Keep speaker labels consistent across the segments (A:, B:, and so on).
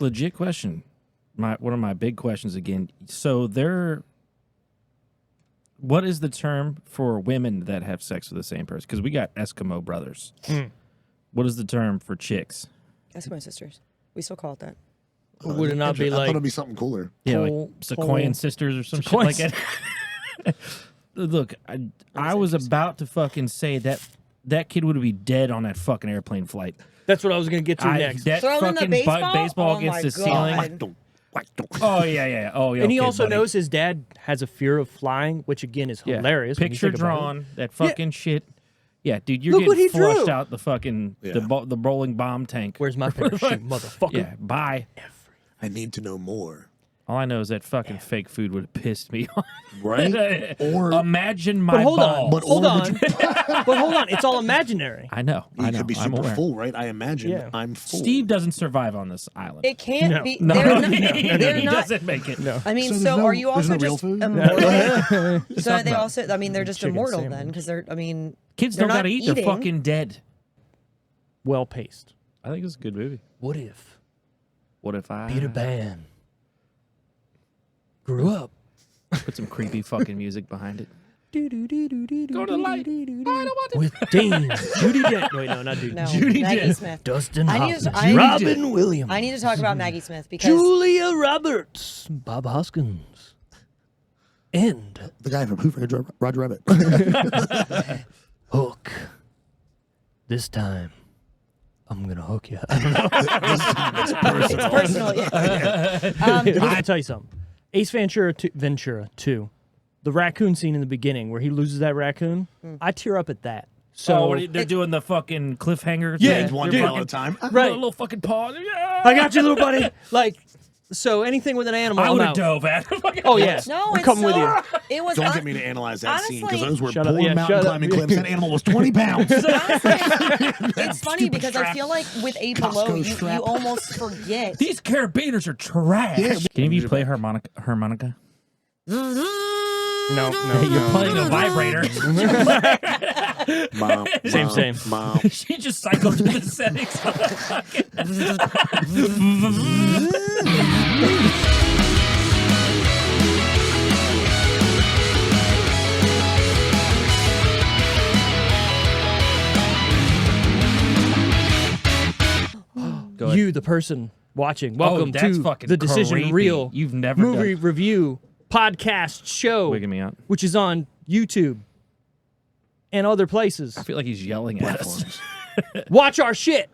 A: legit question. One of my big questions again. So what is the term for women that have sex with the same person? Because we got Eskimo brothers. What is the term for chicks?
B: Eskimo sisters. We still call it that.
C: Would it not be
D: I thought
C: like
D: it'd be something cooler.
A: Yeah, like Sequoian sisters or some shit like that. Look, I was about to fucking say that kid would be dead on that fucking airplane flight.
C: That's what I was going to get to next.
A: That
B: Throw in the
A: fucking
B: baseball? Oh
A: against
B: my
A: the ceiling.
B: God.
A: Oh, yeah. Oh, yeah.
C: And he
A: okay,
C: also
A: buddy.
C: knows his dad has a fear of flying, which again is hilarious. when you
A: Picture
C: think about it.
A: drawn, that fucking shit. Yeah, dude, you're
C: Look what
A: getting
C: he drew.
A: flushed out the fucking the rolling bomb tank.
C: Where's my parachute, motherfucker?
A: Yeah, bye.
D: I need to know more.
A: All I know is that fucking fake food would have pissed me off.
D: Right? Or
A: imagine my
C: But hold on.
A: balls.
C: Hold on. But hold on. It's all imaginary.
A: I know.
D: you could be
A: I'm
D: super
A: aware.
D: full, right? I imagine
C: Yeah.
D: I'm full.
A: Steve doesn't survive on this island.
B: It can't
C: No.
B: be.
A: no,
B: They're not.
A: he
B: They're not.
A: doesn't make it. No.
B: I mean,
D: So
B: so,
D: there's no-
B: are you
D: there's
B: also
D: no real
B: just
D: food?
B: immortal? So
A: talk
B: they
A: about
B: also. I mean, they're just
C: chicken
B: immortal
C: sandwich.
B: then, because they're. I mean,
A: Kids
B: they're
A: don't
B: not
A: gotta eat.
B: eating.
A: They're fucking dead.
C: Well paced.
A: I think it's a good movie.
C: What if
A: What if I
C: Peter Pan grew up?
A: put some creepy fucking music behind it?
C: Go
A: to the light.
C: With Dean, Judy Dench. Wait, no, not Judy.
B: No,
A: Judy
B: Maggie
A: Dench.
B: Smith.
C: Dustin
B: I need
C: Hoffman,
B: to- I-
C: Robin Williams,
B: I need to talk about Maggie Smith because
C: Julia Roberts, Bob Hoskins, and
D: The guy from Who Framed Roger Rabbit.
C: Hook. This time, I'm gonna hook you.
B: it's personal. Yeah.
C: Let me tell you something. Ace Ventura 2, the raccoon scene in the beginning where he loses that raccoon, I tear up at that. So
A: they're doing the fucking cliffhanger.
C: Yeah,
A: thing.
D: One
A: They're
D: tail
A: fucking-
D: at a time.
C: right.
A: Little fucking paw. Yeah.
C: I got you, little buddy. Like, so anything with an animal,
A: I
C: I'm
A: would have
C: out.
A: dove at.
C: Oh yeah,
B: No,
C: we're
B: it's
C: coming with
B: so,
C: you.
B: It was.
D: Don't get me to analyze that scene because
B: honestly-
D: those were
C: Shut up,
D: pulling
C: yeah,
D: mountain
C: shut up.
D: climbing clips. That animal was 20 pounds.
B: It's funny because I feel like with A Below,
D: Costco
B: you
D: strap.
B: almost forget.
A: These carabiners are trash.
D: Yeah.
A: Can any of you play harmonica?
C: No,
A: You're playing a vibrator.
D: Mom,
C: Same.
D: Mom.
A: She just cycled through the settings. Go ahead.
C: You, the person watching, welcome
A: that's
C: to
A: fucking
C: the Decision
A: creepy.
C: Reel
A: You've never
C: movie
A: done-
C: review podcast show,
A: Wigging me out.
C: which is on YouTube and other places.
A: I feel like he's yelling at us.
C: Watch our shit.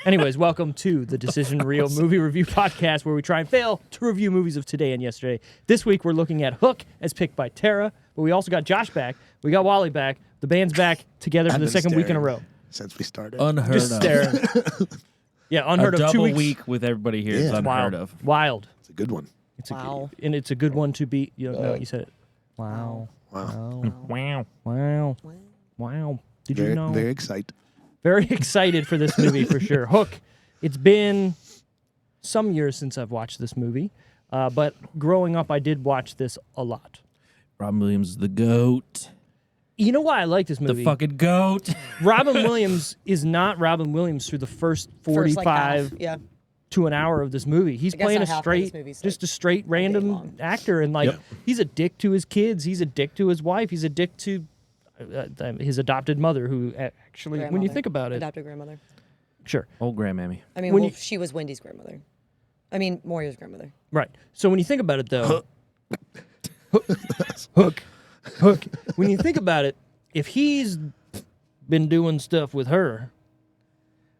C: Anyways, welcome to the Decision Reel movie review podcast, where we try and fail to review movies of today and yesterday. This week we're looking at Hook, as picked by Tara, but we also got Josh back. We got Wally back. The band's back together for
D: I've
C: the
D: been
C: second week in a
D: staring
C: row.
D: Since we started.
A: Unheard
C: Just
A: of.
C: staring. Yeah, unheard
A: A
C: of. 2
A: double
C: weeks.
A: week with everybody here is
D: Yeah.
A: unheard
C: Wild.
A: of.
C: Wild.
D: It's a good one.
C: It's
B: Wow.
C: and it's a good one to be. You know, no, you said it. Wow.
D: Wow.
A: Wow.
C: Wow. Wow. Did you know?
D: Very excited.
C: Very excited for this movie for sure. Hook. It's been some years since I've watched this movie, but growing up, I did watch this a lot.
A: Robin Williams is the goat.
C: You know why I like this movie?
A: The fucking goat.
C: Robin Williams is not Robin Williams through the first
B: First, like,
C: 45
B: half. Yeah.
C: to an hour of this movie. He's
B: I guess
C: playing a
B: not half, but this
C: straight,
B: movie's,
C: just
B: like,
C: a straight
B: day
C: random
B: long.
C: actor, and like
A: Yep.
C: he's a dick to his kids. He's a dick to his wife. He's a dick to his adopted mother, who actually, when you
B: Grandmother.
C: think about it,
B: Adopted grandmother.
C: sure,
A: Old grandmammy.
B: I mean,
C: When
B: well,
C: you-
B: she was Wendy's grandmother. I mean, Moria's grandmother.
C: right. So when you think about it, though, Hook. When you think about it, if he's been doing stuff with her,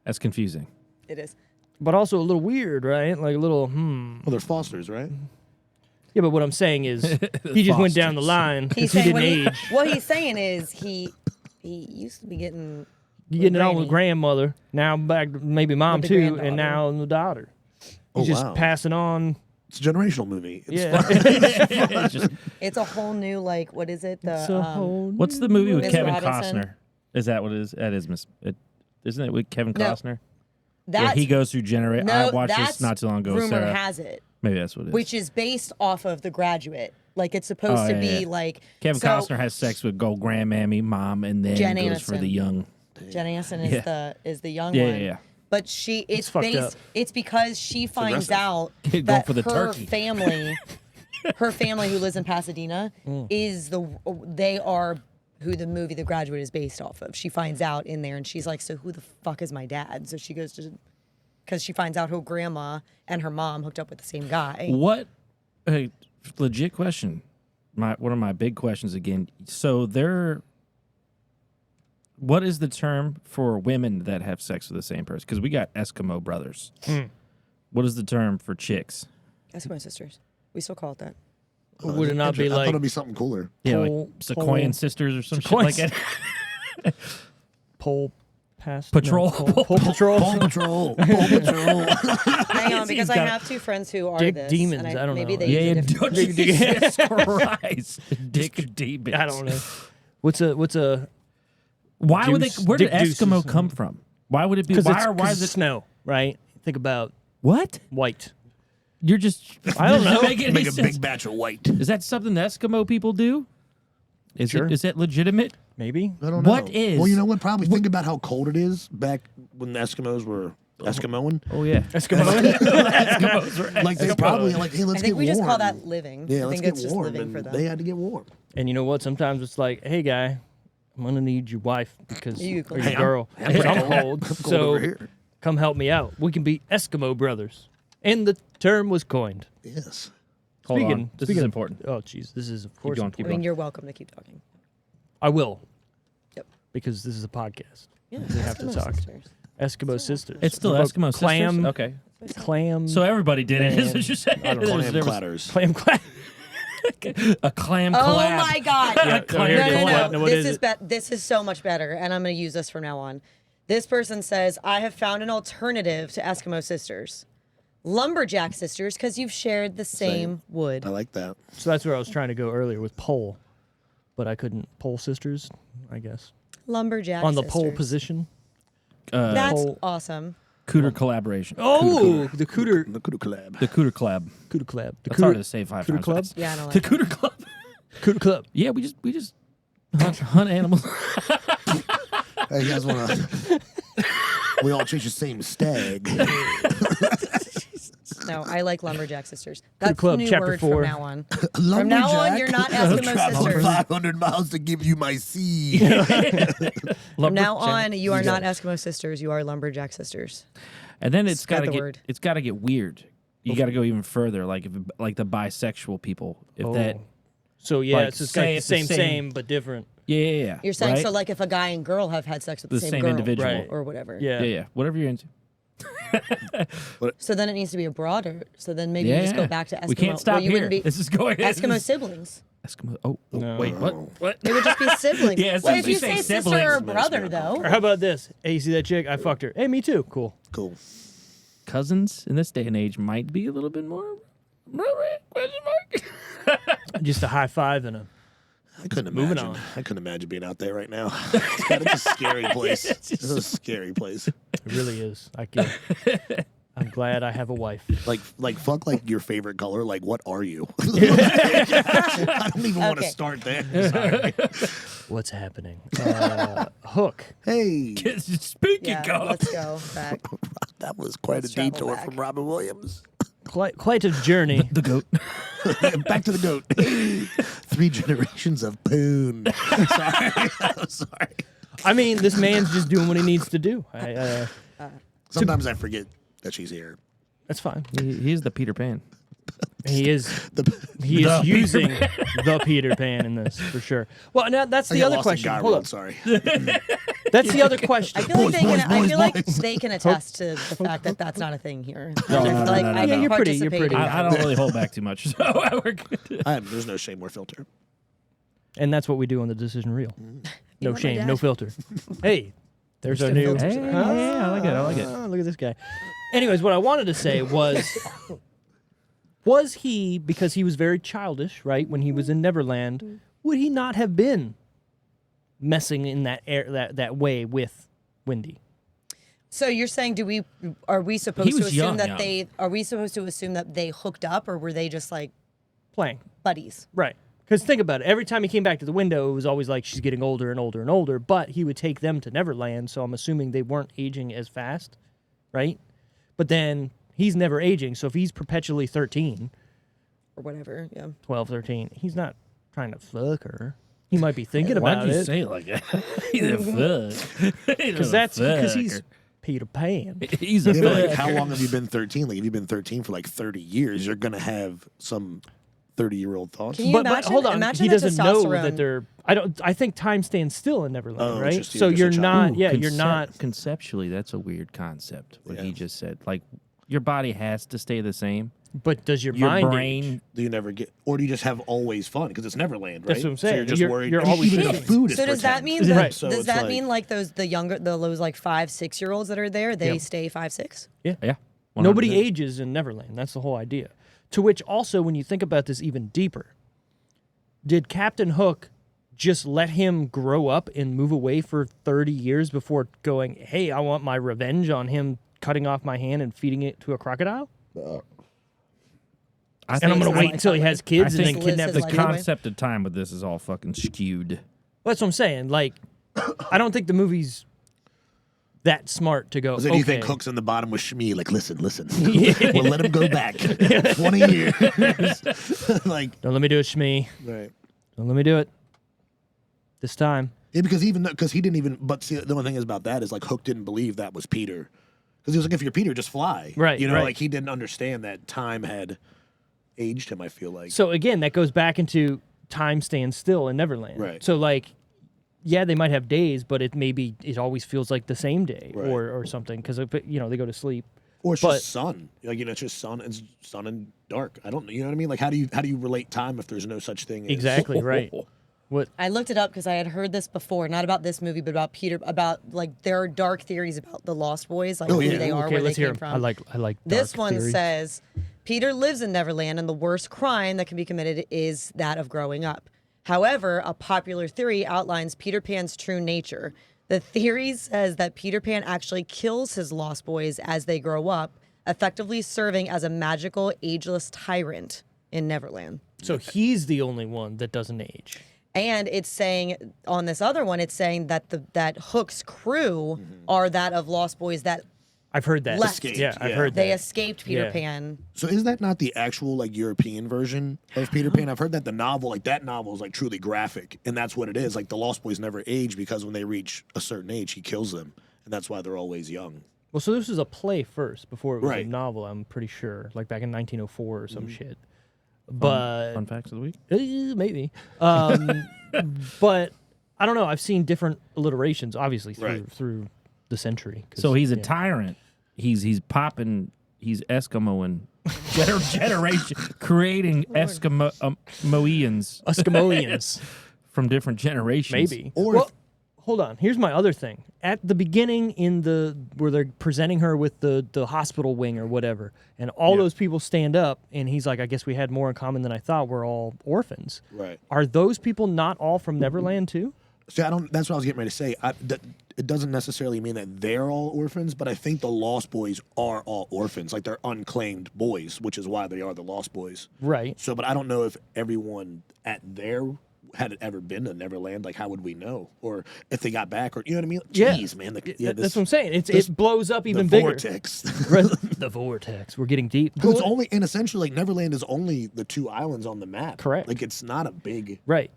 A: That's confusing.
B: It is.
C: but also a little weird, right? Like a little,
D: Well, they're Fosters, right?
C: Yeah, but what I'm saying is, he just went down the line because
B: He's
C: he
B: saying
C: didn't
B: what,
C: age.
B: what he's saying is he used to be getting
C: You getting it on with
B: Granny.
C: grandmother, now back to maybe mom
B: With the
C: too,
B: granddaughter.
C: and now the daughter.
D: Oh,
C: He's just
D: wow.
C: passing on.
D: It's a generational movie. It's
C: Yeah.
A: It's just-
B: It's a whole new, like, what is it?
C: It's
B: The
C: a whole
A: what's the movie with
B: Miss
A: Kevin
B: Robinson?
A: Costner? Is that what it is? That is isn't it with Kevin
B: No.
A: Costner?
B: that's
A: Yeah, he goes through I
B: no,
A: watched
B: that's
A: this not too long ago. with
B: rumor
A: Sarah.
B: has it,
A: Maybe that's what it is.
B: which is based off of The Graduate. Like, it's supposed
A: Oh,
B: to
A: yeah,
B: be
A: yeah.
B: like
A: Kevin
B: so
A: Costner has sex with gold grandmammy, mom, and then
B: Jen
A: goes for
B: Aniston.
A: the young.
B: Jen Aniston is
A: Yeah.
B: the young
A: Yeah,
B: one.
A: yeah, yeah.
B: but it's
C: fucked up.
B: it's because she finds out
A: Going
B: that
A: for the
B: her
A: turkey.
B: family, her family who lives in Pasadena, they are who the movie The Graduate is based off of. She finds out in there, and she's like, "So who the fuck is my dad?" So she goes to, because she finds out her grandma and her mom hooked up with the same guy.
A: What? Hey, legit question. One of my big questions again. So what is the term for women that have sex with the same person? Because we got Eskimo brothers. What is the term for chicks?
B: Eskimo sisters. We still call it that.
C: Would it not be
D: I thought
C: like
D: it'd be something cooler.
A: Yeah, like
C: Pole-
A: Sequoian sisters or some shit like that.
C: pole pass
A: Patrol.
C: pole patrol?
D: Paw Patrol. Paw Patrol.
B: Hang on, because I
A: got
B: have two friends who are
C: Dick
B: this.
C: demons,
B: and
C: I don't
B: maybe
C: know.
B: they
A: Yeah,
B: use a different.
A: Jesus Christ. Dick demons.
C: I don't know. What's a
A: Why would they?
C: Deuce-
A: Where did
C: Dick deuces.
A: Eskimo come from? Why would it be?
C: because
A: Why is
C: it's
A: it
C: snow, right? Think about
A: what?
C: white.
A: You're just.
C: I don't know.
A: Make,
D: Make a big batch of white.
A: Is that something the Eskimo people do?
C: Sure.
A: Is that legitimate?
C: Maybe.
D: I don't know.
A: What is-
D: Well, you know what? Probably think about how cold it is back when the Eskimos were Eskimoing.
A: Oh yeah.
C: Eskimo.
A: Eskimos are
D: Like they probably like, hey, let's
B: I think
D: get
B: we just
D: warm.
B: call that living.
D: Yeah,
B: I
D: let's
B: think
D: get
B: it's just
D: warm.
B: living
D: And
B: for them.
D: they had to get warm.
C: And you know what? Sometimes it's like, hey, guy, I'm gonna need your wife because
B: You
C: or
B: cold.
C: your
B: Hey,
C: girl.
D: I'm
C: Because I'm
D: cold.
C: cold.
D: I'm cold
C: So
D: over here.
C: come help me out. We can be Eskimo brothers. And the term was coined.
D: Yes.
A: Hold
C: Speaking-
A: on. This
C: speaking
A: is
C: of-
A: important.
C: Oh, jeez, this is of course.
A: going,
C: important.
A: keep
B: I mean, you're welcome to keep talking.
C: I will.
B: Yep.
C: Because this is a podcast.
B: Yeah,
C: We have to
B: Eskimo
C: talk.
B: sisters.
C: Eskimo sisters.
A: It's still
C: What about
A: Eskimo
C: clam,
A: sisters. Okay.
C: Clam.
A: So everybody did it. Is what you're saying?
C: I don't know.
D: Clam
A: There was
D: clatters.
C: clam.
A: a clam
B: Oh
A: collab.
B: my God!
C: Yeah,
A: no,
C: no, here it is.
B: No.
C: No, what
B: This
C: is
B: is
C: it?
B: this is so much better, and I'm going to use this from now on. This person says, "I have found an alternative to Eskimo sisters, lumberjack sisters, because you've shared the same wood."
D: I like that.
C: So that's where I was trying to go earlier with pole, but I couldn't. Pole sisters, I guess.
B: Lumberjack
C: On the
B: sisters.
C: pole position.
B: That's
C: Pole-
B: awesome.
A: Cooter collaboration.
C: Oh, the cooter.
D: The Kudu Collab.
A: The Cooter Club.
C: Cooter club. The
A: It's hard
C: cooter,
A: to say 5
C: Cooter
A: times
C: Club?
A: fast.
B: Yeah, I don't
A: The
B: like that.
A: Cooter Club.
C: cooter club.
A: Yeah, we just hunt animals.
D: Hey, you guys want to? We all chase the same stag.
B: No, I like lumberjack sisters. That's
C: Club,
B: a new
C: Chapter
B: word
C: 4.
B: from now on. From now on, you're not Eskimo
D: Travel
B: sisters.
D: 500 miles to give you my seed.
B: From now on, you are not Eskimo sisters. You are lumberjack sisters.
A: And then it's
B: Spread
A: got to
B: the
A: get
B: word.
A: it's got to get weird. You got to go even further, like the bisexual people. If that,
C: So yeah,
A: Like,
C: it's just
A: say
C: like the
A: it's the
C: same,
A: same-
C: but different.
A: yeah.
B: You're saying
A: right?
B: so, like if a guy and girl have had sex with the,
A: The same
B: girl,
A: individual.
C: Right.
B: or whatever.
C: Yeah.
A: yeah, whatever you're into.
B: So then it needs to be a broader. So then maybe
A: Yeah,
B: you just go back to Eskimo.
A: We can't stop
B: well, you
A: here.
B: wouldn't be
A: This is going
B: Eskimo siblings.
A: Eskimo. Oh,
C: No.
A: wait, what? What?
B: They would just be siblings.
A: Yeah,
B: well, if
A: since
B: you
A: we
B: say
A: say
B: sister
A: siblings,
B: or brother, though.
C: Or how about this? Hey, you see that chick? I fucked her. Hey, me too. Cool.
D: Cool.
A: Cousins in this day and age might be a little bit more. Question mark.
C: Just a high five and a.
D: I couldn't
C: Moving
D: imagine.
C: on.
D: I couldn't imagine being out there right now. It's a scary place. It's a scary place.
C: It really is. I can. I'm glad I have a wife.
D: Like fuck like your favorite color. Like what are you? I don't even want to
B: Okay.
D: start there. Sorry.
C: What's happening? Hook.
D: Hey,
A: Speaking
B: Yeah,
A: of,
B: let's go back.
D: that was quite
B: Let's
D: a
B: travel
D: detour
B: back.
D: from Robin Williams.
C: Quite a journey.
A: the goat.
D: Back to the goat. 3 generations of poon. Sorry. I'm sorry.
C: I mean, this man's just doing what he needs to do.
D: Sometimes I forget that she's here.
C: That's fine.
A: He's the Peter Pan.
C: He is. He is using the Peter Pan in this for sure. Well, now that's
D: I
C: the
D: got
C: other
D: lost in
C: question.
D: Guy
C: Hold
D: Road,
C: up.
D: sorry.
C: That's the other question.
B: I feel like
D: Boys,
B: they can.
D: boys.
B: They can attest to the fact that that's not a thing here.
A: No, no, no,
B: like,
A: no, no,
B: I
A: no.
B: can
C: You're pretty, you're
B: participate
C: pretty.
B: in
A: I
B: that.
A: don't really hold back too much, so we're good.
D: There's no shame or filter.
C: And that's what we do on the Decision Reel. No
B: know my
C: shame,
B: dad?
C: no filter. Hey, there's our
B: the
C: new.
B: filters
A: Hey,
B: in our house.
A: yeah, I like it. I like it.
C: Look at this guy. Anyways, what I wanted to say was he, because he was very childish, right? When he was in Neverland, would he not have been messing in that way with Wendy?
B: So you're saying, are we supposed to
A: was
B: assume
A: young,
B: that
A: young.
B: are we supposed to assume that they hooked up, or were they just like
C: Playing.
B: buddies?
C: Right. Because think about it. Every time he came back to the window, it was always like she's getting older and older and older, but he would take them to Neverland, so I'm assuming they weren't aging as fast. right? But then he's never aging. So if he's perpetually 13,
B: or whatever. Yeah.
C: 12, 13, he's not trying to fuck her. He might be thinking
A: Why'd
C: about
A: you
C: it.
A: say it like that? He's a fuck.
C: Because he's Peter Pan.
A: He's a
D: Yeah, but like,
A: fuck.
D: how long have you been 13? Like, if you've been 13 for like 30 years, you're gonna have some 30-year-old thoughts.
B: Can you
C: But
B: imagine?
C: hold on,
B: Imagine
C: he
B: the
C: doesn't know
B: testosterone.
C: that they're. I think time stands still in Neverland,
D: Oh,
C: right?
D: just
C: So
D: just a
C: you're
D: child.
C: not. Yeah, you're not.
A: Conceptually, that's a weird concept. What he
D: Yeah.
A: just said, like your body has to stay the same.
C: But does your
A: Your
C: mind
A: brain.
C: age?
D: Do you never get, or do you just have always fun? Because it's Neverland, right?
C: That's what I'm
D: So
C: saying.
D: you're just
C: You're-
D: worried.
C: you're
D: I mean,
C: always
D: even the
C: cheating.
D: food is
B: So does that
D: pretend.
B: mean that?
C: Right.
D: So
B: Does
D: it's
B: that
D: like-
B: mean like those like 5, 6-year-olds that are there? They
C: Yep.
B: stay 5, 6.
A: Yeah.
C: Nobody
A: 100%.
C: ages in Neverland. That's the whole idea. To which also, when you think about this even deeper, did Captain Hook just let him grow up and move away for 30 years before going, hey, I want my revenge on him cutting off my hand and feeding it to a crocodile?
A: I
C: And I'm going to
B: his
C: wait
B: life
C: until he
B: that way.
C: has kids
A: I
C: and then
A: think
C: kidnap
B: his
C: the
A: the
B: life
C: kid.
B: that way.
A: concept of time with this is all fucking skewed.
C: That's what I'm saying. Like, I don't think the movie's that smart to go,
D: So do
C: okay.
D: you think Hook's in the bottom with Shmi? Like, listen. We'll let him go back 20 years. Like,
C: Don't let me do it, Shmi.
D: right.
C: Don't let me do it. This time.
D: Yeah, because he didn't even. But see, the only thing is about that is like Hook didn't believe that was Peter, because he was like, if you're Peter, just fly.
C: Right,
D: You know,
C: right.
D: like he didn't understand that time had aged him. I feel like.
C: So again, that goes back into time stands still in Neverland.
D: Right.
C: So like, yeah, they might have days, but it always feels like the same day
D: Right.
C: or something because they go to sleep.
D: Or it's
C: but-
D: just sun. Like, it's just sun and dark. I don't. You know what I mean? Like, how do you relate time if there's no such thing as
C: Exactly, right. What?
B: I looked it up because I had heard this before, not about this movie, but about Peter. About like there are dark theories about the Lost Boys, like
D: Oh,
B: who
D: yeah.
B: they are,
C: Okay,
B: where
C: let's
B: they
C: hear
B: came
C: 'em.
B: from.
C: I like
B: This
C: dark
B: one
C: theories.
B: says Peter lives in Neverland, and the worst crime that can be committed is that of growing up. However, a popular theory outlines Peter Pan's true nature. The theory says that Peter Pan actually kills his Lost Boys as they grow up, effectively serving as a magical, ageless tyrant in Neverland.
C: So he's the only one that doesn't age.
B: And it's saying on this other one, it's saying that that Hook's crew are that of Lost Boys that
C: I've heard that.
B: Left.
D: Escaped,
C: Yeah, I've
D: yeah.
C: heard
B: they
C: that.
B: escaped Peter
C: Yeah.
B: Pan.
D: So is that not the actual like European version of Peter Pan? I've heard that the novel, like that novel, is like truly graphic, and that's what it is. Like the Lost Boys never age because when they reach a certain age, he kills them, and that's why they're always young.
C: Well, so this was a play first before it was
D: Right.
C: a novel, I'm pretty sure, like back in 1904 or some shit. But
A: Fun facts of the week.
C: maybe. But I don't know. I've seen different alliterations, obviously, through the century. 'cause,
A: So he's a
C: yeah.
A: tyrant. He's popping. He's Eskimoing generation, creating Eskimoians
C: Eskimoians,
A: from different generations.
C: maybe.
D: Or
C: well,
D: if-
C: hold on. Here's my other thing. At the beginning, where they're presenting her with the hospital wing or whatever, and all those people stand up, and he's like, "I guess we had more in common than I thought. We're all orphans."
D: Right.
C: Are those people not all from Neverland too?
D: See, I don't. That's what I was getting ready to say. It doesn't necessarily mean that they're all orphans, but I think the Lost Boys are all orphans. Like they're unclaimed boys, which is why they are the Lost Boys.
C: Right.
D: So, but I don't know if everyone at there had ever been to Neverland. Like, how would we know? Or if they got back, or you know what I mean?
C: Yeah.
D: Jeez, man.
C: That's what I'm saying.
D: this-
C: It blows up even
D: the
C: bigger.
D: vortex.
C: The vortex. We're getting deep.
D: Because it's only, and essentially, like Neverland is only the 2 islands on the map.
C: Correct.
D: Like it's not a big.
C: Right.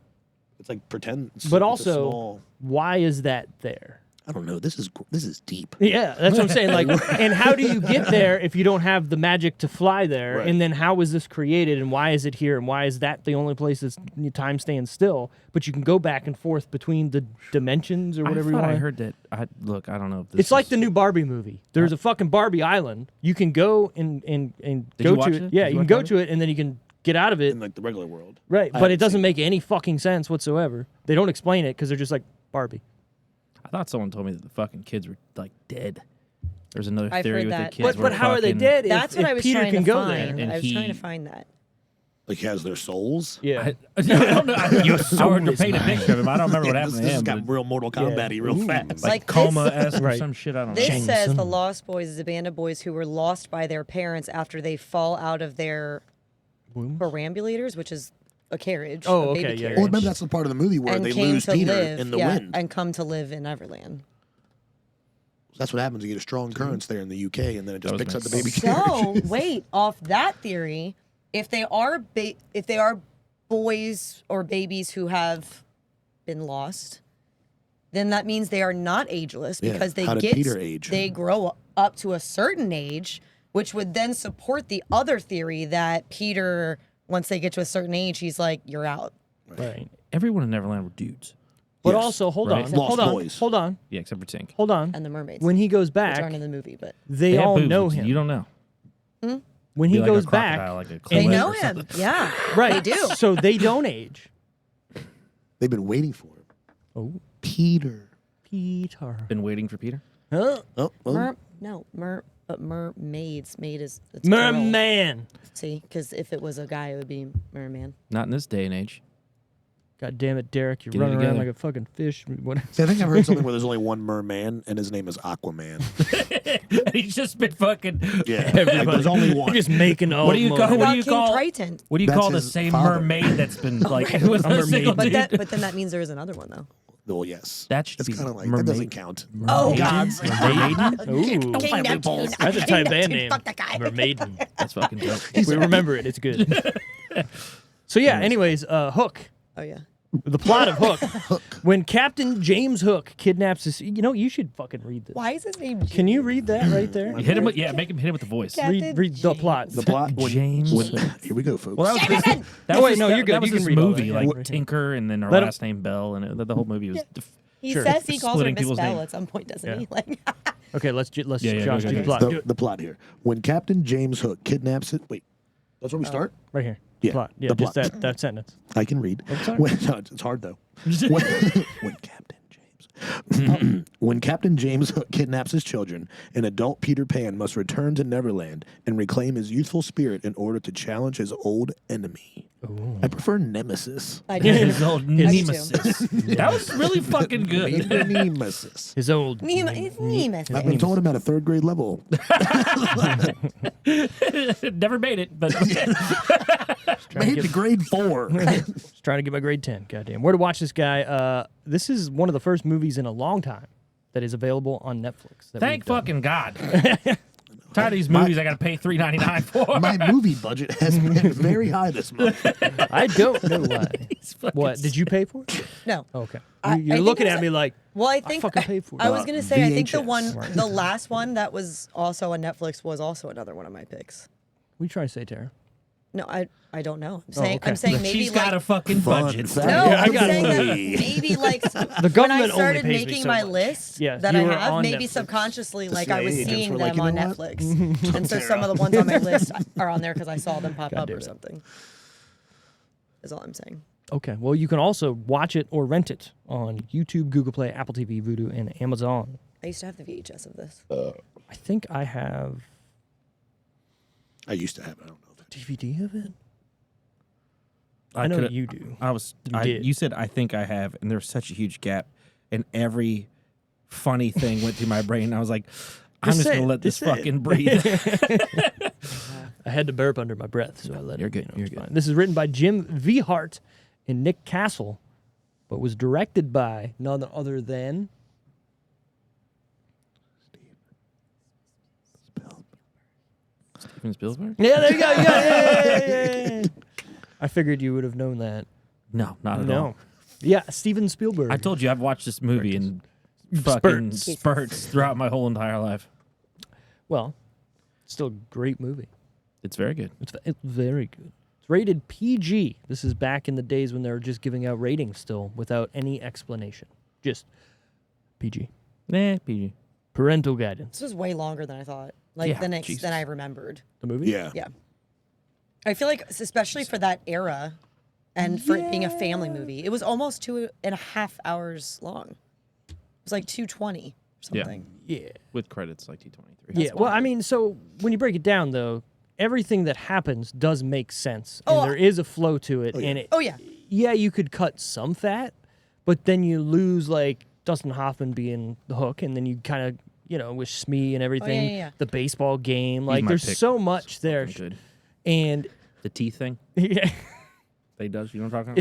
D: It's like pretend. It's,
C: But
D: it's a
C: also,
D: small,
C: why is that there?
D: I don't know. This is deep.
C: Yeah, that's what I'm saying. Like, and how do you get there if you don't have the magic to fly there?
D: Right.
C: And then how is this created? And why is it here? And why is that the only place that's time stands still? But you can go back and forth between the dimensions or whatever
A: I
C: you
A: thought
C: want.
A: I heard that. I don't know if this
C: It's like
A: is-
C: the new Barbie movie. There's a fucking Barbie island. You can go and
A: Did
C: go
A: you watch
C: to it.
A: it?
C: Yeah,
A: Did
C: you
A: you
C: can
A: watch
C: go
A: Barbie?
C: to it, and then you can get out of it.
D: In like the regular world.
C: Right,
D: I
C: but
D: haven't
C: it doesn't
D: seen
C: make any fucking sense whatsoever. They don't explain it because they're just like Barbie.
A: I thought someone told me that the fucking kids were like dead. There's another
B: I've
A: theory
B: heard
A: with
B: that.
A: the kids.
C: But
A: were
C: how are they
A: fucking-
C: dead?
B: That's what
C: if
B: I was
C: Peter
B: trying
C: can
B: to
C: go
B: find.
C: there.
A: And
B: I was trying to
A: he-
B: find that.
D: Like he has their souls.
C: Yeah.
A: I don't know. You
C: soul
A: to
C: is
A: paint a picture of him. I don't remember what
D: Yeah,
A: happened
D: this
A: to him.
D: has
A: but
D: got real Mortal Kombat-y real fast.
A: like
B: Like
A: coma
B: this-
A: esque or
C: Right.
A: some shit. I don't know.
B: This
C: Jameson.
B: says the Lost Boys is a band of boys who were lost by their parents after they fall out of their perambulators, which is a carriage.
C: Oh,
B: a
C: okay,
B: baby
C: yeah,
B: carriage,
D: Well, remember that's the part of the movie where
B: and
D: they
B: came
D: lose
B: to
D: Peter
B: live,
D: in the
B: yeah,
D: wind.
B: and come to live in Neverland.
D: That's what happens. You get a strong currents there in the UK, and then it just
A: was
D: picks up the
A: nice.
D: baby
B: So
D: carriage.
B: wait, off that theory, if they are boys or babies who have been lost, then that means they are not ageless
D: Yeah,
B: because
D: how did Peter age?
B: they grow up to a certain age, which would then support the other theory that Peter, once they get to a certain age, he's like, you're out.
C: Right.
A: Everyone in Neverland were dudes.
C: But
D: Yes,
C: also, hold
A: right.
C: on,
D: Lost
C: hold on,
D: boys.
C: hold on,
A: Yeah, except for Tink.
C: hold on.
B: And the mermaids,
C: When he goes
B: which
C: back,
B: aren't in the movie, but
C: they
A: have
C: all
A: boobs,
C: know
A: which
C: him.
A: You don't know.
C: When he
A: Be like a
C: goes
A: crocodile,
C: back,
A: like a
B: they
A: Clue
B: know
A: or
B: him.
A: something.
B: Yeah,
C: right?
B: they do.
C: So they don't age.
D: They've been waiting for him.
C: Oh,
D: Peter.
C: Peter.
A: Been waiting for Peter.
C: Huh?
D: Oh, well,
B: But mermaids. Maid is it's plural.
C: Merman.
B: See, because if it was a guy, it would be merman.
A: Not in this day and age.
C: God damn it, Derek! You're
A: Get it
C: running around like
A: together.
C: a fucking fish. What?
D: See, I think I've heard something where there's only one merman, and his name is Aquaman.
A: He's just been fucking.
D: Yeah, like, there's only one.
C: You're just making all.
A: What do you call? What
B: About
A: do you
B: King
A: call?
B: Triton.
A: What do you
D: That's
A: call the
D: his
A: same
D: father.
A: mermaid that's been like with
C: A
A: a single
C: mermaid.
A: dude?
B: But then that means there is another one though.
D: Well, yes.
A: That should
D: It's
A: be
D: kind of like
A: mermaid.
D: that doesn't count.
B: Oh,
A: Gods.
C: Mermaiden? Ooh,
B: King Neptune.
C: that's a tight band name.
B: Fuck that guy.
C: Mermaiden.
A: That's fucking dope.
C: We remember it. It's good. So yeah. Anyways, Hook.
B: Oh yeah.
C: The plot of Hook. When Captain James Hook kidnaps this, you should fucking read this.
B: Why is his name?
C: Can you read that right there?
A: Hit him with, yeah, make him hit him with the voice.
B: Captain
C: Read the plot.
D: The plot. When,
A: James.
D: here we go, folks.
A: Well, that was
B: Jameson!
A: that
C: Oh,
A: was
C: wait, no,
A: that,
C: you're good.
A: That was
C: You can
A: this
C: read all that.
A: movie,
C: Yeah,
A: like
C: right.
A: Tinker, and then her
C: Let him-
A: last name Bell, and the whole movie was.
B: He
C: Sure.
B: says he calls her
A: Splitting
B: Miss
A: people's
B: Bell
A: name.
B: at some point, doesn't
C: Yeah.
B: he? Like,
C: Okay, let's
A: Yeah,
C: Josh
A: go,
C: do the
A: go,
C: plot.
A: go.
C: Do it.
D: the plot here. When Captain James Hook kidnaps it. Wait, that's where we start.
C: Right here.
D: Yeah,
C: Plot. Yeah,
D: the
C: just
D: plot.
C: that sentence.
D: I can read.
C: sorry.
D: No, it's hard though. When Captain James, when Captain James Hook kidnaps his children, an adult Peter Pan must return to Neverland and reclaim his youthful spirit in order to challenge his old enemy. I prefer Nemesis.
B: I do.
A: His old
B: do too.
A: nemesis. That was really fucking good.
D: Nemesis.
C: His old.
B: It's Nemesis.
D: I've been told him at a third grade level.
A: Never made it, but
D: Made it to grade 4.
C: Just trying to get my grade 10. Goddamn. Where to watch this guy? This is one of the first movies in a long time that is available on Netflix. that
A: thank
C: we've done.
A: fucking God. Tired of these movies I got to pay $3.99 for.
D: My movie budget has been very high this month.
C: I don't know why.
A: These fucking
C: What? Did you pay for it?
B: No.
C: Okay.
B: I
C: You're
B: think
C: looking
B: it was
C: at me like,
B: Well, I think
C: fucking paid for it.
B: I was gonna say I think
D: VHS.
B: the last one that was also on Netflix was also another one of my picks.
C: what are you trying to say, Tara?
B: No, I don't know.
C: okay.
B: I'm saying maybe
A: She's
B: like
A: got a fucking
D: Fun
A: budget.
D: fact.
B: no,
C: Yeah, I
B: I'm
C: got
B: saying that
D: it.
B: maybe like when I
C: government only
B: started
C: pays me
B: making
C: so
B: my
C: much.
B: list
C: Yeah,
B: that
C: you
B: I
C: were
B: have,
C: on
B: maybe
C: Netflix.
B: subconsciously
D: The
B: like I was
D: CIA agents
B: seeing
D: were
B: them
D: like, you
B: on
D: know what?
B: Netflix, and so some of the ones on my list are on there because I saw them pop up
C: damn
B: or
C: it.
B: something. Is all I'm saying.
C: Okay. Well, you can also watch it or rent it on YouTube, Google Play, Apple TV, Vudu, and Amazon.
B: I used to have the VHS of this.
C: I think I have
D: I used to have it. I don't know if
C: DVD of it. I know
A: coulda-
C: you do.
A: You
C: did.
A: said I think I have, and there's such a huge gap, and every funny thing went through my brain. I was like, I'm
C: Just
A: just
C: say
A: gonna
C: it,
A: let this
C: just say it.
A: fucking breathe.
C: I had to burp under my breath, so I let
A: You're
C: it.
A: good,
C: you know,
A: you're
C: it's
A: good.
C: fine. This is written by Jim V. Hart and Nick Castle, but was directed by none other than
A: Steven Spielberg?
C: Yeah, there you go. Yeah. I figured you would have known that.
A: No, not at
C: No.
A: all.
C: Yeah, Steven Spielberg.
A: I told you I've watched this movie in fucking
C: Spurts.
A: spurts throughout my whole entire life.
C: Well, still a great movie.
A: It's very good.
C: It's very good. It's rated PG. This is back in the days when they were just giving out ratings still without any explanation. Just PG.
A: Nah, PG.
C: Parental guidance.
B: This was way longer than I thought. Like
A: Yeah,
B: than
A: Jesus.
B: I remembered.
C: The movie?
D: Yeah.
B: Yeah. I feel like, especially for that era and for it being a family movie, it was almost 2.5 hours long. It was like 2:20 or
A: Yeah.
B: something.
C: Yeah.
A: With credits like T23.
C: Yeah. Well, I mean, so when you break it down, though, everything that happens does make sense.
B: Oh,
C: and there is a flow to it.
D: yeah.
C: And it,
B: Oh, yeah.
C: Yeah, you could cut some fat, but then you lose, like, Dustin Hoffman being the Hook, and then you kind of, with Smee and everything,
B: yeah.
C: the baseball game. Like,
A: my
C: there's
A: pick.
C: so much there.
A: Good.
C: And,
A: The teeth thing
C: yeah,
A: they does. You know what I'm talking about?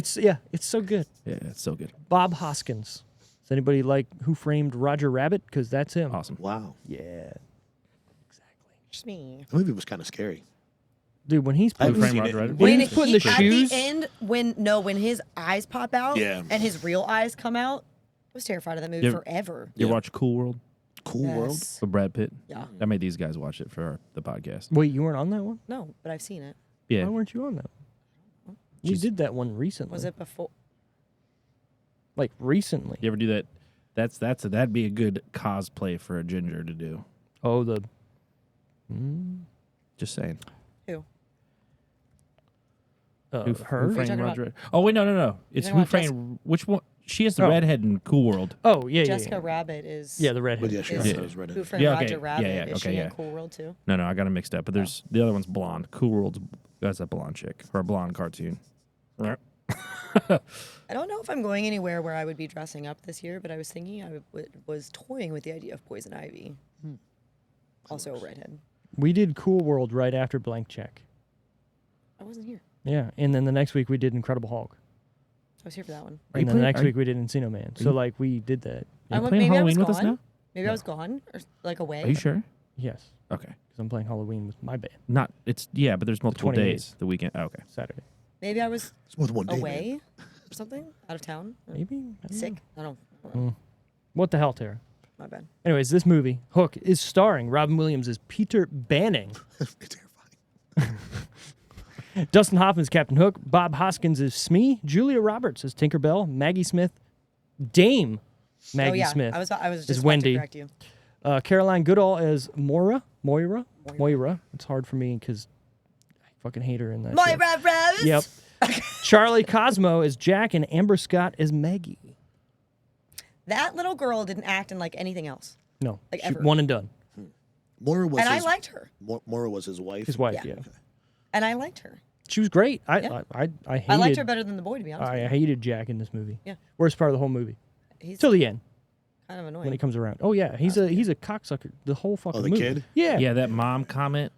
C: it's so good.
A: Yeah, it's so good.
C: Bob Hoskins. Does anybody like Who Framed Roger Rabbit? Because that's him.
A: Awesome.
D: Wow.
C: Yeah.
B: Just me.
D: The movie was kind of scary.
C: Dude, when he's
D: I haven't
C: putting,
D: seen
A: Roger
D: it.
A: Rabbit.
C: when he's putting the
B: at
C: shoes.
B: the end, when his eyes pop out
D: Yeah.
B: and his real eyes come out, I was terrified of that movie
A: You-
B: forever.
A: You
D: Yeah.
A: watch Cool World
D: Cool World.
B: Yes.
A: with Brad Pitt?
B: Yeah.
A: I made these guys watch it for the podcast.
C: Wait, you weren't on that one?
B: No, but I've seen it.
A: Yeah.
C: Why weren't you on that one? We did that one recently.
B: Was it before?
C: Like recently?
A: You ever do that? That'd be a good cosplay for a ginger to do.
C: Oh, the.
A: Just saying.
B: Who?
A: Who
C: her?
A: framed
B: talking
A: Roger? Oh wait, no. It's
B: talking
A: Who
B: about
A: framed? Which one? She is the
C: Oh.
A: redhead in Cool World.
C: Oh, yeah,
B: Jessica
C: yeah.
B: Rabbit is.
C: Yeah, the redhead.
D: But yeah, she
B: is
D: also was read
B: Who
D: it.
B: Framed
A: Yeah, okay.
B: Roger Rabbit?
A: Yeah,
B: Is
A: okay,
B: she
A: yeah.
B: in Cool World too?
A: No, I got them mixed up. But there's the other one's blonde. Cool World's that's a blonde chick or a blonde cartoon.
B: I don't know if I'm going anywhere where I would be dressing up this year, but I was thinking was toying with the idea of Poison Ivy. Also a redhead.
C: We did Cool World right after Blank Check.
B: I wasn't here.
C: Yeah, and then the next week we did Incredible Hulk.
B: I was here for that one.
A: Are you
C: And then the
A: playing-
C: next
A: are you-
C: week we did Encino Man. So, like, we did that.
A: Are you
B: went-
A: playing
B: maybe I was
A: Halloween with us
B: gone.
A: now?
B: Maybe I was gone or like away.
A: Are you sure?
C: Yes,
A: Okay.
C: because I'm playing Halloween with my band
A: Not it's but there's multiple
C: 28th.
A: days. The weekend. Oh, okay.
C: Saturday.
B: Maybe I was
D: It's more than one day. man.
B: away or something, out of town, or
C: Maybe? I don't
B: sick.
C: know.
B: I don't.
C: What the hell, Tara?
B: My bad.
C: Anyways, this movie, Hook, is starring Robin Williams as Peter Banning.
D: Terrifying.
C: Dustin Hoffman's Captain Hook, Bob Hoskins is Smee, Julia Roberts as Tinkerbell, Maggie Smith, Dame Maggie
B: oh yeah,
C: Smith
B: I was just
C: is
B: about
C: Wendy.
B: to correct you.
C: Caroline Goodall as Moira. It's hard for me because I fucking hate her in that. show.
B: Moira Rose.
C: Yep. Charlie Cosmo as Jack and Amber Scott as Maggie.
B: That little girl didn't act in like anything else,
C: No,
B: Like
C: she-
B: ever.
C: one and done.
D: Moira was
B: and I
D: his,
B: liked her.
D: Moira was his wife.
C: His wife,
B: Yeah.
C: yeah.
B: And I liked her.
C: She was great. I
B: Yeah.
C: hated.
B: I liked her better than the boy, to be honest.
C: I
B: with you.
C: hated Jack in this movie.
B: Yeah.
C: Worst part of the whole movie
B: He's
C: till the end
B: kind of
C: when
B: annoying.
C: he comes around. Oh yeah, he's a cocksucker. The whole fucking
D: the
C: movie.
D: kid?
C: Yeah.
A: Yeah, that mom comment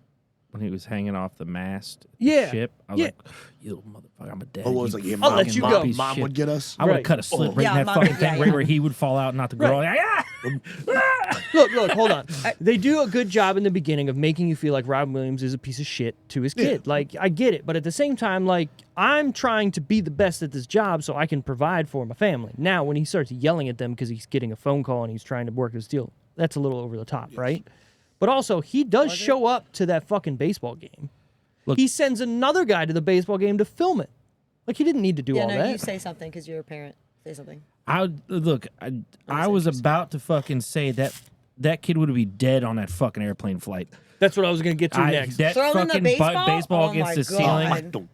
A: when he was hanging off the mast.
C: Yeah.
A: Ship. I was
C: Yeah.
A: like, you little motherfucker, I'm a dad.
D: Oh, what was
A: you
D: like, yeah,
C: I'll
D: mom,
C: let you
D: mom,
C: go.
A: piece of
D: Mom
A: shit.
D: would get us.
A: I would have
C: Right.
A: cut a slit right
B: Yeah,
A: in that
B: Mom-
A: fucking
B: yeah,
A: thing,
B: yeah.
A: right where he would fall out, not the girl.
C: Right.
A: Like, ah!
C: Look, hold on. They do a good job in the beginning of making you feel like Robin Williams is a piece of shit to his kid. Like, I get it. But at the same time, like, I'm trying to be the best at this job so I can provide for my family. Now, when he starts yelling at them because he's getting a phone call and he's trying to work his deal, that's a little over the top, right? But also, he does show up to that fucking baseball game.
A: Look-
C: He sends another guy to the baseball game to film it. Like, he didn't need to do
B: yeah,
C: all
B: no,
C: that.
B: you say something because you're a parent. Say something.
A: I was about to fucking say that kid would be dead on that fucking airplane flight.
C: That's what I was going to get to next.
A: That
B: Throw in the
A: fucking
B: baseball?
A: baseball
B: Oh
A: against
B: my
A: the ceiling.
B: God.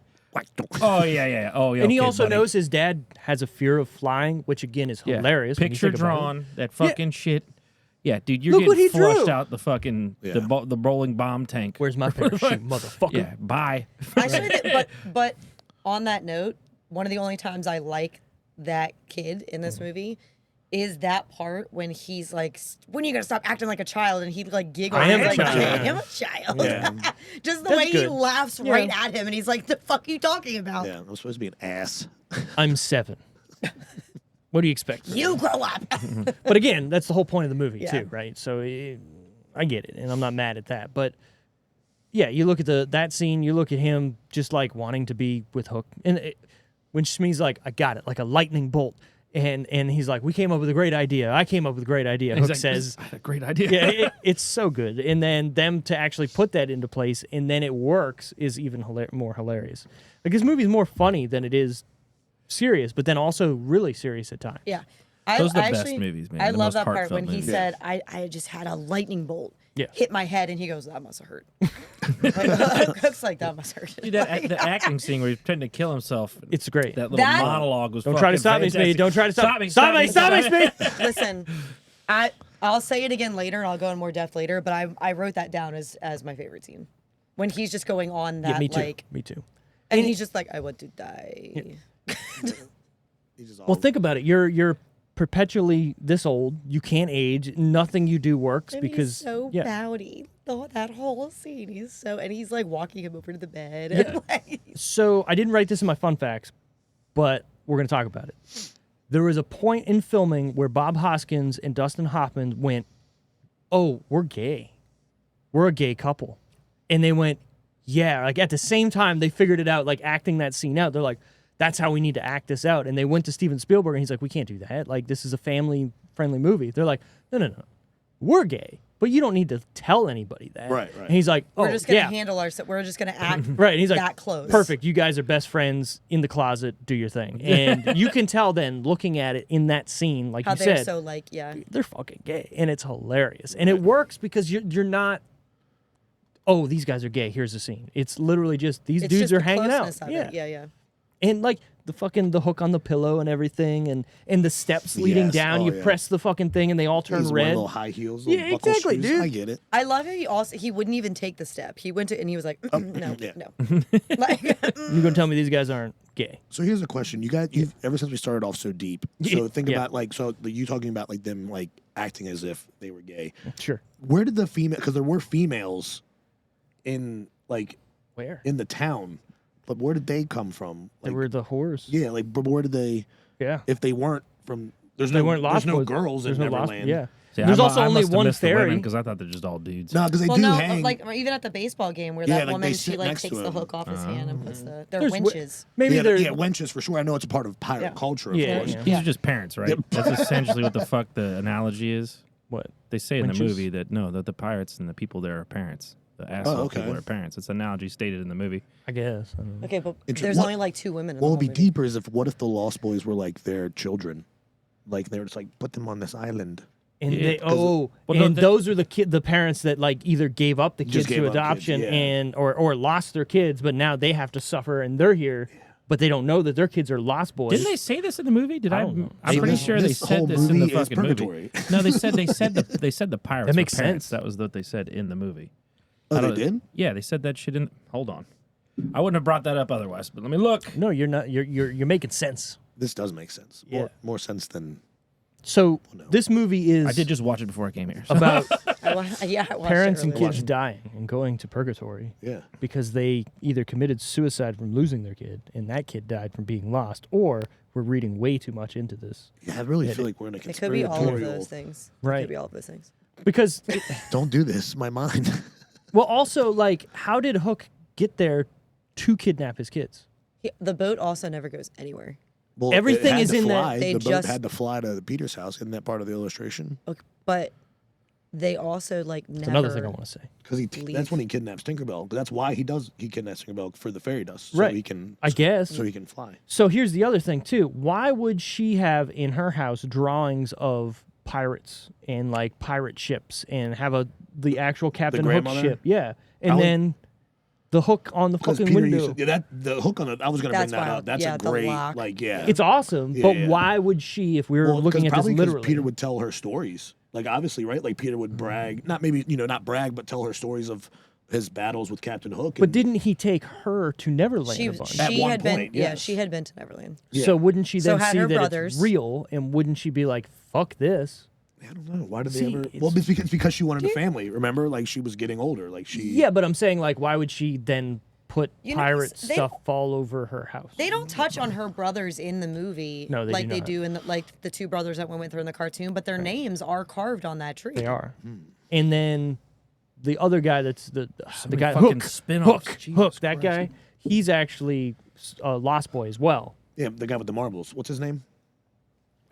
A: Oh yeah. Oh yeah.
C: And he
A: okay,
C: also
A: buddy.
C: knows his dad has a fear of flying, which again is
A: Yeah.
C: hilarious. when you
A: Picture
C: think about it.
A: drawn. That fucking shit. Yeah, dude, you're
C: Look what
A: getting
C: he drew.
A: flushed out the fucking
D: Yeah.
A: the bowling bomb tank.
C: Where's my parachute, motherfucker?
A: Yeah, bye.
B: Actually, but on that note, one of the only times I like that kid in this movie is that part when he's like, "When are you gonna stop acting like a child?" And he like giggles.
C: I am
B: He's
C: a
B: like,
C: child.
B: "I am a child."
D: Yeah.
B: Just the
C: That's
B: way he
C: good.
B: laughs
C: Yeah.
B: right at him, and he's like, "The fuck are you talking about?
D: Yeah, I'm supposed to be an ass.
C: I'm 7. What do you expect?
B: You grow up."
C: But again, that's the whole point of the movie
B: Yeah.
C: too, right? So I get it, and I'm not mad at that. But yeah, you look at that scene, you look at him just like wanting to be with Hook, and when Shmi's like, "I got it," like a lightning bolt, and he's like, "We came up with a great idea. I came up with a great idea."
A: He's
C: Hook
A: like,
C: says.
A: "I had a great idea."
C: Yeah, it's so good. And then them to actually put that into place and then it works is even more hilarious. Like, this movie is more funny than it is serious, but then also really serious at times.
B: Yeah.
A: Those are the
B: I
A: best
B: actually-
A: movies, man.
B: I
A: The
B: love
A: most
B: that part
A: heartfelt
B: when he
A: movies.
B: said, I just had a lightning bolt
C: Yeah.
B: hit my head, and he goes, "That must have hurt." Looks like that must hurt.
A: Dude, the acting scene where he's pretending to kill himself.
C: It's great.
A: That little
B: That-
A: monologue was
C: Don't try to
A: fucking
C: stop me,
A: fantastic.
C: Speed. Don't try to stop
A: me.
C: Stop me, Speed.
B: Listen, I'll say it again later, and I'll go in more depth later, but I wrote that down as my favorite scene. When he's just going on that,
C: Yeah, me too.
B: like,
C: Me too.
B: and he's just like, "I want to die."
D: He's just all,
C: Well, think about it. You're perpetually this old. You can't age. Nothing you do works
B: And
C: because
B: he's so
C: yeah.
B: pouty. That whole scene, and he's like walking him over to the bed. And like,
C: So I didn't write this in my fun facts, but we're going to talk about it. There was a point in filming where Bob Hoskins and Dustin Hoffman went, "Oh, we're gay. We're a gay couple." And they went, "Yeah." Like at the same time, they figured it out, like acting that scene out. They're like, "That's how we need to act this out." And they went to Steven Spielberg and he's like, "We can't do that. Like, this is a family-friendly movie." They're like, No. We're gay, but you don't need to tell anybody that."
D: Right.
C: And he's like, "Oh,
B: We're just gonna
C: yeah."
B: handle ourselves. We're just gonna act
C: Right, and he's like,
B: that close.
C: "Perfect. You guys are best friends in the closet. Do your thing." And you can tell then, looking at it in that scene, like
B: How
C: you
B: they're
C: said,
B: so like, yeah.
C: they're fucking gay, and it's hilarious, and it works because you're not. Oh, these guys are gay. Here's the scene. It's literally just these
B: It's
C: dudes
B: just
C: are
B: the
C: hanging out.
B: closeness of it. Yeah.
C: And like the hook on the pillow and everything, and the steps leading
D: Yes.
C: down.
D: Oh,
C: You
D: yeah.
C: press the fucking thing, and they all turn
D: He's wearing
C: red.
D: little high heels,
C: Yeah,
D: little buckle
C: exactly,
D: shoes.
C: dude.
D: I get it.
B: I love how he wouldn't even take the step. He went to and he was like, no.
D: yeah.
B: No. Like,
C: You're gonna tell me these guys aren't gay?
D: So here's a question: you've ever since we started off so deep. So think
C: Yeah.
D: about you talking about like them like acting as if they were gay.
C: Sure.
D: Where did the female? Because there were females in
C: Where?
D: in the town, but where did they come from?
C: They
D: Like,
C: were the whores.
D: yeah, like but where did they?
C: Yeah.
D: If they weren't from, there's
C: They
D: no
C: weren't lost
D: there's no
C: boys.
D: girls in
C: There's no lost-
D: Neverland.
C: Yeah.
A: See,
C: There's also
A: I
C: only
A: must have
C: one
A: missed the
C: fairy.
A: because I thought they're just all dudes.
D: No, because they
B: well,
D: do
B: no,
D: hang.
B: like even at the baseball game where
D: Yeah,
B: that
D: like,
B: woman
D: they
B: she
D: sit
B: like
D: next
B: takes
D: to
B: the
D: him.
B: hook off his hand and puts they're
C: There's wi-
B: winches.
C: Maybe
D: yeah,
C: they're
D: yeah, wenches for sure. I know it's a part of pirate
B: Yeah.
D: culture, of
C: Yeah,
D: course.
C: yeah.
A: These are just parents, right?
D: Yep.
A: That's essentially what the fuck the analogy is.
C: what?
A: They say in the
C: Winches?
A: movie that the pirates and the people there are parents. The asshole
D: okay.
A: people are parents. It's an analogy stated in the movie.
C: I guess. I don't know.
B: Okay, but
D: Inter-
B: there's
D: what-
B: only like 2 women in
D: What
B: the
D: would be
B: whole movie.
D: deeper is what if the Lost Boys were like their children, like they were just like put them on this island.
C: And
A: Yeah,
C: they
D: 'cause-
C: well,
A: no,
C: and
A: the-
C: those are the parents that like either gave up the kids
D: Just gave
C: to
D: up kids,
C: adoption
D: yeah.
C: and or lost their kids, but now they have to suffer and they're here, but they don't know that their kids are lost boys.
A: Didn't they say this in the movie? Did
C: I
A: I?
C: don't know.
A: I'm
C: So
A: pretty
C: this-
A: sure they
D: this
A: said
D: whole
A: this in the
D: movie is
A: fucking movie.
D: purgatory.
A: No, they said the pirates.
C: That makes
A: were parents.
C: sense.
A: That was what they said in the movie.
D: Oh,
A: I
D: they
A: don't-
D: did?
A: Yeah, they said that shit in. Hold on, I wouldn't have brought that up otherwise. But let me look.
C: No, you're not. You're making sense.
D: This does make sense.
C: Yeah.
D: More sense than
C: So
D: no.
C: this movie is
A: I did just watch it before I came here. so-
C: about
B: I watched
C: parents
B: it
C: and
B: earlier.
C: kids dying and going to purgatory
D: yeah.
C: because they either committed suicide from losing their kid and that kid died from being lost, or we're reading way too much into this.
D: Yeah, I really feel like we're in a
B: It could be all of
D: conspiratorial.
B: those things. It
C: Right.
B: could be all of those things.
C: Because
D: Don't do this, my mind.
C: well, also like, how did Hook get there to kidnap his kids?
B: The boat also never goes anywhere.
D: Well,
C: Everything
D: it had
C: is
D: to
C: in that-
D: fly.
B: they
D: The boat
B: just-
D: had to fly to Peter's house. Isn't that part of the illustration?
B: Okay, but they also like never.
C: It's another thing I want to say.
D: Because
B: Leave.
D: that's when he kidnaps Tinkerbell. That's why he kidnaps Tinkerbell for the fairy dust, so
C: Right.
D: he can.
C: I guess.
D: So he can fly.
C: So here's the other thing too. Why would she have in her house drawings of pirates and like pirate ships and have the actual Captain Hook
D: grandmother?
C: ship? Yeah, and
D: I would-
C: then the hook on the
D: Because
C: fucking
D: Peter
C: window.
D: used to, the hook on it. I was going to bring
B: That's
D: that
B: wild.
D: up. That's
B: Yeah,
D: a
B: the
D: great
B: lock.
D: yeah.
C: It's awesome,
D: Yeah,
C: but
D: yeah.
C: why would she, if we were
D: Well,
C: looking at this
D: probably 'cause
C: literally?
D: Peter would tell her stories. Like obviously, right? Like Peter would brag, not brag, but tell her stories of his battles with Captain Hook.
C: but
D: and-
C: didn't he take her to Neverland
B: She
C: a bunch?
D: At
B: she
D: one
B: had been
D: point,
B: yeah
D: yes.
B: she had been to Neverland.
D: Yeah.
C: So wouldn't she
B: So
C: then
B: had
C: see
B: her
C: that
B: brothers.
C: it's real, and wouldn't she be like, "Fuck this"?
D: I don't know. Why did
C: See,
D: they ever?
C: it's-
D: Well, it's because she wanted a family. Remember, like she was getting older. Like she.
C: Yeah, but I'm saying like, why would she then put
B: You know,
C: pirate
B: they
C: stuff
B: don't-
C: all over her house?
B: They don't touch on her brothers in the movie
C: No, they
B: like
C: do
B: they
C: not.
B: do in like the 2 brothers that went through in the cartoon, but their names are carved on that tree.
C: They are. And then the other guy that's the
A: many
C: guy
A: fucking
C: Hook,
A: spin-offs.
C: Hook,
A: Jesus
C: Hook, that
A: Christ.
C: guy, he's actually a Lost Boy as well.
D: Yeah, the guy with the marbles. What's his name?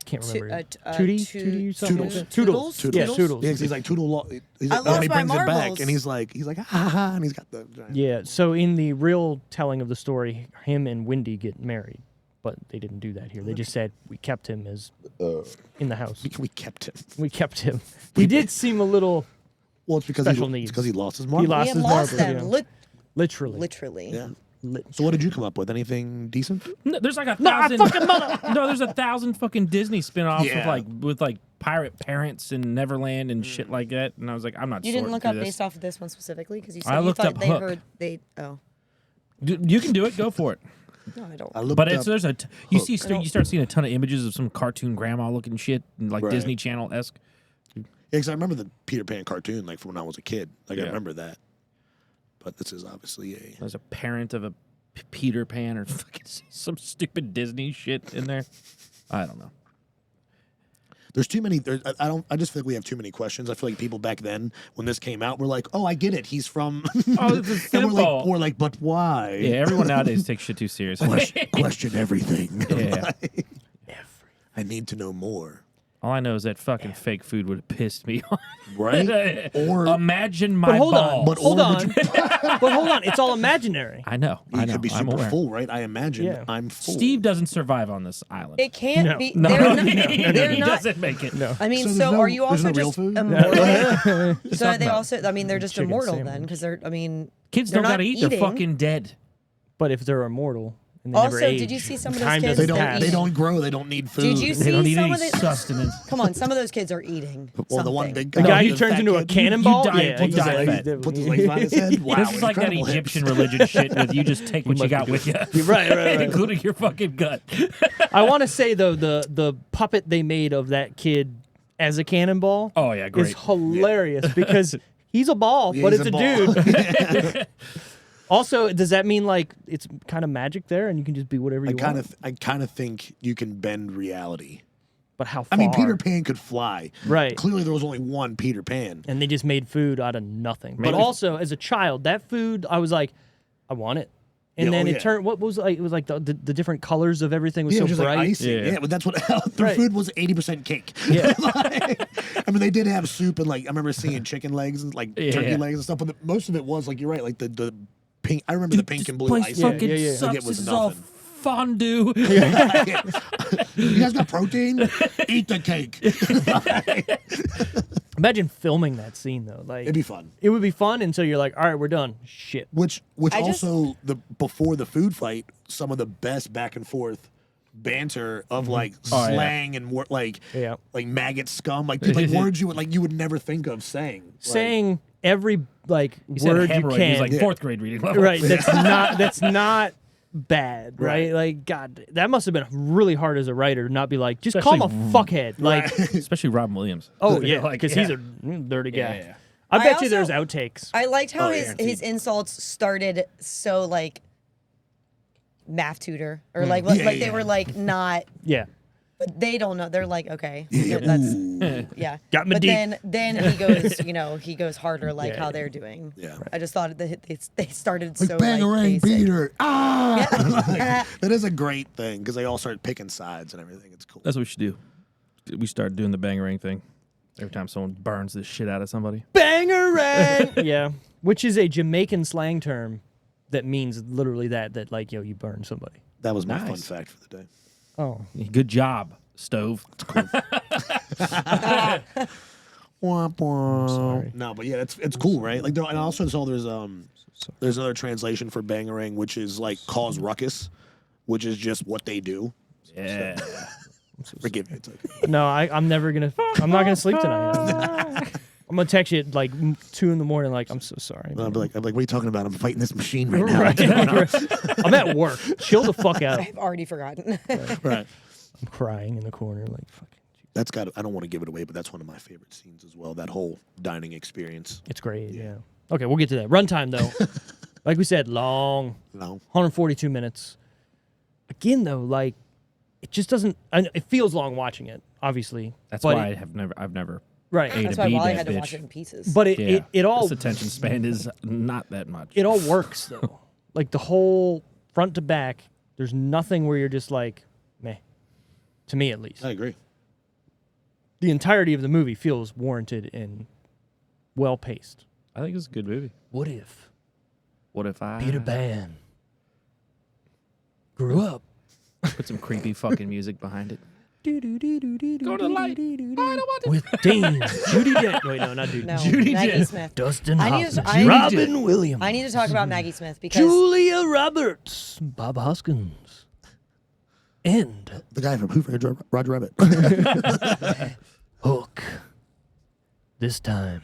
C: Can't
B: To-
C: remember.
B: Tootie?
C: Tootie, something like that?
B: Toodles?
C: Toodles. Yeah, Toodles.
D: Yeah, 'cause he's like Toodle. He's
B: I
D: like,
B: lost
D: he
B: my
D: brings it back,
B: marbles.
D: and he's like, ha ha ha, and he's got the.
C: Yeah, so in the real telling of the story, him and Wendy get married, but they didn't do that here. They just said we kept him as in the house.
D: We kept him.
C: We kept him. He did seem a little
D: Well, it's because
C: Special
D: he,
C: needs.
D: It's because he lost his
C: He
D: marbles.
C: lost
B: He had
C: his
B: lost
C: marbles,
B: them
C: yeah. literally.
B: literally.
D: Yeah. So what did you come up with? Anything decent?
A: No, there's like a
C: No,
A: thousand.
C: fucking mother.
A: No, there's 1,000 fucking Disney spin-offs
D: Yeah.
A: with pirate parents in Neverland and shit like that. And I was like, I'm not.
B: You didn't
A: sorting
B: look
A: through
B: up
A: this.
B: based off of this one specifically because you
A: I
B: said you
A: looked
B: thought
A: up
B: they
A: Hook.
B: heard they. Oh
A: You can do it. Go for it.
B: no, I don't.
D: I looked
A: But
D: up.
A: it's there's you start seeing a ton of images of some cartoon grandma looking shit, like
D: Right.
A: Disney Channel esque.
D: Yeah, because I remember the Peter Pan cartoon, like from when I was a kid. Like I
A: Yeah.
D: remember that. But this is obviously a.
A: There's a parent of a Peter Pan or fucking some stupid Disney shit in there. I don't know.
D: There's too many. I just feel like we have too many questions. I feel like people back then, when this came out, were like, "Oh, I get it. He's from."
A: Oh, it's
D: and
A: simple.
D: we're like, "But why?"
A: Yeah, everyone nowadays takes shit too seriously.
D: Question everything.
A: Yeah.
D: I need to know more.
A: All I know is that fucking fake food would have pissed me off.
D: Right? Or
A: imagine my
C: But hold on.
A: balls.
D: But
C: Hold
D: or
C: on.
D: would
C: But hold on. It's all imaginary.
A: I know.
D: you
A: I know.
D: could be
A: I'm
D: super
A: aware.
D: full, right? I imagine
C: Yeah.
D: I'm full.
A: Steve doesn't survive on this island.
B: It can't
C: No.
B: be.
A: no,
B: They're not.
A: he
B: They're not.
A: doesn't make it.
C: No.
B: I mean,
D: So
B: so,
D: there's no-
B: are you
D: there's
B: also
D: no real
B: just
D: food?
B: immortal? So are they
A: about
B: also? I mean, they're just
C: chicken
B: immortal
C: sandwich.
B: then, because they're. I mean,
A: Kids
B: they're
A: don't
B: not
A: gotta eat.
B: eating.
A: They're fucking dead.
C: But if they're immortal and they never
B: Also,
C: age,
B: did you see some of those
C: time
B: kids
C: doesn't
D: They don't.
C: pass.
D: They don't grow. They don't need food.
B: Did you
A: They
B: see
A: don't eat
B: some
A: any
B: of the?
A: sustenance.
B: Come on, some of those kids are eating.
D: Well, the one
B: something.
D: big
C: The guy who
D: the
C: turns
D: fat
C: into a
D: kid,
C: cannonball?
A: die-
C: Yeah,
A: puts
C: he's
A: his
C: like-
A: legs-
D: puts his legs behind his head. Wow,
A: This is like that
D: incredible hip.
A: Egyptian religion shit with you just take what you
C: must
A: got
C: be
A: with you.
C: Right.
A: Including your fucking gut.
C: I want to say though the puppet they made of that kid as a cannonball
A: Oh, yeah, great.
C: is hilarious because he's a ball,
D: Yeah,
C: but
D: he's
C: it's a
D: ball.
C: dude. Also, does that mean like it's kind of magic there and you can just be whatever you want?
D: I kind of think you can bend reality.
C: But how far?
D: I mean, Peter Pan could fly.
C: Right.
D: Clearly, there was only one Peter Pan.
C: And they just made food out of nothing.
A: Maybe.
C: But also, as a child, that food, I was like, I want it. And
D: Yeah,
C: then
D: oh,
C: it
D: yeah.
C: turned. What was like? It was like the different colors of everything was
D: Yeah,
C: so
D: just
C: bright.
D: like icing.
A: Yeah.
D: Yeah, but that's what their
C: Right.
D: food was. 80% cake.
C: Yeah.
D: I mean, they did have soup and like I remember seeing chicken legs and like turkey
A: Yeah.
D: legs and stuff. But most of it was like you're right, like the pink. I remember the pink and blue
A: place
D: icing.
A: fucking
C: Yeah.
A: sucks.
D: Like it was
A: This is all
D: nothing.
A: fondue.
D: You guys got protein? Eat the cake.
C: Imagine filming that scene though. Like
D: It'd be fun.
C: it would be fun until you're like, all right, we're done. Shit.
D: Which
B: I just-
D: also before the food fight, some of the best back and forth banter of like
A: Oh, yeah.
D: slang and like
C: Yeah.
D: like maggot scum, like words you would never think of saying. Like,
C: Saying every like
A: He said
C: word you
A: hemorrhoid. He
C: can.
A: was like fourth grade reading level.
C: Right. That's not bad, right?
D: Right.
C: Like, God, that must have been really hard as a writer to not be like, just call him a fuckhead. Like,
A: Especially Robin Williams.
C: oh yeah,
A: Like,
C: because
A: yeah.
C: he's a dirty guy.
A: Yeah.
C: I
B: I
C: bet you there's
B: also-
C: outtakes.
B: I liked how
D: Oh, yeah,
B: his insults started so like math tutor or
C: Mm.
B: like
D: Yeah,
B: they
D: yeah.
B: were like not.
C: Yeah.
B: But they don't know. They're like, okay,
D: Yeah,
B: that's
D: ooh.
B: yeah.
C: Got me
B: but
C: deep.
B: then he goes, he goes harder like
C: Yeah,
B: how
C: yeah.
B: they're doing.
D: Yeah.
B: I just thought that they started
D: like
B: so
D: Bangarang
B: like basic.
D: Peter. Ah,
B: Yeah.
D: that is a great thing because they all start picking sides and everything. It's cool.
A: That's what we should do. We start doing the bangarang thing. Every time someone burns the shit out of somebody.
C: Bangarang. Yeah. Which is a Jamaican slang term that means literally that like, you burn somebody.
D: That was my fun
A: Nice.
D: fact for the day.
C: Oh.
A: Good job, Stove.
D: Womp womp.
C: sorry.
D: No, but yeah, it's cool, right? Like, and also saw there's another translation for bangarang, which is like cause ruckus, which is just what they do.
A: Yeah.
D: Forgive me. It's okay.
C: No, I'm not gonna sleep tonight. I'm gonna text you at like 2 in the morning. Like, I'm so sorry.
D: I'll be like, what are you talking about? I'm fighting this machine right now.
C: Right. I'm at work. Chill the fuck out.
B: I've already forgotten.
D: Right.
C: I'm crying in the corner. Like, fucking.
D: That's got. I don't want to give it away, but that's one of my favorite scenes as well. That whole dining experience.
C: It's great. Yeah. Okay, we'll get to that. Runtime though, like we said, long.
D: No.
C: 142 minutes. Again though, like it just doesn't. It feels long watching it, obviously.
A: That's
C: but
A: why
C: it-
A: I've never.
C: right.
A: A
B: That's
A: to
B: why
A: B
B: Wally
A: that
B: had to
A: bitch.
B: watch it in pieces.
C: But it,
A: Yeah.
C: it all
A: This attention span is not that much.
C: it all works though. Like the whole front to back. There's nothing where you're just like, meh. To me, at least,
D: I agree.
C: the entirety of the movie feels warranted and well paced.
A: I think it's a good movie.
C: What if
A: What if I
C: Peter Pan grew up?
A: put some creepy fucking music behind it?
C: Go
A: to the light.
C: With Dean, Judi Dench. Wait, no, not Judi.
B: no,
A: Judy
B: Maggie
A: did.
B: Smith.
C: Dustin
B: I need to-
C: Hoffman,
B: I-
C: Robin Williams,
B: I need to talk about Maggie Smith because
C: Julia Roberts, Bob Hoskins, and
D: The guy from Who Framed Roger Rabbit.
C: Hook. This time,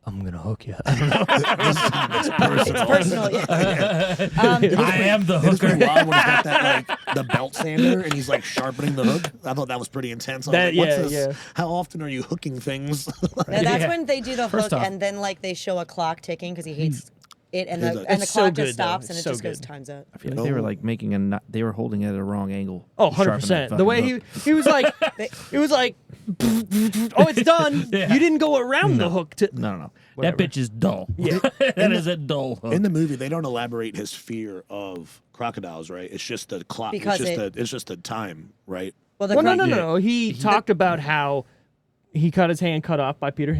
C: I'm gonna hook you.
B: it's personal. Yeah.
A: I am the
D: It was pretty
A: hooker.
D: wild when he got that like the belt sander and he's like sharpening the hook. I thought that was pretty intense. I was
C: That-
D: like, what's
C: yeah,
D: this?
C: yeah.
D: How often are you hooking things?
B: Now, that's
A: Yeah.
B: when they do the
A: First
B: hook
A: off-
B: and then like they show a clock ticking because he hates it and
D: It's
B: the
D: a-
B: and the
C: It's so
B: clock
C: good,
B: just
C: though.
B: stops and
C: It's
B: it
C: so
B: just goes
C: good.
B: times out.
A: I feel like they were like making they were holding it at a wrong angle.
C: Oh,
A: to sharpen
C: 100%.
A: that
C: The
A: fucking
C: way
A: hook.
C: he was like, it was like, oh, it's done.
A: Yeah.
C: You didn't go around the hook to.
A: No.
C: Whatever.
A: That bitch is dull.
C: Yeah.
A: That is a dull hook.
D: In the movie, they don't elaborate his fear of crocodiles, right? It's just the clock.
B: Because
D: it's just the time, right?
B: Well, the
C: Well, no,
B: cro-
C: no, no. He talked about how he got his hand cut off by Peter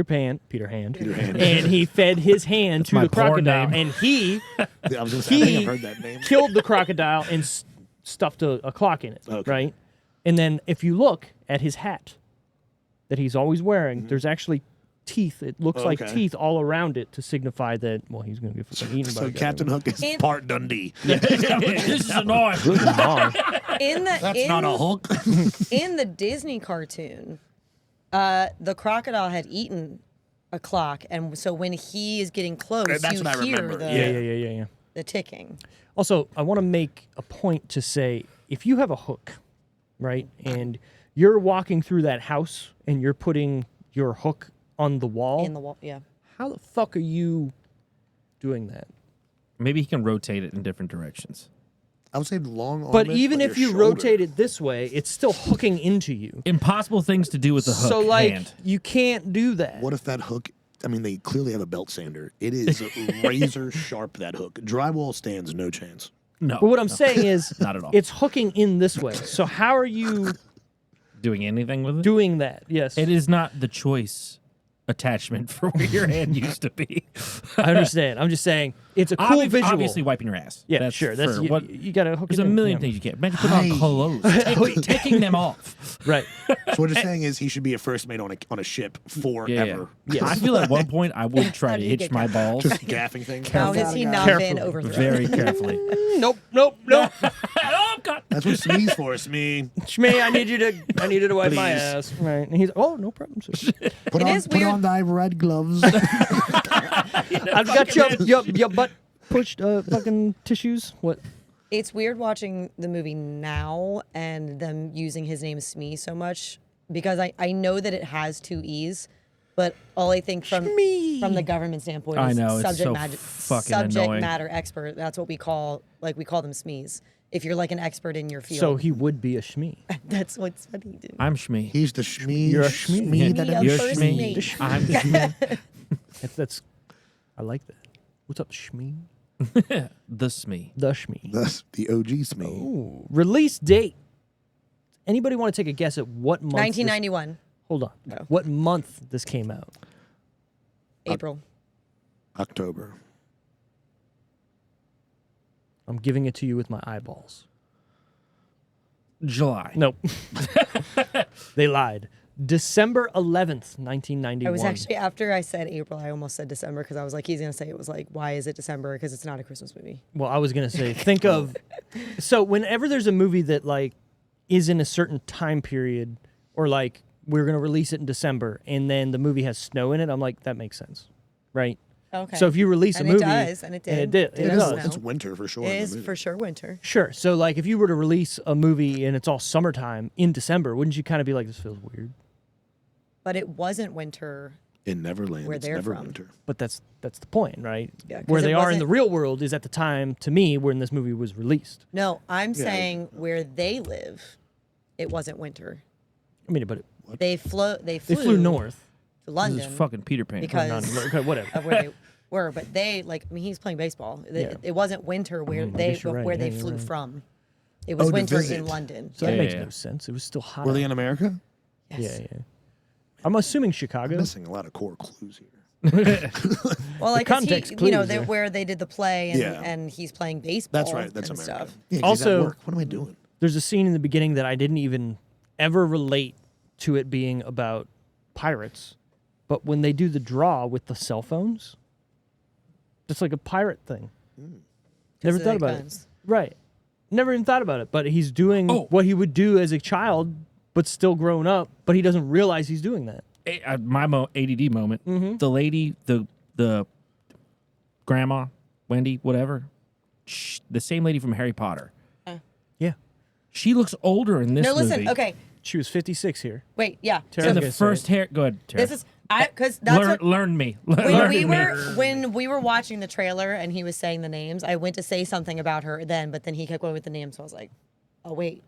C: Pan, and he fed his hand to
A: my
C: the crocodile,
A: porn name.
C: and he
D: I was gonna say, I think I've heard that name.
C: killed the crocodile and stuffed a clock in it,
D: Okay.
C: right? And then if you look at his hat that he's always wearing, there's actually teeth. It looks like
D: Okay.
C: teeth all around it to signify that, well, he's going to get fucking eaten by
D: So
C: a guy.
D: Captain Hook is
B: In-
D: part Dundee.
A: this is annoying.
B: in the
D: That's
B: in,
D: not a hook.
B: in the Disney cartoon, the crocodile had eaten a clock, and so when he is getting close,
D: That's
B: you
D: what I
B: hear
D: remember.
B: the
C: Yeah.
B: the ticking.
C: Also, I want to make a point to say, if you have a hook, right, and you're walking through that house and you're putting your hook on the wall,
B: In the wall, yeah.
C: how the fuck are you doing that?
A: Maybe he can rotate it in different directions.
D: I would say long arm.
C: But
D: it,
C: even
D: your
C: if you
D: shoulder.
C: rotate it this way, it's still hooking into you.
A: Impossible things to do with the hook
C: So, like,
A: hand.
C: you can't do that.
D: What if that hook? I mean, they clearly have a belt sander. It is razor sharp. That hook. Drywall stands no chance.
A: No.
C: But what I'm saying is,
A: Not at all.
C: it's hooking in this way. So how are you
A: Doing anything with it?
C: doing that? Yes,
A: It is not the choice attachment for where your hand used to be.
C: I understand. I'm just saying it's a cool visual.
A: Obviously, wiping your ass.
C: Yeah,
A: That's
C: sure. That's
A: for
C: you,
A: what.
C: you gotta hook
A: There's
C: it
A: a
C: in.
A: million
C: Yeah.
A: things you can't. Imagine putting on clothes, taking them off.
C: Right.
D: So what you're saying is he should be a first mate on a ship forever.
C: Yes.
A: I feel at one point I would try
B: How
A: to
B: do you
A: hitch
B: get
A: my balls
D: Just gaffing things.
B: How has he not
C: Carefully.
B: been overthrown?
A: very carefully.
C: Nope.
A: Oh God!
D: That's what Smee's for, Smee.
C: Shmee, I need you to wipe my
D: Please.
C: ass. Right. And he's, oh, no problem, sir.
D: Put
B: It
D: on,
B: is
D: put
B: weird.
D: on thy red gloves.
C: I've got your butt pushed fucking tissues. What?
B: It's weird watching the movie now and them using his name Smee so much because I know that it has two E's, but all I think from the government standpoint
A: I
B: is
A: know, it's so
B: subject
A: fucking annoying.
B: matter expert. That's what we call them Smees. If you're like an expert in your field,
C: So he would be a Shmee.
B: that's what's funny, dude.
A: I'm Shmee.
D: He's the Shmee.
C: You're a Shmee.
D: Shmee
B: Me
D: that
B: a
A: You're
B: first
A: Shmee.
B: mate.
A: I'm Shmee.
C: That's I like that. What's up, Shmee?
A: The Smee.
C: The Shmee.
D: That's the OG Smee.
C: Ooh. Release date. Anybody want to take a guess at what month?
B: 1991,
C: Hold on.
B: No.
C: What month this came out?
B: April.
D: October.
C: I'm giving it to you with my eyeballs.
A: July.
C: Nope. They lied. December 11th, 1991.
B: I was actually after I said April, I almost said December because I was like, he's gonna say it was like, why is it December? Because it's not a Christmas movie.
C: Well, I was going to say, think of. So, whenever there's a movie that, like, is in a certain time period, or, like, we're going to release it in December, and then the movie has snow in it, I'm like, that makes sense. Right?
B: Okay.
C: So, if you release
B: And
C: a
B: it
C: movie.
B: does, and it did.
C: And it
B: It
C: does.
B: does
D: It's
B: snow.
D: winter for sure.
B: It
D: in the
B: is
D: movie.
B: for sure winter.
C: Sure. So, like, if you were to release a movie and it's all summertime in December, wouldn't you kind of be like, this feels weird?
B: But it wasn't winter.
D: In Neverland,
B: Where
D: it's
B: they're
D: never
B: from.
D: winter.
C: But that's the point, right?
B: Yeah, 'cause
C: Where
B: it
C: they are in the
B: wasn't-
C: real world is at the time, to me, when this movie was released.
B: No, I'm saying where they live, it wasn't winter.
C: I mean, but
B: They flew
C: they flew north.
B: to
A: This
B: London
A: is fucking Peter Pan.
B: because
C: Okay, whatever.
B: of where they were. But they he's playing baseball. It wasn't winter where
C: guess you're right.
B: where
C: Yeah,
B: they
C: you're
B: flew
C: right.
B: from. It was
D: Oh, to
B: winter
D: visit.
B: in London.
C: So that
A: Yeah,
C: makes
A: yeah.
C: no sense. It was still hot.
D: Were
C: out.
D: they in America?
B: Yes.
C: Yeah. I'm assuming Chicago.
D: Missing a lot of core clues here.
B: Well, like 'cause
C: context
B: he,
C: clues
B: they,
C: there.
B: where they did the play and,
D: Yeah.
B: and he's playing baseball.
D: That's right. That's
B: and
D: America.
B: stuff.
D: Yeah, 'cause he's at
C: Also-
D: work. What am I doing?
C: There's a scene in the beginning that I didn't even ever relate to it being about pirates, but when they do the draw with the cell phones, it's like a pirate thing. Never
B: of
C: thought
B: the
C: about it.
B: guns.
C: Right. Never even thought about it. But he's doing
A: Oh.
C: what he would do as a child, but still grown up. But he doesn't realize he's doing that.
A: My ADD moment. The lady, the grandma, Wendy, whatever. The same lady from Harry Potter.
C: Yeah.
A: She looks older in this
B: No, listen.
A: movie.
B: Okay,
C: She was 56 here.
B: wait. Yeah.
C: Tara-
A: In
C: Okay,
A: the
C: sorry.
A: first hair. Go ahead, Tara.
B: This is Because that's what,
A: learn me.
B: when we were watching the trailer and he was saying the names, I went to say something about her then, but then he kept going with the names, so I was like, oh wait.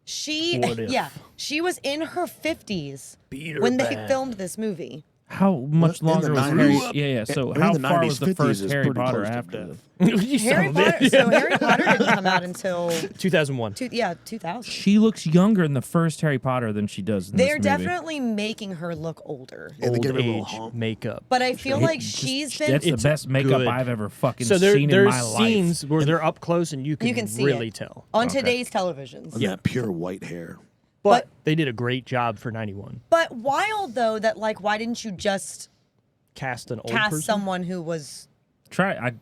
C: What if?
B: She was in her 50s
C: Beat her
B: when they
C: back.
B: filmed this movie.
A: How much
D: In the
A: longer was
D: 90s?
A: Harry? Yeah. So
D: I mean,
A: how
D: the
A: far
D: 90s,
A: was the
D: 50s
A: first
D: is
A: Harry
D: pretty
A: Potter
D: close to
A: after?
D: death.
C: You son
B: Harry
C: of a bitch.
B: Potter, so Harry Potter didn't come out until
C: 2001.
B: 2000.
A: She looks younger in the first Harry Potter than she does in
B: They're
A: this movie.
B: definitely making her look older.
D: Yeah, they
C: Old
D: give her a little
C: age
D: hump.
C: makeup.
B: But I feel like she's been.
A: That's the
C: It's
A: best makeup
C: good.
A: I've ever fucking
C: So
A: seen in
C: there's
A: my life.
C: scenes where they're up close and you
B: You can see
C: really
B: it.
C: tell.
B: On today's televisions.
D: And that pure white hair.
C: But they did a great job for 91.
B: But wild though that like why didn't you just
C: Cast an old
B: cast
C: person.
B: someone who was
A: That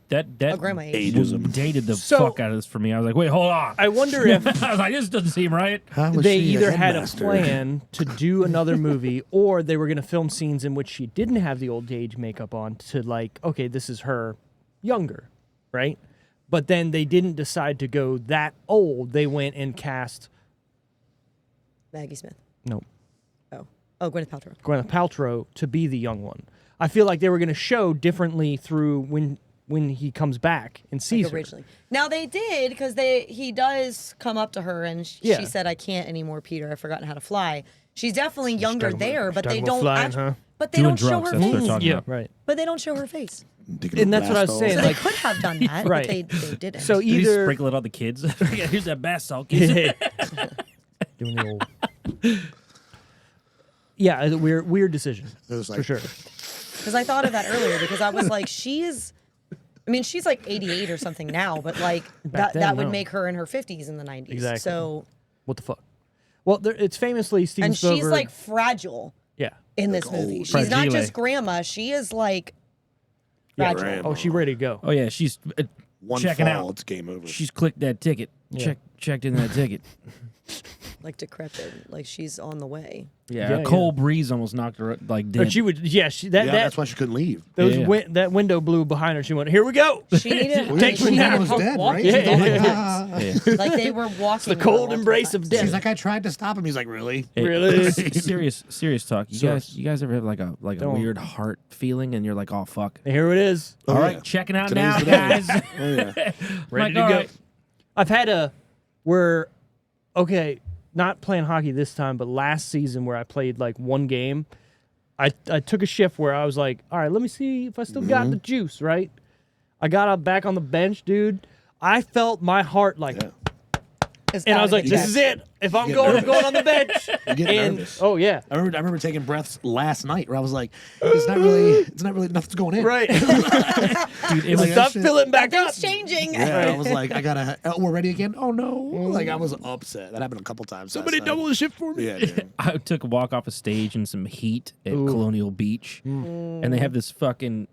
B: a grandma age?
D: Ageism.
A: dated the
C: So-
A: fuck out of this for me. I was like, wait, hold on.
C: I wonder if
A: I was like, this doesn't seem right.
D: How was
C: they
D: she
C: either had a
D: headmaster?
C: plan to do another movie or they were going to film scenes in which she didn't have the old age makeup on to like, okay, this is her younger, right? But then they didn't decide to go that old. They went and cast,
B: Maggie Smith.
C: no,
B: Oh, Gwyneth Paltrow.
C: Gwyneth Paltrow to be the young one. I feel like they were going to show differently through when he comes back and sees her.
B: Originally. Now they did because he does come up to her and
C: Yeah.
B: she said, "I can't anymore, Peter. I've forgotten how to fly." She's definitely younger
C: talking about-
B: there, but
C: she's
B: they
C: talking
B: don't.
C: about flying, huh?
B: But they
A: Doing
B: don't show
A: drugs,
B: her
A: that's what they're
B: face.
A: talking
C: Yeah,
A: about.
C: right.
B: But they don't show her face.
D: Digging
C: And
D: up
C: that's what I was
D: blast
C: saying,
B: So
D: balls.
C: like-
B: they could have done that,
C: Right.
B: but they didn't.
C: So
A: Did he
C: either
A: sprinkle it on the kids? Yeah, here's that bath salt. Kids.
C: doing the old. Yeah, a weird decision
D: It was
C: for
D: like-
C: sure.
B: Because I thought of that earlier because I was like, she's like 88 or something now, but like
C: Back
B: that
C: then,
B: would
C: no.
B: make her in her 50s in the 90s.
C: Exactly.
B: So,
C: What the fuck? Well, it's famously Steven
B: and
C: Spielberg.
B: she's like fragile
C: yeah.
B: in this
D: Like
B: movie.
D: old.
B: She's not
A: Fragile.
B: just grandma. She is like
C: Yeah.
B: fragile.
C: Oh, she ready to go.
A: Oh yeah, she's
D: One
A: checking
D: fall,
A: out.
D: it's game over.
A: She's clicked that ticket. Checked in that ticket.
B: Like decrepit. Like she's on the way.
A: Yeah,
C: Yeah,
A: a cold breeze almost knocked her like
C: But
A: dead.
C: she would. Yeah.
D: that's why she couldn't leave.
C: Those
A: Yeah.
C: that window blew behind her. She went, "Here we go."
B: She needed.
D: Well,
C: Take
B: she
C: me
D: she
C: now.
B: needed
D: was
B: help
D: dead,
B: walking.
D: right?
C: Yeah,
D: She's all like,
C: yeah.
D: "Ah."
A: Yeah.
B: Like they were walking.
C: The cold
B: her
C: embrace
B: multiple
C: of
B: times.
C: death.
D: She's like, I tried to stop him. He's like, really?
A: Hey,
C: Really?
A: serious talk.
C: Source.
A: You guys ever have like a
C: Don't.
A: weird heart feeling and you're like, oh fuck.
C: Here it is.
D: Oh,
A: All right,
D: yeah.
A: checking out
D: Today's
A: now,
D: the day.
A: guys.
D: Oh, yeah.
C: Ready
A: Like,
C: to
A: all
C: go.
A: right.
C: I've had okay, not playing hockey this time, but last season where I played like one game, I took a shift where I was like, all right, let me see if I still got the juice, right? I got up back on the bench, dude. I felt my heart like,
D: Yeah.
B: It's
C: and I
B: gotta
C: was like,
B: be
C: this
B: that.
C: is it. If I'm
D: get
C: going, I'm
D: nervous.
C: going on the bench.
D: You get
C: and
D: nervous.
C: oh yeah,
D: I remember taking breaths last night where I was like, it's not really, nothing's going in.
C: right.
A: Dude, it was
D: Like,
C: Stop
D: shit.
C: filling back up.
B: It's changing.
D: Yeah, I was like, we're ready again? Oh no. Like I was upset. That happened a couple times.
C: Somebody
D: last night.
C: double the shift for me.
D: Yeah, dude.
A: I took a walk off a stage in some heat at Colonial Beach, and they have this fucking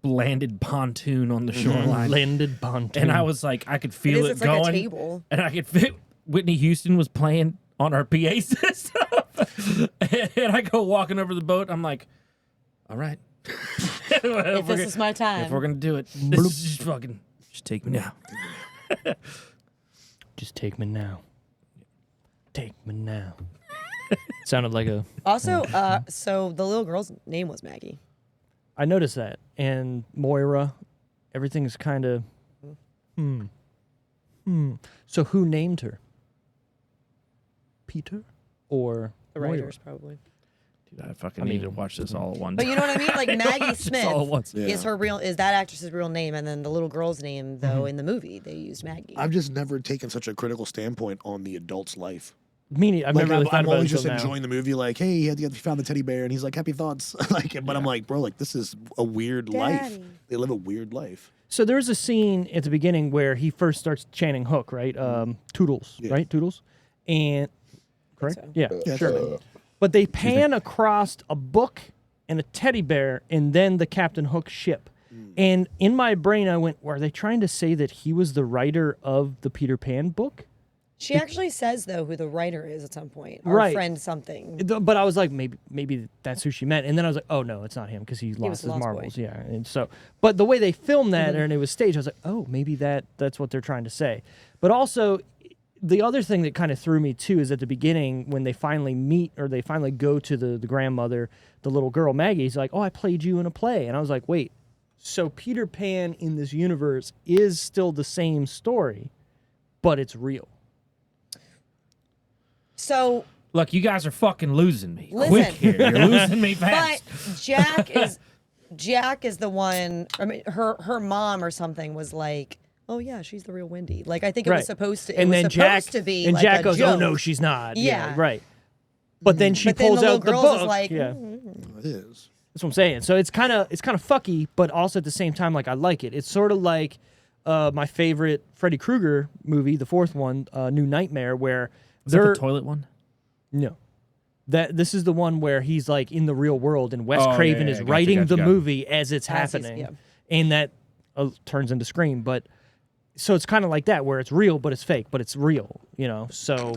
A: landed pontoon on the shoreline.
C: Landed pontoon.
A: And I was like, I could
B: It
A: feel
B: is.
A: it
B: It's like a
A: going,
B: table.
A: and I could feel Whitney Houston was playing on our PA system, and I go walking over the boat. I'm like, all right,
B: If this is my time.
A: if we're gonna do it, this is just fucking just take me now.
C: just take me now. Take me now. Sounded like a.
B: Also, so the little girl's name was Maggie.
C: I noticed that. And Moira, everything's kind of. So who named her? Peter or
B: The
C: Moira?
B: writers probably.
A: Dude, I fucking
C: I mean,
A: need to watch this all at once.
B: But you know what I mean? Like Maggie
A: Just all at once.
B: Smith is that actress's real name, and then the little girl's name though in the movie they used Maggie.
D: I've just never taken such a critical standpoint on the adult's life.
C: Meaning, I've
D: Like,
C: never really thought
D: I'm
C: about it
D: always just
C: until now.
D: enjoying the movie. Like, hey, he found the teddy bear, and he's like, happy thoughts. But I'm like, bro, like this is a weird life.
B: Daddy.
D: They live a weird life.
C: So there's a scene at the beginning where he first starts chanting Hook, right? Toodles,
D: Yeah.
C: right? Toodles. And correct?
B: so.
C: Yeah,
D: Yeah,
C: sure. But they pan across a book and a teddy bear and then the Captain Hook ship. And in my brain I went, were they trying to say that he was the writer of the Peter Pan book?
B: She actually says though who the writer is at some point. Our
C: Right.
B: friend something.
C: But I was like, maybe that's who she meant. And then I was like, oh no, it's not him because he lost
B: was
C: his
B: Lost Boy.
C: marbles. Yeah. And so, but the way they filmed that and it was staged, I was like, oh, maybe that's what they're trying to say. But also, the other thing that kind of threw me too is at the beginning when they finally meet or they finally go to the grandmother, the little girl Maggie. He's like, "Oh, I played you in a play," and I was like, "Wait, so Peter Pan in this universe is still the same story, but it's real."
B: So
A: Look, you guys are fucking losing me.
B: Listen.
A: Quick here. You're losing me fast.
B: but Jack is the one. I mean, her mom or something was like, "Oh yeah, she's the real Wendy." Like I think it was supposed to.
C: And then Jack
B: be
C: and
B: like
C: Jack
B: a
C: goes,
B: joke.
C: "Oh no, she's not."
B: Yeah.
C: Right. But then she
B: But then
C: pulls
B: the little
C: out the
B: girls
C: book.
B: is like,
C: yeah.
D: It is.
C: That's what I'm saying. So it's kind of fucky, but also at the same time, like I like it. It's sort of like my favorite Freddy Krueger movie, the fourth one, New Nightmare, where
A: Is that
C: they're
A: the toilet one?
C: no. This is the one where he's like in the real world, and Wes
A: Oh, yeah,
C: Craven
A: yeah,
C: is
A: gotcha,
C: writing
A: gotcha,
C: the
A: gotcha.
C: movie as it's
B: As he's-
C: happening,
B: yeah.
C: and that turns into Scream. But so it's kind of like that, where it's real, but it's fake, but it's real. You know, so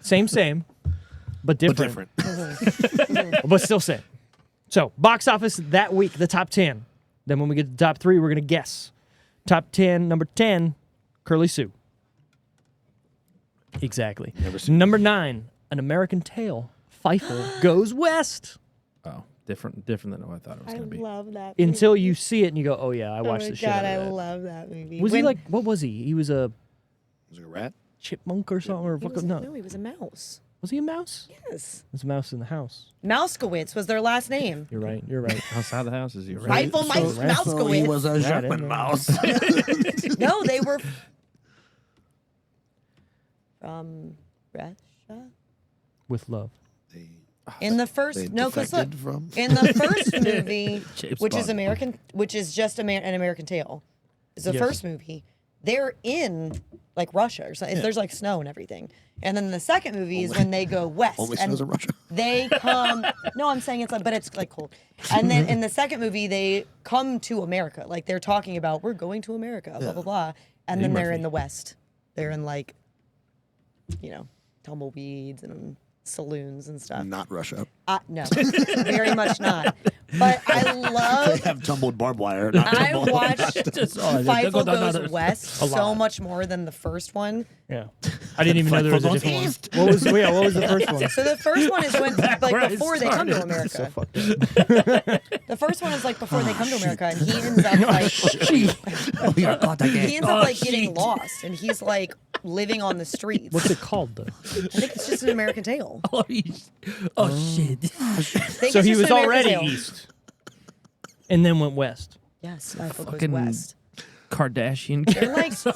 C: same, but different. But still same. So, box office that week, the top 10. Then when we get to the top 3, we're going to guess. Top 10, number 10, Curly Sue. Exactly.
D: Never seen
C: Number 9, An American Tale. Feifel Goes West.
A: Oh, different than what I thought it was
B: I
A: going to be.
B: love that.
C: Until you see it and you go, oh yeah, I
B: Oh
C: watched
B: my
C: the shit
B: God,
C: out
B: I
C: of that.
B: love that movie.
C: Was he like, what was he? He was a
D: Was it a rat?
C: chipmunk or something? Or
B: He was,
C: no.
B: no, he was a mouse.
C: Was he a mouse?
B: Yes.
C: There's a mouse in the house.
B: Mouskowitz was their last name.
C: You're right. You're right.
A: Outside the house is your right.
B: Feifel Mouse-
D: So he was a
C: Rat
D: German
C: in there.
D: mouse.
B: No, they were from Russia.
C: With love.
B: In the
D: They
B: first, no, because look,
D: defected from.
B: in the first movie,
A: James
B: which is
A: Bond.
B: American, which is just an American Tale, is the
C: Yes.
B: first movie. They're in like Russia or something. There's like snow and everything. And then the second movie is when they go west.
D: Only
B: and
D: snows in Russia.
B: They come. No, I'm saying it's like, but it's like cold. And then in the second movie, they come to America. Like they're talking about we're going to America, blah blah blah. And then they're in the West. They're in like, you know, tumbleweeds and saloons and stuff.
D: Not Russia.
B: No, very much not. But I
D: They
B: love.
D: have tumbled barbed wire. Not
B: I
D: tumbled.
B: watched Feifel Goes West so
C: lot.
B: much more than the first one.
C: Yeah. I didn't even know there was a
D: Feifel goes
C: different
D: east.
C: one. What was the first one?
B: So the first one is when,
A: where I
B: like, before they come to
A: started.
C: So
B: America.
C: fucked up.
B: The first one is like before they come to America, and he ends up like
D: We are caught
B: he
D: again.
B: ends up like getting lost, and he's like living on the streets.
C: What's it called though?
B: I think it's just an American Tale.
A: Oh, shit.
B: I think
C: So
B: it's
C: he
B: just
C: was
B: an American
C: already
B: Tale.
C: east, and then went west.
B: Yes, Feifel Goes
A: Fucking
B: West.
A: Kardashian
B: They're
A: character.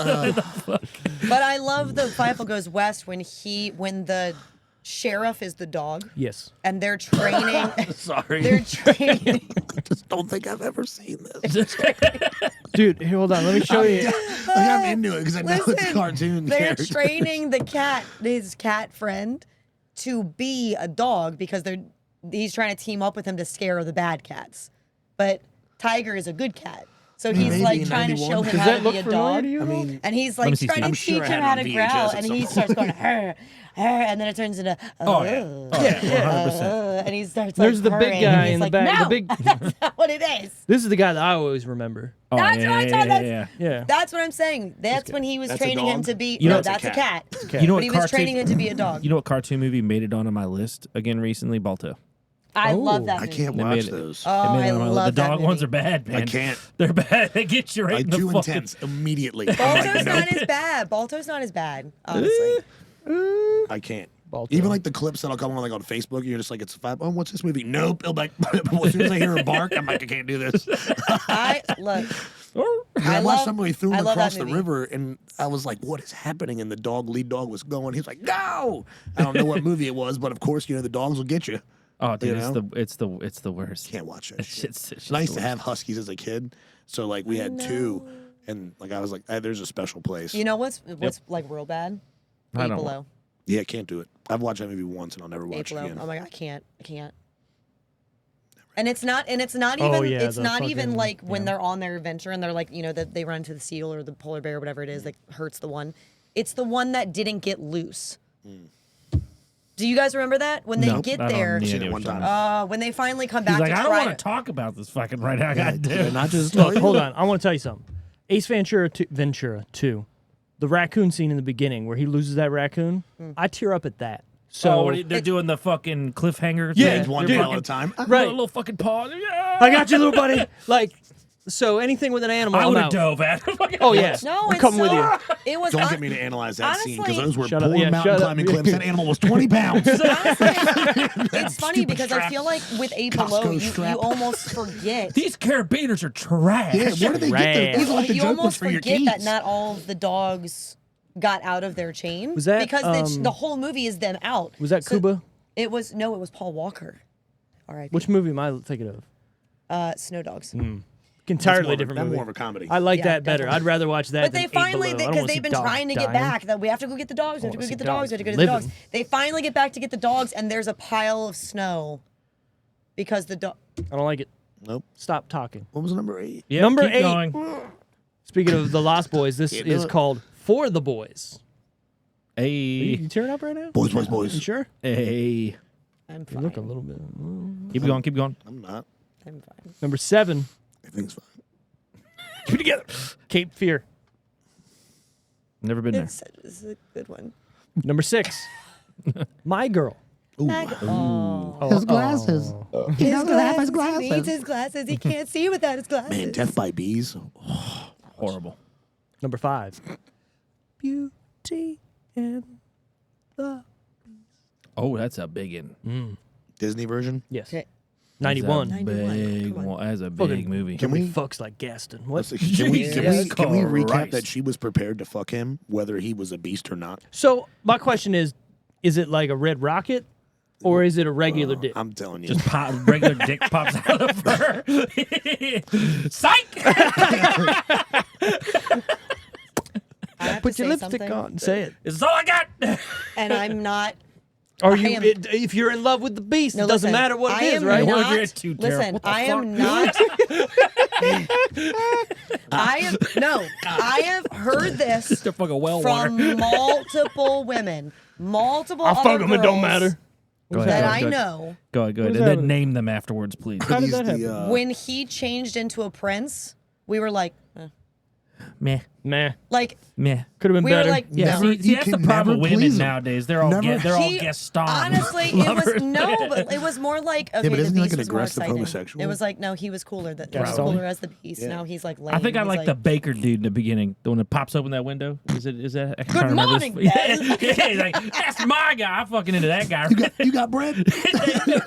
B: like, but I love the Feifel Goes West when the sheriff is the dog,
C: Yes.
B: and they're training.
D: Sorry.
B: They're training.
D: I just don't think I've ever seen this.
C: Dude, here, hold on. Let me show you.
D: Like, I'm into it because I know it's
B: Listen,
D: cartoon
B: they're
D: characters.
B: training the cat, his cat friend, to be a dog because he's trying to team up with him to scare the bad cats. But Tiger is a good cat. So he's
D: Maybe
B: like
D: in
B: trying to
D: 91.
B: show him
C: Does
B: how
C: that
B: to
C: look
B: be a
C: familiar
B: dog.
C: to you?
D: I mean,
B: And he's
A: Let me
B: like
A: see
B: trying to
A: Steve.
D: I'm sure
B: teach
D: I
B: him
D: had
B: how
D: it
B: to
D: on
B: growl,
D: VHS at
B: and
D: some
B: he starts going, and then it turns into,
A: Oh, yeah.
C: Yeah.
B: 100%. And he starts
C: There's
B: like
C: the big
B: purring,
C: guy
B: and he's
C: in the
B: like,
C: back.
B: No,
C: The big.
B: that's not what it is.
C: This is the guy that I always remember.
A: Oh,
B: That's
A: yeah,
B: what I'm
A: yeah,
B: talking
A: yeah,
B: about.
A: yeah.
C: Yeah.
B: That's what I'm saying. That's when he was
D: That's a
B: training him
D: dog?
B: to be.
A: You know,
B: No,
A: that's
B: that's a cat.
A: You know
B: But
A: what
B: he was
A: cartoon?
B: training him to be a dog.
A: You know what cartoon movie made it onto my list again recently? Balto.
B: I
C: Oh,
B: love that
D: I
B: movie.
D: can't
A: They
D: watch
A: made it.
D: those.
B: Oh,
A: It made
B: I
A: it on my list.
B: love
A: The
B: that
A: dog
B: movie.
A: ones are bad, man.
D: I can't.
A: They're bad. They get you right
D: Like
A: in the
D: too
A: fucking...
D: intense immediately. I'm
B: Balto's
D: like,
B: not
D: nope,
B: as bad. Balto's not as bad, honestly.
D: I can't.
C: Balto.
D: Even like the clips that'll come on like on Facebook, you're just like, it's five. Oh, what's this movie? Nope. It'll be like, as soon as I hear a bark, I'm like, I can't do this.
B: I look.
D: I watched
B: love-
D: somebody threw
B: I
D: him
B: love that
D: across the
B: movie.
D: river, and I was like, "What is happening?" And the lead dog, was going. He's like, "No!" I don't know what movie it was, but of course, you know the dogs will get you.
A: Oh, dude,
D: You
A: it's the worst.
D: Can't watch that.
A: It's
D: shit.
A: just
D: It's nice
A: the
D: to
A: worst.
D: have huskies as a kid, so like we had two, and like I was like, there's a special place.
B: You know what's like real bad?
A: I
B: Eight
A: don't
B: Below.
D: Yeah, I can't do it. I've watched that movie once, and I'll never
B: Eight
D: watch it
B: Below.
D: again.
B: Oh my god, I can't. And it's not
C: Oh,
B: even
C: yeah,
B: it's
C: the
B: not even
C: fucking-
B: like when they're on their adventure and they're like, you know, that they run into the seal or the polar bear or whatever it is that hurts the one. It's the one that didn't get loose. Do you guys remember that? When they
A: Nope,
B: get
A: I don't
B: there,
A: need
D: Seen
A: any
D: it one
A: of your
D: time.
A: time.
B: when they finally come
A: He's
B: back
A: like,
B: to
A: I don't
B: try
A: want to talk about this fucking right now. I got
D: Yeah,
A: to.
D: not just
C: Look, hold on. I want to tell you something. Ace Ventura 2, the raccoon scene in the beginning where he loses that raccoon, I tear up at that.
A: So
C: So
A: they're doing the fucking cliffhanger.
C: Yeah,
A: thing.
D: One
A: They're
D: tail
A: fucking-
D: at a time.
C: right.
A: Little fucking paw. Yeah.
C: I got you, little buddy. Like, so anything with an animal,
A: I
C: I'm
A: would have
C: out.
A: dove at.
C: Oh yeah,
B: No,
C: we're
B: it's
C: coming with
B: so,
C: you.
B: It was
D: Don't get me to analyze that scene because
B: honestly-
D: those were
C: Shut up,
D: pulling
C: yeah,
D: mountain
C: shut up.
D: climbing clips. That animal was 20 pounds.
B: It's funny
D: Stupid
B: because I
D: strap.
B: feel like with A
D: Costco
B: Below, you
D: strap.
B: almost forget.
A: These carabiners are trash.
D: Yeah, where did they get
C: Rad.
D: those? These are like the
B: You
D: joke was
B: almost
D: for your
B: forget
D: keys.
B: that not all of the dogs got out of their chain.
C: Was that,
B: because the whole movie is them out?
C: Was that
B: So
C: Cuba?
B: It was it was Paul Walker. All right.
C: Which movie am I thinking of?
B: Snow Dogs.
C: Entirely different
D: That's
C: movie.
D: more of a comedy.
C: I like
B: Yeah,
C: that better.
B: definitely.
C: I'd rather watch that
B: But
C: than
B: they
C: Eight
B: finally,
C: Below. I don't
B: because
C: wanna see
B: they've been
C: dogs
B: trying to get
C: dying.
B: back, that we have to go get the dogs, we have to
C: wanna
B: go get
C: see
B: the dogs,
C: dogs
B: we have to go get the dogs.
C: living.
B: They finally get back to get the dogs, and there's a pile of snow because the dog.
C: I don't like it.
D: Nope.
C: Stop talking.
D: What was number 8?
A: Yep,
C: Number
A: keep
C: 8.
A: Going.
C: Speaking of the Lost Boys, this
D: Can't do
C: is
D: it.
C: called For the Boys.
A: Hey,
C: You tearing up right now?
D: Boys.
C: You sure?
A: hey.
B: I'm
C: You
B: fine.
C: look a little bit.
A: Keep going. Keep going.
D: I'm not.
B: I'm fine.
C: Number 7.
D: Everything's fine.
C: Keep it together. Cape Fear.
A: Never been there.
B: It's a good one.
C: Number 6. My Girl.
E: His glasses. He doesn't have his
B: He needs
E: glasses.
B: his glasses. He can't see without his glasses.
D: Man, Death by Bees.
A: Horrible.
C: Number 5. Beauty and the
A: Oh, that's a big one.
D: Disney version.
C: Yes.
B: Okay.
C: 91.
A: That's a
B: 91,
A: big
B: come on.
A: one. That's a
C: Fucking-
A: big movie.
D: Can
C: Nobody
D: we-
C: fucks like Gaston. What?
D: Can we
A: Jesus
D: recap
A: Christ.
D: that she was prepared to fuck him, whether he was a beast or not?
C: So my question is it like a red rocket or is it a regular dick?
D: I'm telling you.
A: Just pop, regular dick pops out of her. Psych!
B: I have
C: Put
B: to
C: your
B: say
C: lipstick
B: something,
C: on. Say it.
A: This is all I got.
B: And I'm not.
C: Are
B: I
C: you?
B: am-
C: If you're in love with the beast,
B: No,
C: it doesn't
B: listen,
C: matter what
B: I
C: it is,
B: am
C: right?
A: What if
B: not-
A: you're into Tara?
B: Listen,
A: What the
B: I am
A: fuck?
B: not. I have heard this
A: They're fucking well water.
B: from multiple women, multiple
C: I
B: other
C: fuck them. It don't
B: girls
C: matter.
A: Go ahead,
B: that
A: go
B: I
A: ahead, go ahead.
B: know.
A: Go ahead, go
C: What
A: ahead.
C: is
A: And then
C: happening?
A: name them afterwards, please.
C: How did
D: He's
C: that
D: the,
C: happen?
B: When he changed into a prince, we were like,
A: Meh,
C: Meh.
B: like
A: meh.
C: Could have been
B: we were
C: better.
B: like,
A: Yeah,
B: no.
A: see, that's the
D: can
A: problem with
D: never
A: women
D: please 'em.
A: nowadays. They're all
D: Never-
A: they're all
B: He-
A: Gaston.
B: Honestly, it was
A: lovers.
B: but it was more like okay,
D: but
B: the
D: isn't he like
B: beast
D: an
B: was more
D: aggressive
B: exciting.
D: homosexual?
B: It was like no, he was cooler. He was
C: Gaston?
B: cooler as the beast.
D: Yeah.
B: Now he's like lame.
A: I think I
B: He's
A: like the baker dude in the beginning, the one that pops open that window. Is that? I can't remember
B: morning,
A: this-
B: Dad.
A: Yeah, he's like, that's my guy. I'm fucking into that guy.
D: You got bread?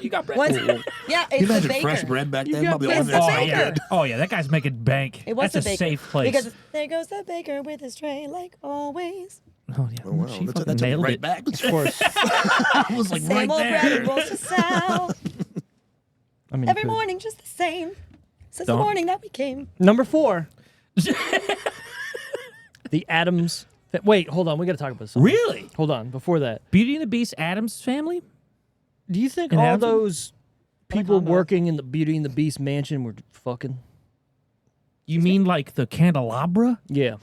A: You got bread.
B: What? Yeah,
D: You
B: it's the
D: imagine
B: baker.
D: fresh bread back then?
C: got
D: Probably
C: bread.
D: all
B: It's
D: that
B: the
A: Oh
D: stuff.
A: yeah.
B: baker.
A: Oh yeah, that guy's making bank.
B: It was
A: That's
B: the
A: a
B: baker.
A: safe place.
B: Because there goes the baker with his tray, like always.
A: oh yeah,
D: Oh, wow.
A: she
D: That
A: fucking
D: took me
A: nailed
D: right
A: it.
D: back.
C: Of course.
D: I was like
B: Same
D: right
B: old bread
D: there.
B: and rolls to sell.
C: I mean,
B: Every
C: you could.
B: morning, just the same. Since
A: Don't-
B: the morning that we came.
C: Number 4. The Addams. Wait, hold on. We got to talk about something.
A: Really?
C: Hold on. Before that,
A: Beauty and the Beast, Adams Family.
C: do you think
A: In
C: all
A: Addams?
C: those people
B: combo.
C: working in the Beauty and the Beast mansion were fucking?
A: You mean like the candelabra?
C: Yeah.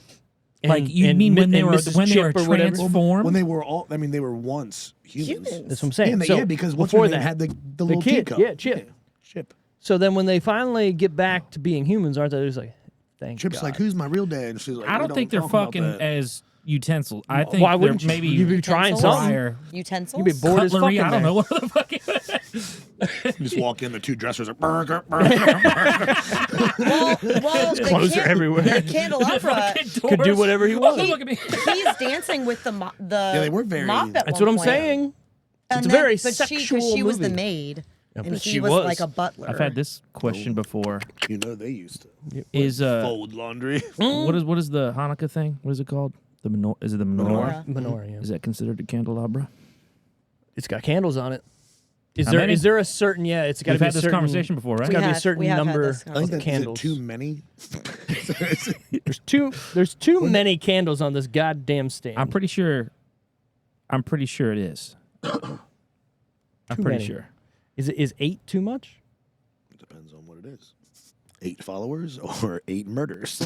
A: Like you
C: and
A: mean
C: Mi-
A: when they
C: and
A: were
C: Mrs.
A: when they were
C: Chip or whatever?
A: transformed?
D: When they were all, I mean, they were once humans.
B: Humans.
C: That's what I'm saying.
D: Yeah,
C: so
D: yeah, because what's
C: before
D: her name
C: that,
D: had the little
C: kid,
D: teacup.
C: yeah, Chip.
D: Chip.
C: So then when they finally get back to being humans, aren't they just like, thank
D: Chip's
C: God.
D: like, who's my real dad? And she's like,
A: I
D: we
A: don't think they're
D: talk about
A: fucking
D: that.
A: as utensils. I think
C: Why
A: they're
C: wouldn't you?
A: maybe
C: You'd be trying
B: Utensils?
C: something.
A: prior
B: Utensils?
C: You'd be bored as
A: cutlery.
C: fucking
A: I don't
C: there.
A: know what the fuck.
D: You just walk in, the two dressers are burger, burger.
B: Well,
C: Clothes are everywhere.
B: The candelabra.
C: Could do whatever he wants.
A: Look at me.
B: He's dancing with the
D: Yeah, they were very-
B: mop at
C: That's
B: one
C: what I'm
B: point.
C: saying.
B: And
C: It's a
B: then-
C: very
B: but
C: sexual
B: she was the
C: movie.
B: maid, and
C: but
B: he
C: she
B: was
C: was.
B: like a butler.
A: I've had this question before.
D: You know they used to
A: Is
D: fold laundry.
A: what is the Hanukkah thing? What is it called? The menorah? Is it the menorah?
C: Menorah, yeah.
A: Is that considered a candelabra?
C: It's got candles on it. Is
A: How
C: there
A: many?
C: is there a certain It's got to
A: We've
C: be a
A: had this
C: certain
A: conversation before, right?
C: It's got to be a
B: have-
C: certain
B: we have had
C: number
B: this
D: I think
C: of
D: that
C: candles.
D: is it too many.
C: There's too many candles on this goddamn stand.
A: I'm pretty sure it is. I'm
C: Too
A: pretty
C: many.
A: sure.
C: Is 8 too much?
D: Depends on what it is. 8 followers or 8 murders.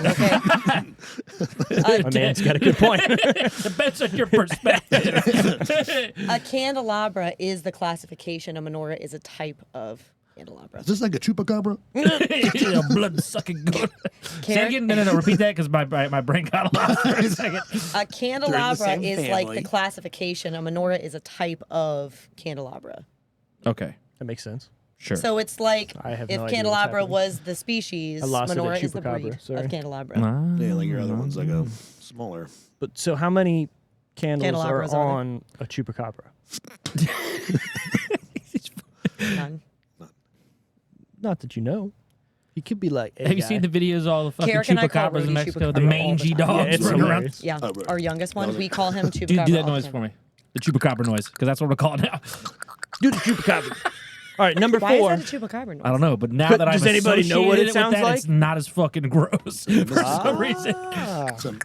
B: Okay.
C: My man's got a good point.
A: Depends on your perspective.
B: A candelabra is the classification. A menorah is a type of candelabra.
D: Is this like a chupacabra?
A: Yeah, blood sucking. Say again? No. Repeat that because my brain got lost for a second.
B: A candelabra
D: same
B: is like
D: family.
B: the classification. A menorah is a type of candelabra.
A: Okay,
C: That makes sense.
A: sure.
B: So it's like
C: I have
B: if
C: no idea what's
B: candelabra
C: happening.
B: was the species,
C: I lost it at
B: menorah is the
C: chupacabra,
B: breed
C: sorry.
B: of candelabra.
D: Yeah, like your other one's like a smaller.
C: But so how many candles
B: Candelabras
C: are
B: are there?
C: on a chupacabra?
B: None.
C: Not that you know. He could be like,
A: Have you seen the videos of all the fucking
B: Carrick and I call
A: chupacabras in
B: Rudy
A: Mexico? The
B: chupacabra all the
A: mangy
B: time.
C: Yeah,
A: dogs
C: it's
A: running around.
C: hilarious.
B: Yeah,
D: Oh, right.
B: our youngest one, we call him chupacabra.
A: Do that
B: all the
A: noise
B: time.
A: for me. The chupacabra noise, because that's what we're calling it now.
C: Do the chupacabra. All right, number
B: Why
C: 4.
B: is that a chupacabra noise?
A: I don't know, but now that I've
C: Does anybody know what it
A: associated
C: sounds
A: with that,
C: like?
A: it's not as fucking gross for some reason.
D: It's a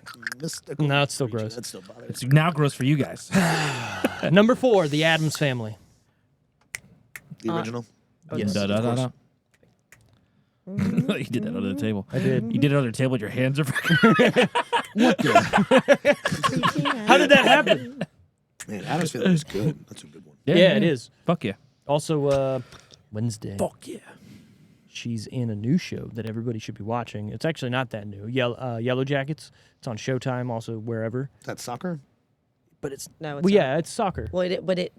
D: mystical
C: No, it's still
D: creature.
C: gross.
D: That still bothers
A: It's now gross for you guys.
C: Number 4, the Addams Family.
D: me. The original.
C: Yes.
A: Da, da, da, da. You did that under the table. I
C: did.
A: You did it under the table with your hands are.
D: What the?
C: How did that happen?
D: Man, Adam's Family is good. That's a good one.
C: Yeah, it is.
A: Fuck yeah.
C: Also, Wednesday.
A: Fuck yeah.
C: She's in a new show that everybody should be watching. It's actually not that new. Yellow Jackets. It's on Showtime, also wherever.
D: Is that soccer?
C: But it's
B: No, it's
C: well,
B: not.
C: yeah, it's soccer.
B: Well, it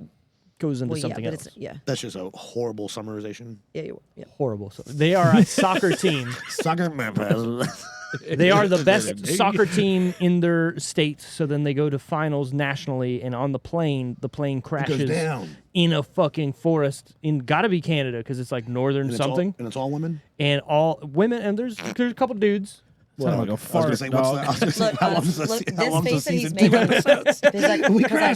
C: Goes into
B: well, yeah,
C: something
B: but
C: else.
B: it's yeah,
D: That's just a horrible summarization.
B: yeah.
C: Horrible. So they are a soccer team.
D: Soccer Memphis.
C: They are the best soccer team in their state. So then they go to finals nationally, and on the plane crashes
D: down.
C: in a fucking forest in gotta be Canada because it's like northern
D: And
C: something,
D: and it's all women.
C: and all women, and there's a couple dudes.
A: Sounded like a
D: I was
A: fart,
D: gonna say, what's
A: dog.
D: the, I was gonna say,
B: Look,
D: how long's the,
B: look,
D: how
B: this
D: long's the
B: face that he's
D: season?
B: making
D: 2 episodes.
B: because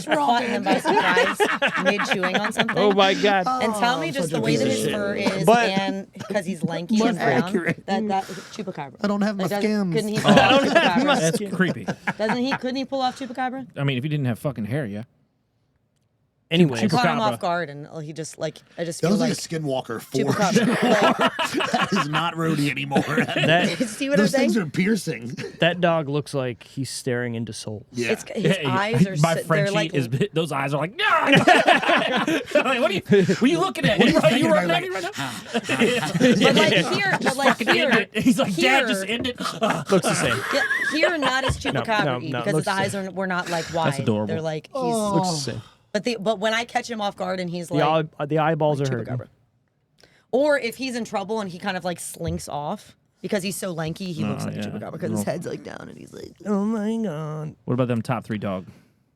B: I caught him by surprise mid chewing on something.
C: Oh my god!
B: And tell me just
D: such
B: the
D: a
B: way that
D: piece of
B: his
D: shit.
B: fur is,
C: But-
B: and because he's lanky
D: More
B: and brown,
D: accurate.
B: that chupacabra.
D: I don't have my scams.
B: Couldn't he pull off chupacabra?
A: That's creepy.
B: Couldn't he pull off chupacabra?
A: I mean, if you didn't have fucking hair, yeah.
C: Anyway,
B: I caught him
A: Chupacabra.
B: off guard, and he just I just
D: That
B: feel
D: was like
B: like
D: a skinwalker for
B: chupacabra.
D: That is not Rhodey anymore.
C: that
B: See what I'm
D: Those
B: saying?
D: things are piercing.
C: that dog looks like he's staring into souls.
D: Yeah.
B: It's his eyes are
A: My
B: they're
A: Frenchie
B: like
A: is. Those eyes are like. Like, what are you looking at? You running at me right now?
B: but like here,
A: He's like, Dad,
B: here-
A: just end it.
C: Looks the same.
B: yeah, here not as chupacabra
C: no,
B: because
C: looks
B: his
C: the
B: eyes were not like wide.
A: adorable.
B: They're like he's
C: Looks the same.
B: but when I catch him off guard and he's
C: The,
B: like
C: the eyeballs are hurting.
B: chupacabra. Or if he's in trouble and he kind of like slinks off because he's so lanky, he looks like
A: yeah.
B: a chupacabra because his head's like down and he's like.
C: Oh my god!
A: What about them top 3 dog?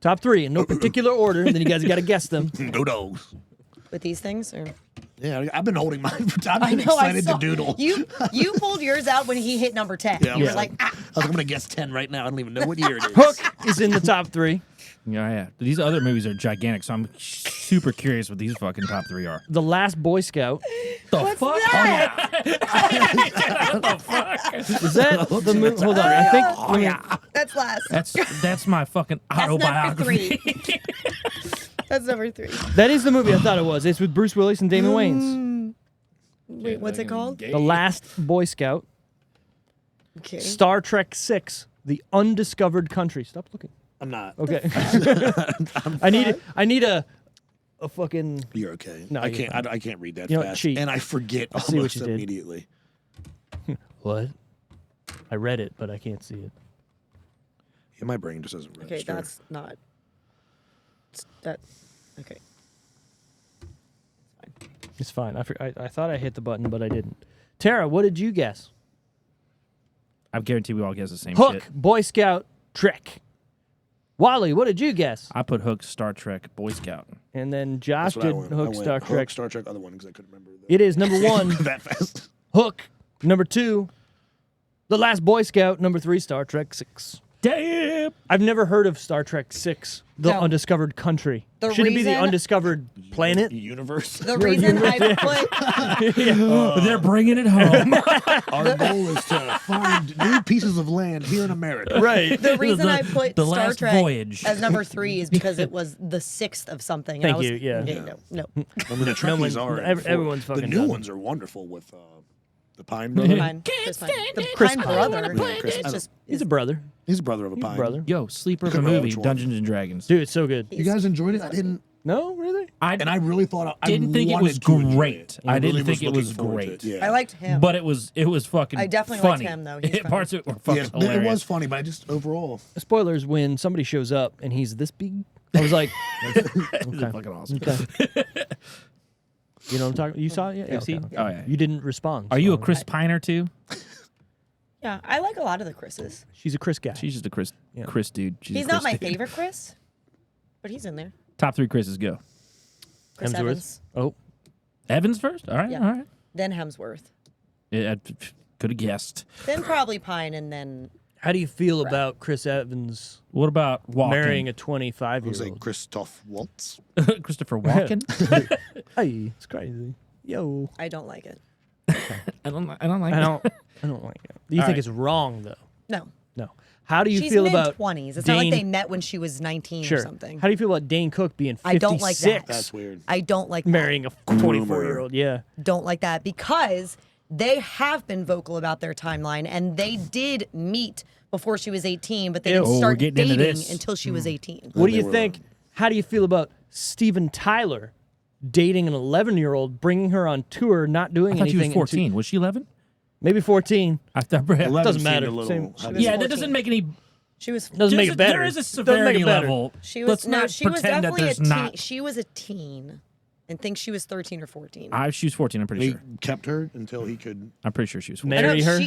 C: Top 3 in no particular order. And then you guys got to guess them.
D: No dogs.
B: With these things, or
D: Yeah, I've been holding mine. I've
B: I
D: been
B: know I
D: excited
B: saw
D: to doodle.
B: you pulled yours out when he hit number 10.
D: Yeah,
B: You were
D: yeah.
B: like,
D: I was like, I'm gonna guess 10 right now. I don't even know what year it is.
C: Hook is in the top 3.
A: Yeah. These other movies are gigantic, so I'm super curious what these fucking top 3 are.
C: The Last Boy Scout.
A: The
B: What's
A: fuck?
B: that?
A: What the fuck?
C: Is that the movie? Hold on. I think. let me-
B: That's last.
A: That's my fucking
B: That's number
A: autobiography.
B: 3. That's number 3.
C: that is the movie I thought it was. It's with Bruce Willis and Damon Wayans.
B: Wait, what's it called?
C: The Last Boy Scout.
B: Okay.
C: Star Trek 6. The Undiscovered Country. Stop looking.
D: I'm not.
C: Okay. I need a fucking.
D: You're okay.
C: No,
D: I
C: you're
D: can't. I can't read that
C: You know what,
D: fast,
C: cheat.
D: and I forget
C: see what
D: almost
C: you did.
D: immediately.
C: What? I read it, but I can't see it.
D: Yeah, my brain just doesn't register.
B: Okay, that's not. That. Okay.
C: It's fine. I thought I hit the button, but I didn't. Tara, what did you guess?
A: I guarantee we all guess the same
C: Hook,
A: shit.
C: Boy Scout, Trek. Wally, what did you guess?
A: I put Hook, Star Trek, Boy Scout.
C: And then Josh
D: That's what I
C: did
D: went. I
C: Hook,
D: went
C: Star
D: Hook,
C: Trek.
D: Star Trek, other one because I couldn't remember
C: It is number 1,
D: that fast.
C: Hook. Number 2, The Last Boy Scout. Number 3, Star Trek 6.
A: Damn.
C: I've never heard of Star Trek 6, The
B: No.
C: Undiscovered Country.
B: The
C: Should it be the
B: reason-
C: undiscovered planet?
D: Universe.
B: The reason I put
A: They're bringing it home.
D: Our goal is to find new pieces of land here in America.
C: Right.
B: the reason I put
A: the
B: Star
A: last
B: Trek
A: voyage.
B: as number 3 is because it was the 6th of something. and
C: Thank
B: I was,
C: you, yeah.
B: No.
D: I mean, the Trekkies
C: one-
D: are.
C: everyone's fucking
D: The new
C: done.
D: ones are wonderful with the Pine brother.
B: Pine. Chris Pine. The
C: Chris
B: Pine
C: Pine.
B: brother.
D: Yeah, Chris-
B: It's just
C: He's a brother.
D: He's a brother of a Pine.
C: Brother.
A: Yo, sleeper of a
D: Couldn't remember
A: movie,
D: which one.
A: Dungeons and Dragons.
C: Dude, it's so good.
D: You guys enjoyed it? I didn't.
C: No, really?
D: And I really thought I
A: didn't think it was
D: wanted to enjoy
A: great.
D: it.
A: I didn't
D: really
A: think it
D: looking
A: was
D: forward to
A: great.
D: it. Yeah.
B: I liked him.
A: But it was fucking
B: I definitely liked
A: funny.
B: him, though. He's
A: Parts of it were fucking
D: Yes,
A: hilarious.
D: it was funny, but I just overall.
C: Spoilers: when somebody shows up and he's this big, I was like,
A: It was fucking awesome.
C: okay. You know what I'm talking? You saw it? Yeah.
A: I've seen- oh, yeah.
C: You didn't respond.
A: Are you
C: so
A: a Chris Piner too?
B: Yeah, I like a lot of the Chris's.
C: She's a Chris guy.
A: She's just a Chris
C: Yeah.
A: Chris dude. She's
B: He's
A: a
B: not
A: Chris
B: my
A: dude.
B: favorite Chris, but he's in there.
A: Top 3 Chris's go.
B: Chris
C: Hemsworth.
B: Evans,
C: Oh,
A: Evans first. All right.
B: Yeah.
A: All right.
B: then Hemsworth,
A: Yeah, could have guessed.
B: then probably Pine, and then
C: how do you feel about Chris Evans
A: What about Walken?
C: marrying a
D: It was
C: 25-year-old?
D: like Christoph Waltz.
A: Christopher Walken?
C: Hey, it's crazy. Yo,
B: I don't like it.
A: I don't like.
C: I don't like it. Do you
A: All
C: think
A: right.
C: it's wrong though?
B: No,
C: No. How do you
B: she's
C: feel about
B: mid-20s. It's not like
C: Dane-
B: they met when she was 19
C: Sure.
B: or something.
C: How do you feel about Dane Cook being 56?
B: I don't like that.
D: That's weird.
B: I don't like that.
C: Marrying a 24-year-old. Yeah.
B: Don't like that because they have been vocal about their timeline and they did meet before she was 18, but they didn't
A: Oh, we're
B: start
A: getting into
B: dating
A: this.
B: until she was 18.
C: What do
D: they
C: you
D: were
C: think? How do you feel about Steven Tyler dating an 11-year-old, bringing her on tour, not doing
A: I thought she
C: anything?
A: was 14. Was she 11?
C: Maybe 14.
A: I thought.
D: 11
C: Doesn't
D: seemed
C: matter.
D: a little-
C: Same-
D: how do
A: Yeah,
D: you-
A: that doesn't make any.
B: She was
C: Doesn't make it better.
A: There is a
C: Doesn't make it
A: severity
C: better.
A: level.
B: she was
A: Let's
B: no,
A: not
B: she was
A: pretend that
B: definitely a
A: there's
B: teen.
A: not.
B: She was a teen. And think she was 13 or 14.
A: She was 14. I'm pretty
D: They
A: sure.
D: kept her until he could.
A: I'm pretty sure she was 14.
C: Marry her?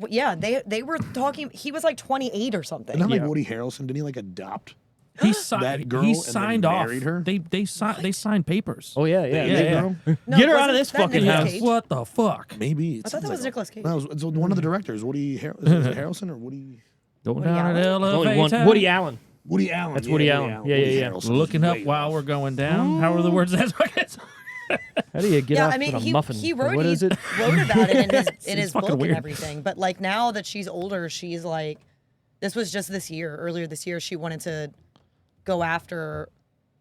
B: Yeah, they were talking. He was like 28 or something.
D: Isn't that like
C: Yeah.
D: Woody Harrelson? Didn't he like adopt?
A: He signed.
D: That girl
A: He
D: and then
A: signed off.
D: married her?
A: They signed papers.
C: Oh, yeah, yeah.
A: Yeah,
C: yeah.
A: yeah.
D: girl?
B: No,
C: Get her out
B: wasn't
C: of this
B: that
C: fucking
B: Nicolas
C: house.
B: Cage?
A: What the fuck?
D: Maybe.
B: I thought that was Nicolas Cage.
D: No, it was one of the directors. Woody is it Harrelson or Woody?
A: Going
B: Woody
A: down an
B: Allen?
C: Only
A: elevator.
C: one. Woody Allen.
D: Woody Allen.
C: That's Woody Allen. Yeah,
D: Woody
C: yeah, yeah.
D: Harrelson's
A: Looking up
D: way
A: while
D: off.
A: we're going down. How are the words? That's what it's.
C: How do you get
B: Yeah,
C: off
B: I mean,
C: with a
B: he,
C: muffin?
B: he
C: Or
B: wrote
C: what is it?
B: wrote about it in his
A: It's
B: book
A: fucking
B: and
A: weird.
B: everything. But like now that she's older, she's like, this was just earlier this year, she wanted to go after,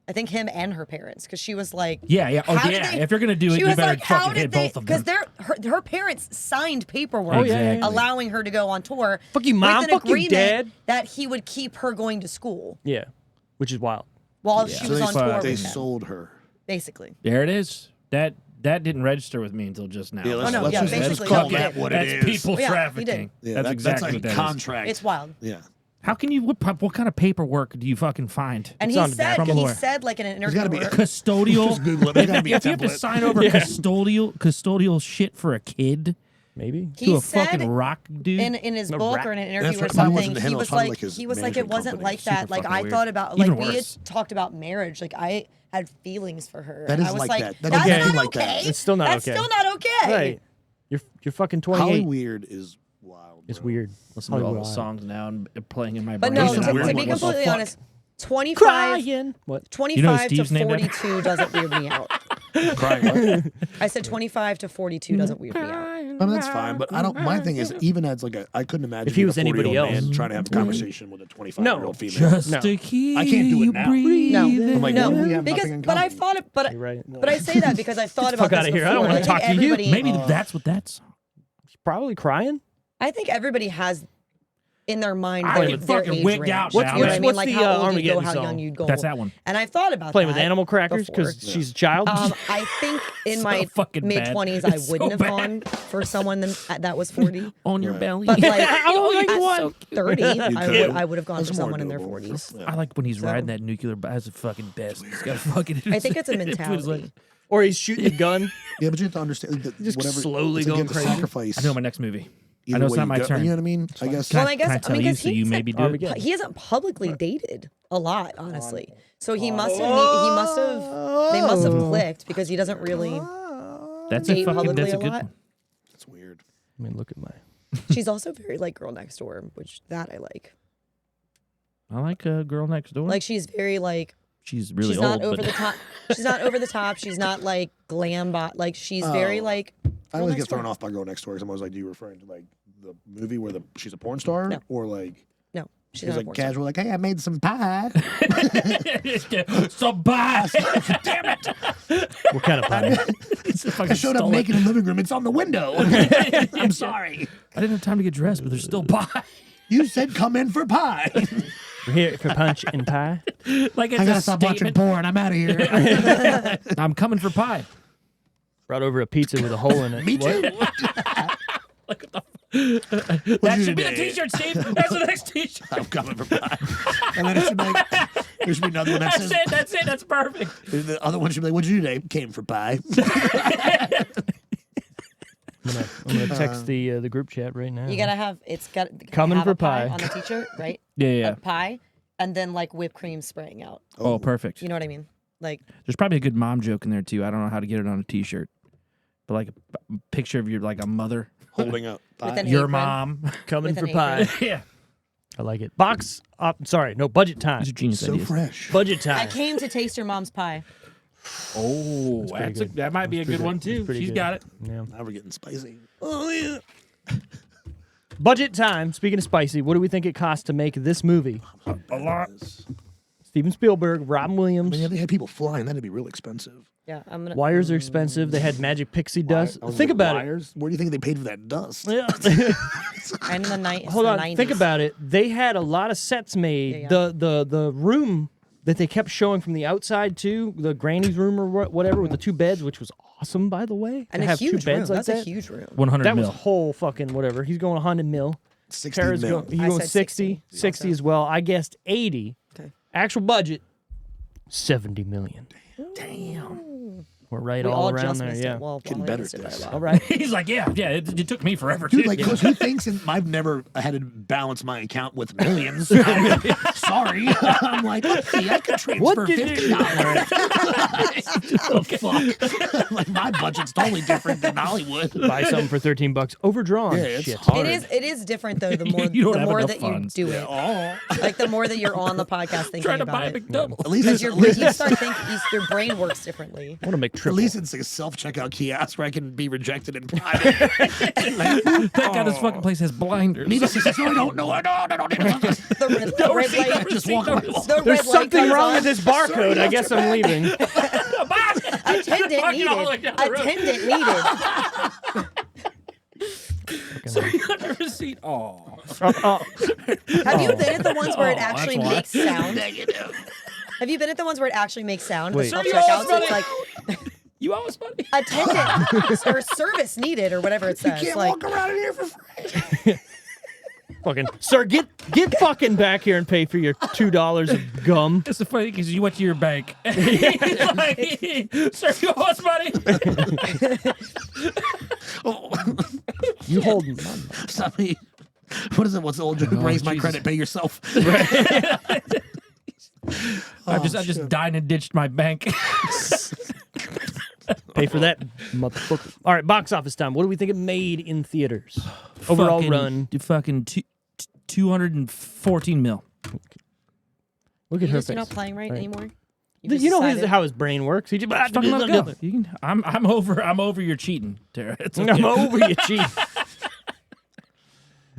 B: I think, him and her parents because she was like,
A: Yeah, yeah. Oh,
B: how did
A: yeah.
B: they-
A: If you're gonna do it,
B: she
A: you
B: was
A: better
B: like, how
A: fucking
B: did
A: hit
B: they?
A: both of them.
B: Because her parents signed paperwork
A: Oh, yeah, yeah, yeah.
B: allowing her to go on tour.
C: Fuck you, Mom.
B: with an
C: Fuck you,
B: agreement
C: Dad.
B: that he would keep her going to school
C: Yeah, which is wild.
B: while
A: Yeah.
B: she
A: So
B: was
A: they
B: on
A: fu-
B: tour
D: They
B: with him,
D: sold her.
B: basically.
A: There it is. That didn't register with me until just now.
D: Yeah, let's,
B: no,
D: let's
B: yeah,
D: just, let's
B: basically,
D: call
B: no,
D: that
B: he
D: what
A: That's
D: it is.
A: people
B: Yeah, he
A: trafficking.
B: did.
D: Yeah,
A: That's exactly
D: that's
A: what that
D: a
A: is.
D: contract.
B: It's wild.
D: Yeah.
A: How can you? What kind of paperwork do you fucking find?
B: And
C: It's on
B: he
C: the back.
B: said,
A: From a
B: he
A: lawyer.
B: said like in an interview,
D: gotta be a
A: Custodial.
D: Just Google it. There's gotta be a
A: If you have to
D: template.
A: sign over custodial shit for a kid
C: Maybe.
A: to
B: he
A: a
B: said
A: fucking rock dude.
B: in his
C: No,
B: book
C: rap.
B: or in an
D: That's
B: interview or
D: what- mine wasn't
B: something,
D: to him,
B: he
D: it was
B: was
D: probably
B: like,
D: like his
B: it
D: management
B: wasn't
D: company.
B: like that.
A: Super
B: Like
A: fucking
B: I
A: weird.
B: thought about,
A: Even
B: like we had
A: worse.
B: talked about marriage. Like I had feelings for her.
D: That
B: and
D: is
B: I was
D: like
B: like,
D: that. That
B: that's
C: is
B: not
D: like
B: okay.
D: that.
C: It's still not
B: That's
C: okay.
B: still not okay.
C: Right. You're fucking
D: Holly
C: 28.
D: Weird is wild.
C: It's
D: bro.
C: weird.
A: Listen to all
C: Hollywood.
A: those songs now and playing in my
B: But
A: brain.
B: no,
D: There's
B: to,
D: some weird
B: to be
D: ones.
B: completely
A: Fuck.
B: honest, 25,
C: Crying. What?
B: 25
A: Steve's
B: to
A: named after?
B: 42 doesn't weird me out.
D: Crying. What?
B: I said 25 to 42 doesn't weird me out.
D: I mean, that's fine, but I don't. My thing is, even as like I couldn't imagine
C: If he was
D: being a
C: anybody
D: 40-year-old
C: else.
D: man trying to have a conversation with a 25-year-old female.
A: Just
C: No.
A: to keep
D: I can't do it
A: you
D: now.
A: breathing.
B: No,
D: I'm like,
B: no,
D: what do we have
B: because
D: nothing in
B: but I
D: common?
B: thought it, but
C: You're right.
B: but I say that because I thought about
C: fuck
B: this
C: outta here. I don't
B: before.
C: wanna
B: think
C: talk to you.
B: everybody-
A: Maybe that's what that's.
C: Probably crying.
B: I think everybody has in their mind
A: I
B: their,
A: get
B: their
A: fucking
B: age
A: wigged
B: range.
A: out
B: You
A: now,
B: know what I
A: man.
B: mean?
C: What's
B: Like
C: the,
B: how old you go,
C: Armageddon
B: how
C: song?
B: young you go.
A: That's that one.
B: And I thought about
C: Playing
B: that
C: with animal crackers
B: before.
C: because she's a child.
B: I think in
A: So
B: my
A: fucking bad.
B: mid-20s, I
A: It's so
B: wouldn't have
A: bad.
B: gone for someone that was 40.
A: On your
D: Right.
A: belly.
B: But like,
C: Oh, like
B: at
C: what?
B: 30,
D: could.
B: I would have gone
D: That's
B: for
D: more
B: someone in their
D: doable.
B: 40s.
A: I like when he's
B: So-
A: riding that nuclear. That's the fucking best. He's got a fucking.
B: I think it's a
A: It was like-
B: mentality.
C: Or he's shooting a gun.
D: Yeah, but you have to understand that
C: Just
D: whatever
C: slowly
D: it's
C: going
D: against
C: crazy.
D: sacrifice.
A: I know my next movie.
D: either
A: I know it's
D: way
A: not
D: you
A: my
D: go.
A: turn.
D: You know what I mean? I guess.
A: Can
B: Well, I guess
A: can I
B: I
A: tell
B: mean,
A: you
B: 'cause
A: so you maybe do it?
C: Armageddon.
B: He hasn't publicly dated a lot, honestly. So he must have. They must have clicked because he doesn't really.
A: That's a
B: date
A: fucking.
B: publicly
A: That's a
B: a
A: good
B: lot.
A: one.
D: It's weird.
C: I mean, look at my.
B: She's also very like girl next door, which that I like.
A: I like Girl Next Door.
B: Like she's very like
A: she's really
B: she's
A: old,
B: not over
A: but
B: the top. She's not over the top. She's not like glam bot. Like she's very
D: Oh.
B: like.
D: I always
B: Next
D: get thrown
B: Door.
D: off by Girl Next Door because I'm always like, "Do you referring to like the movie where she's a porn star,
B: No.
D: or like
B: No, she's
D: she's
B: not a
D: like
B: porn star.
D: casual, like, hey, I made some pie."
A: so bad. Damn it!
C: What kind of pie?
A: It's a
D: I
A: fucking
D: showed up
A: stolen.
D: naked in the living room. It's on the window. I'm sorry.
A: I didn't have time to get dressed, but there's still pie.
D: You said come in for pie.
C: We're here for Punch and Pie.
A: Like it's
E: I
A: a
E: gotta stop watching
A: statement.
E: porn. I'm out of here.
A: I'm coming for pie.
C: Brought over a pizza with a hole in it.
D: Me too.
A: That should be the T-shirt, Steve. That's the next T-shirt.
D: I'm coming for pie. And then it should be like, there should be another one that
A: That's
D: says,
A: it. That's it. That's perfect.
D: the other one should be like, what'd you do today? Came for pie.
C: I'm gonna text the group chat right now.
B: You gotta have
C: Coming
B: have
C: for
B: a pie
C: pie.
B: on the t-shirt, right?
A: Yeah.
B: A pie, and then like whipped cream spraying out.
A: Oh, perfect.
B: You know what I mean? Like
A: There's probably a good mom joke in there too. I don't know how to get it on a T-shirt, but like a picture of your like a mother,
D: Holding up pie.
B: With an
A: your
B: apron.
A: mom.
C: Coming
B: with
C: for
B: an
C: pie.
B: apron.
A: Yeah.
C: I like it. Budget time.
A: These are genius
D: So
A: ideas.
D: fresh.
C: Budget
B: I
C: time.
B: came to taste your mom's pie.
A: Oh, that might be a good one too.
C: pretty
A: She's
C: good.
A: got it.
C: Yeah.
D: Now we're getting spicy. Oh, yeah.
C: Budget time. Speaking of spicy, what do we think it cost to make this movie?
A: A lot.
C: Steven Spielberg, Robin Williams.
D: I mean, if they had people flying, that'd be real expensive.
B: Yeah, I'm gonna.
C: Wires are expensive. They had magic pixie dust. Think about it.
D: Where do you think they paid for that dust?
C: Yeah.
B: And in the night.
C: Hold on.
B: 90s.
C: Think about it. They had a lot of sets made.
B: Yeah.
C: The room that they kept showing from the outside too, the granny's room or whatever with the two beds, which was awesome by the way.
B: And
C: to
B: a
C: have
B: huge
C: two beds
B: room.
C: like
B: That's
C: that.
B: a huge room.
A: 100
C: That
A: mil.
C: was whole fucking whatever. He's going 100 mil.
D: 60
C: Tara's
D: mil.
C: going,
B: I
C: going
B: said
C: 60. 60 as well. I guessed 80.
B: Okay.
C: Actual budget, 70 million.
A: Damn.
C: We're right
B: We
C: all
B: all
C: around
B: just
C: there.
B: missed
C: Yeah.
B: it. Well,
D: Getting
B: Wally
D: better
B: missed
D: at
B: it by a
D: this.
B: lot.
C: All right.
A: He's like, yeah, it took me forever
D: Dude,
A: too.
D: like, who thinks I've never had to balance my account with millions? Sorry. I'm like, let's see, I could transfer
C: did you-
D: $50. Fuck. Like, my budget's totally different than Hollywood.
C: Buy something for $13. Overdrawn.
D: Yeah, it's
C: Shit.
D: hard.
B: It is different though. The more
A: You don't
B: the
A: have
B: more
A: enough
B: that
A: funds.
B: you do it, like the more that you're on the podcast thinking
A: Trying to
B: about
A: buy a
B: it.
A: McDouble.
D: At least
B: Because
D: it's,
B: your
D: at least,
B: you start thinking, your brain works differently.
C: I want to make
D: at
C: triple.
D: least it's a self-checkout kiosk where I can be rejected in private.
A: Thank God this fucking place has blinders.
D: Need a assistance? No, I don't. No, I don't.
B: The red light.
D: Just walk away.
B: The
C: There's
B: red light
C: something
B: comes
C: wrong
B: on.
C: with this barcode. I guess I'm leaving.
B: Attendant
A: Fucking all the way
B: needed.
A: down the road.
B: Attendant needed.
A: Receipt. Oh.
B: Have you been at the ones where it
A: that's
B: actually
A: why.
B: makes sound? Have you been at the ones where it actually makes sound?
C: Wait.
B: The
A: Sir, you
B: self-checkouts,
A: almost
B: it's like
A: You owe us money.
B: attendant or service needed or whatever it says.
D: Can't
B: Like
D: walk around in here for free.
C: Fucking sir, get fucking back here and pay for your $2 of gum.
A: It's so funny because you went to your bank. He's like, sir, you owe us money.
C: You holding my money.
D: Stop me. What is it? What's the old joke? Raise my
A: Jesus.
D: credit, pay yourself.
A: I've just dined and ditched my bank.
C: Pay for that, motherfucker. All right, box office time. What do we think it made in theaters? Overall run.
A: Fucking 214 mil.
C: Look at
B: you
C: her
B: just
C: face.
B: you're not playing right anymore.
C: You know
B: decided-
C: how his brain works. He just
A: Fucking let it go. You can, I'm over your cheating, Tara. It's okay.
C: I'm over you, cheat.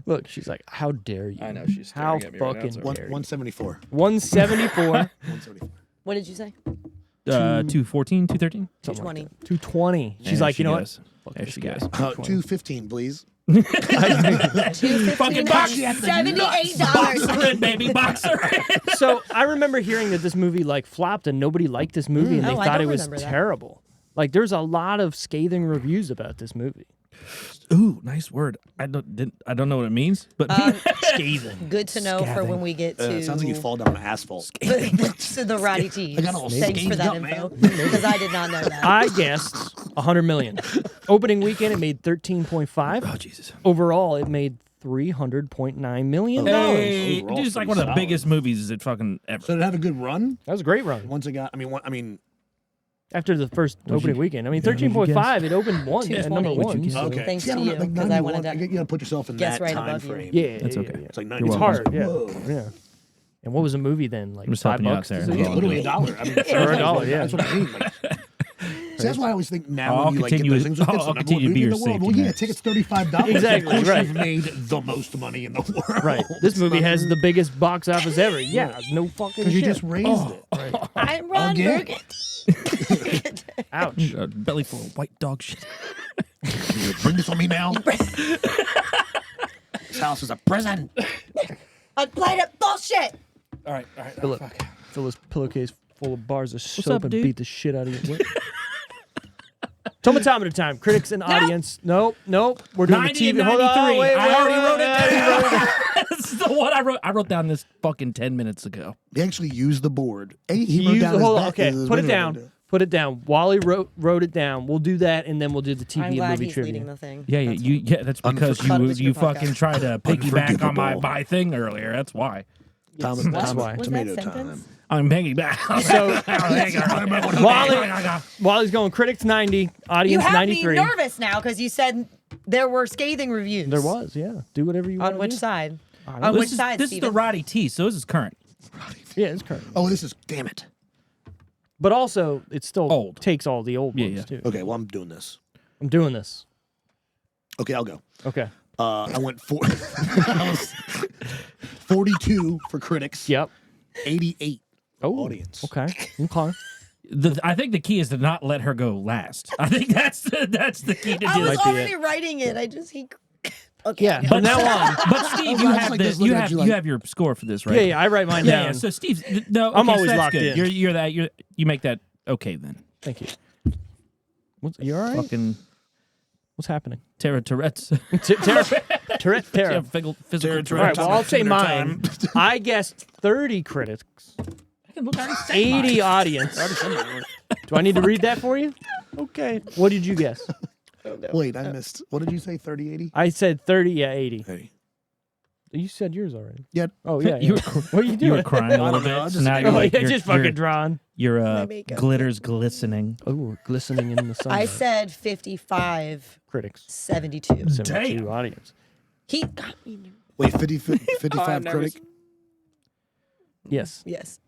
C: Look, she's like, how dare you?
A: I know, she's
C: how
A: staring at me right now.
C: fucking
A: It's okay.
C: dare you.
D: 174.
C: 174.
D: 174.
B: What did you say?
A: 214, 213.
B: 220.
C: 220. She's
A: There
C: like,
A: she
C: you know
A: goes.
C: what?
A: There she goes.
D: 215, please.
A: Fucking box.
B: $78.
A: Baby boxer.
C: So I remember hearing that this movie like flopped and nobody liked this movie and they
B: Oh, I
C: thought
B: don't
C: it was
B: remember that.
C: terrible. Like there's a lot of scathing reviews about this movie.
A: Ooh, nice word. I don't know what it means, but
C: Scathing.
B: Good to know for when we get to
D: It sounds like you fall down asphalt.
B: to the Roddy T's.
D: I got all
B: Thanks for
D: scathed
B: that
D: up,
B: info
D: man.
B: because I did not know that.
C: I guessed 100 million. Opening weekend it made 13.5.
A: oh Jesus.
C: Overall it made $300.9 million.
A: Hey,
D: Overall,
A: dude, it's like one
D: pretty
A: of the
D: solid.
A: biggest movies that fucking ever.
D: So did it have a good run?
C: That was a great run.
D: Once it got, I mean,
C: After the first opening weekend. I mean,
A: what'd you
C: 13.5, it opened one at number
B: 220.
C: one.
A: What'd you
C: so-
D: okay.
B: Thanks
D: See, I
B: to
D: don't know,
B: you,
D: like
B: 'cause I
D: 91,
B: wanted to
D: you got to put yourself in
B: guess
D: that
B: right
D: time
B: above you.
D: frame.
C: Yeah,
A: That's
C: yeah,
A: okay.
C: yeah.
D: It's like
A: You're
D: 90.
C: It's
A: welcome.
C: hard, yeah.
D: Whoa.
C: Yeah. And what was the movie then? Like
A: I'm just
C: $5
A: helping you out there.
C: to see
A: Yeah,
C: it?
D: Literally $1. I mean,
C: Or $1, yeah.
D: That's what I mean. Like, see, that's why I always think now
A: I'll
D: when you like get
A: continue-
D: those things, like,
A: I'll
D: it's the number
A: continue
D: one
A: to be
D: movie in
A: your
D: the world. Well,
A: safety
D: yeah,
A: net.
D: tickets $35.
C: Exactly,
D: Of course
C: right.
D: You've made the most money in the world.
C: Right. This movie has the biggest box office ever. Yeah, no fucking
D: Because you
C: shit.
D: just raised it.
B: I'm Ron
D: Again.
B: Burgundy.
C: Ouch.
A: A belly full of white dog shit.
D: You bring this on me now. This house is a prison.
B: Unplayed it bullshit.
A: All right.
C: Fill it.
A: Fuck.
C: Fill this pillowcase full of bars of soap
A: up,
C: and
A: dude?
C: beat the shit out of you. Tomatometer time. Critics and audience. Nope. We're doing
A: 90
C: the
A: and
C: TV. Hold
A: 93.
C: on. Wait,
A: I already wrote it
C: down.
A: down. This is the one I wrote. I wrote down this fucking 10 minutes ago.
D: He actually used the board. He wrote down his
C: Hold on.
D: back-
C: Okay.
D: his
C: Put it
D: original
C: down.
D: board.
C: Put it down. Wally wrote it down. We'll do that, and then we'll do the TV
B: I'm
C: and
B: glad
C: movie
B: he's
C: trivia.
B: leading the thing.
A: Yeah, that's because
B: Thought it
A: you
B: was
A: you
B: your
A: fucking
B: podcast.
A: tried to piggyback on my
D: Unforgivable.
A: thing earlier. That's why.
C: That's why.
B: Was
D: Tomato
B: that
D: time.
B: sentence?
A: I'm piggyback.
C: So Wally's going critics 90,
B: You
C: audience
B: have
C: 93.
B: me nervous now because you said there were scathing reviews.
C: There was, yeah. Do whatever you want.
B: On which side?
C: don't
B: On
C: know.
B: which side,
A: This is the
B: Steven?
A: Roddy T, so this is current.
C: Yeah, it's current.
D: Oh, this is damn it.
C: But also, it still
A: Old.
C: takes all the old ones,
A: Yeah.
C: too.
D: Okay, well, I'm doing this.
C: I'm doing this.
D: Okay, I'll go.
C: Okay.
D: I went 42 for critics.
C: Yep.
D: 88
C: Oh,
D: audience.
C: Okay.
A: I think the key is to not let her go last. I think that's the key to
B: I
A: do
B: was
A: it.
C: Might be
B: already writing it. Okay.
C: Yeah. From now on.
A: But Steve, you
D: I was
A: have
D: like
A: the,
D: just
A: you
D: looking at
A: have
D: you
A: you
D: like-
A: have your score for this, right?
C: Yeah, I write mine down.
A: Yeah. So Steve, no,
C: I'm
A: okay,
C: always
A: so that's
C: locked
A: good.
C: in.
A: You make that okay then.
C: Thank you. You all right?
A: Fucking
C: What's happening?
A: Tourette's.
C: Tourette.
A: Yeah, physical
C: All right, well, I'll say mine. I guessed 30 critics, 80 audience. Do I need to read that for you? Okay. What did you guess?
D: Wait, I missed. What did you say? 30, 80?
C: I said 30, yeah, 80.
D: Hey.
C: You said yours already.
D: Yeah.
C: Oh, yeah.
A: You
C: yeah.
A: were-
C: What are you doing?
A: You were crying a little
D: know, I
A: bit.
D: just-
A: So now
C: Oh,
A: you're like,
C: yeah,
A: you're,
C: just fucking
A: you're,
C: drawn.
A: your
B: makeup.
A: glitter's glistening.
C: Oh, glistening in the sun.
B: I said 55,
C: critics.
B: 72.
C: 72 audience.
B: He got me nervous.
D: Wait, 55 critic?
C: Yes.
B: Yes.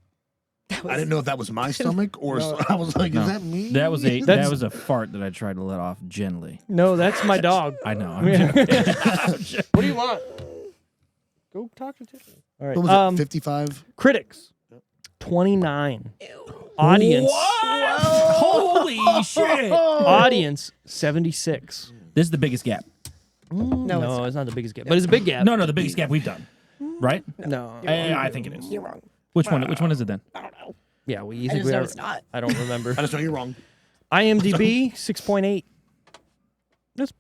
D: I didn't know if that was my stomach or I was like,
A: No.
D: is that me?
A: That was a
C: That's-
A: that was a fart that I tried to let off gently.
C: No, that's my dog.
A: I know. I'm
C: Yeah.
A: joking.
C: What do you want? Go talk to Tiffany. All right.
D: What was it? 55?
C: Critics. 29. Audience.
A: Holy shit!
C: Audience 76.
A: This is the biggest gap.
C: No, it's not the biggest gap, but it's a big gap.
A: No, the biggest gap we've done. Right?
C: No.
A: I think it is.
B: You're wrong.
A: Which one? Which one is it then?
C: Yeah, you
B: I
C: think
B: just
C: we
B: know
C: are?
B: it's not.
C: I don't remember.
D: I just know you're wrong.
C: IMDb 6.8. That's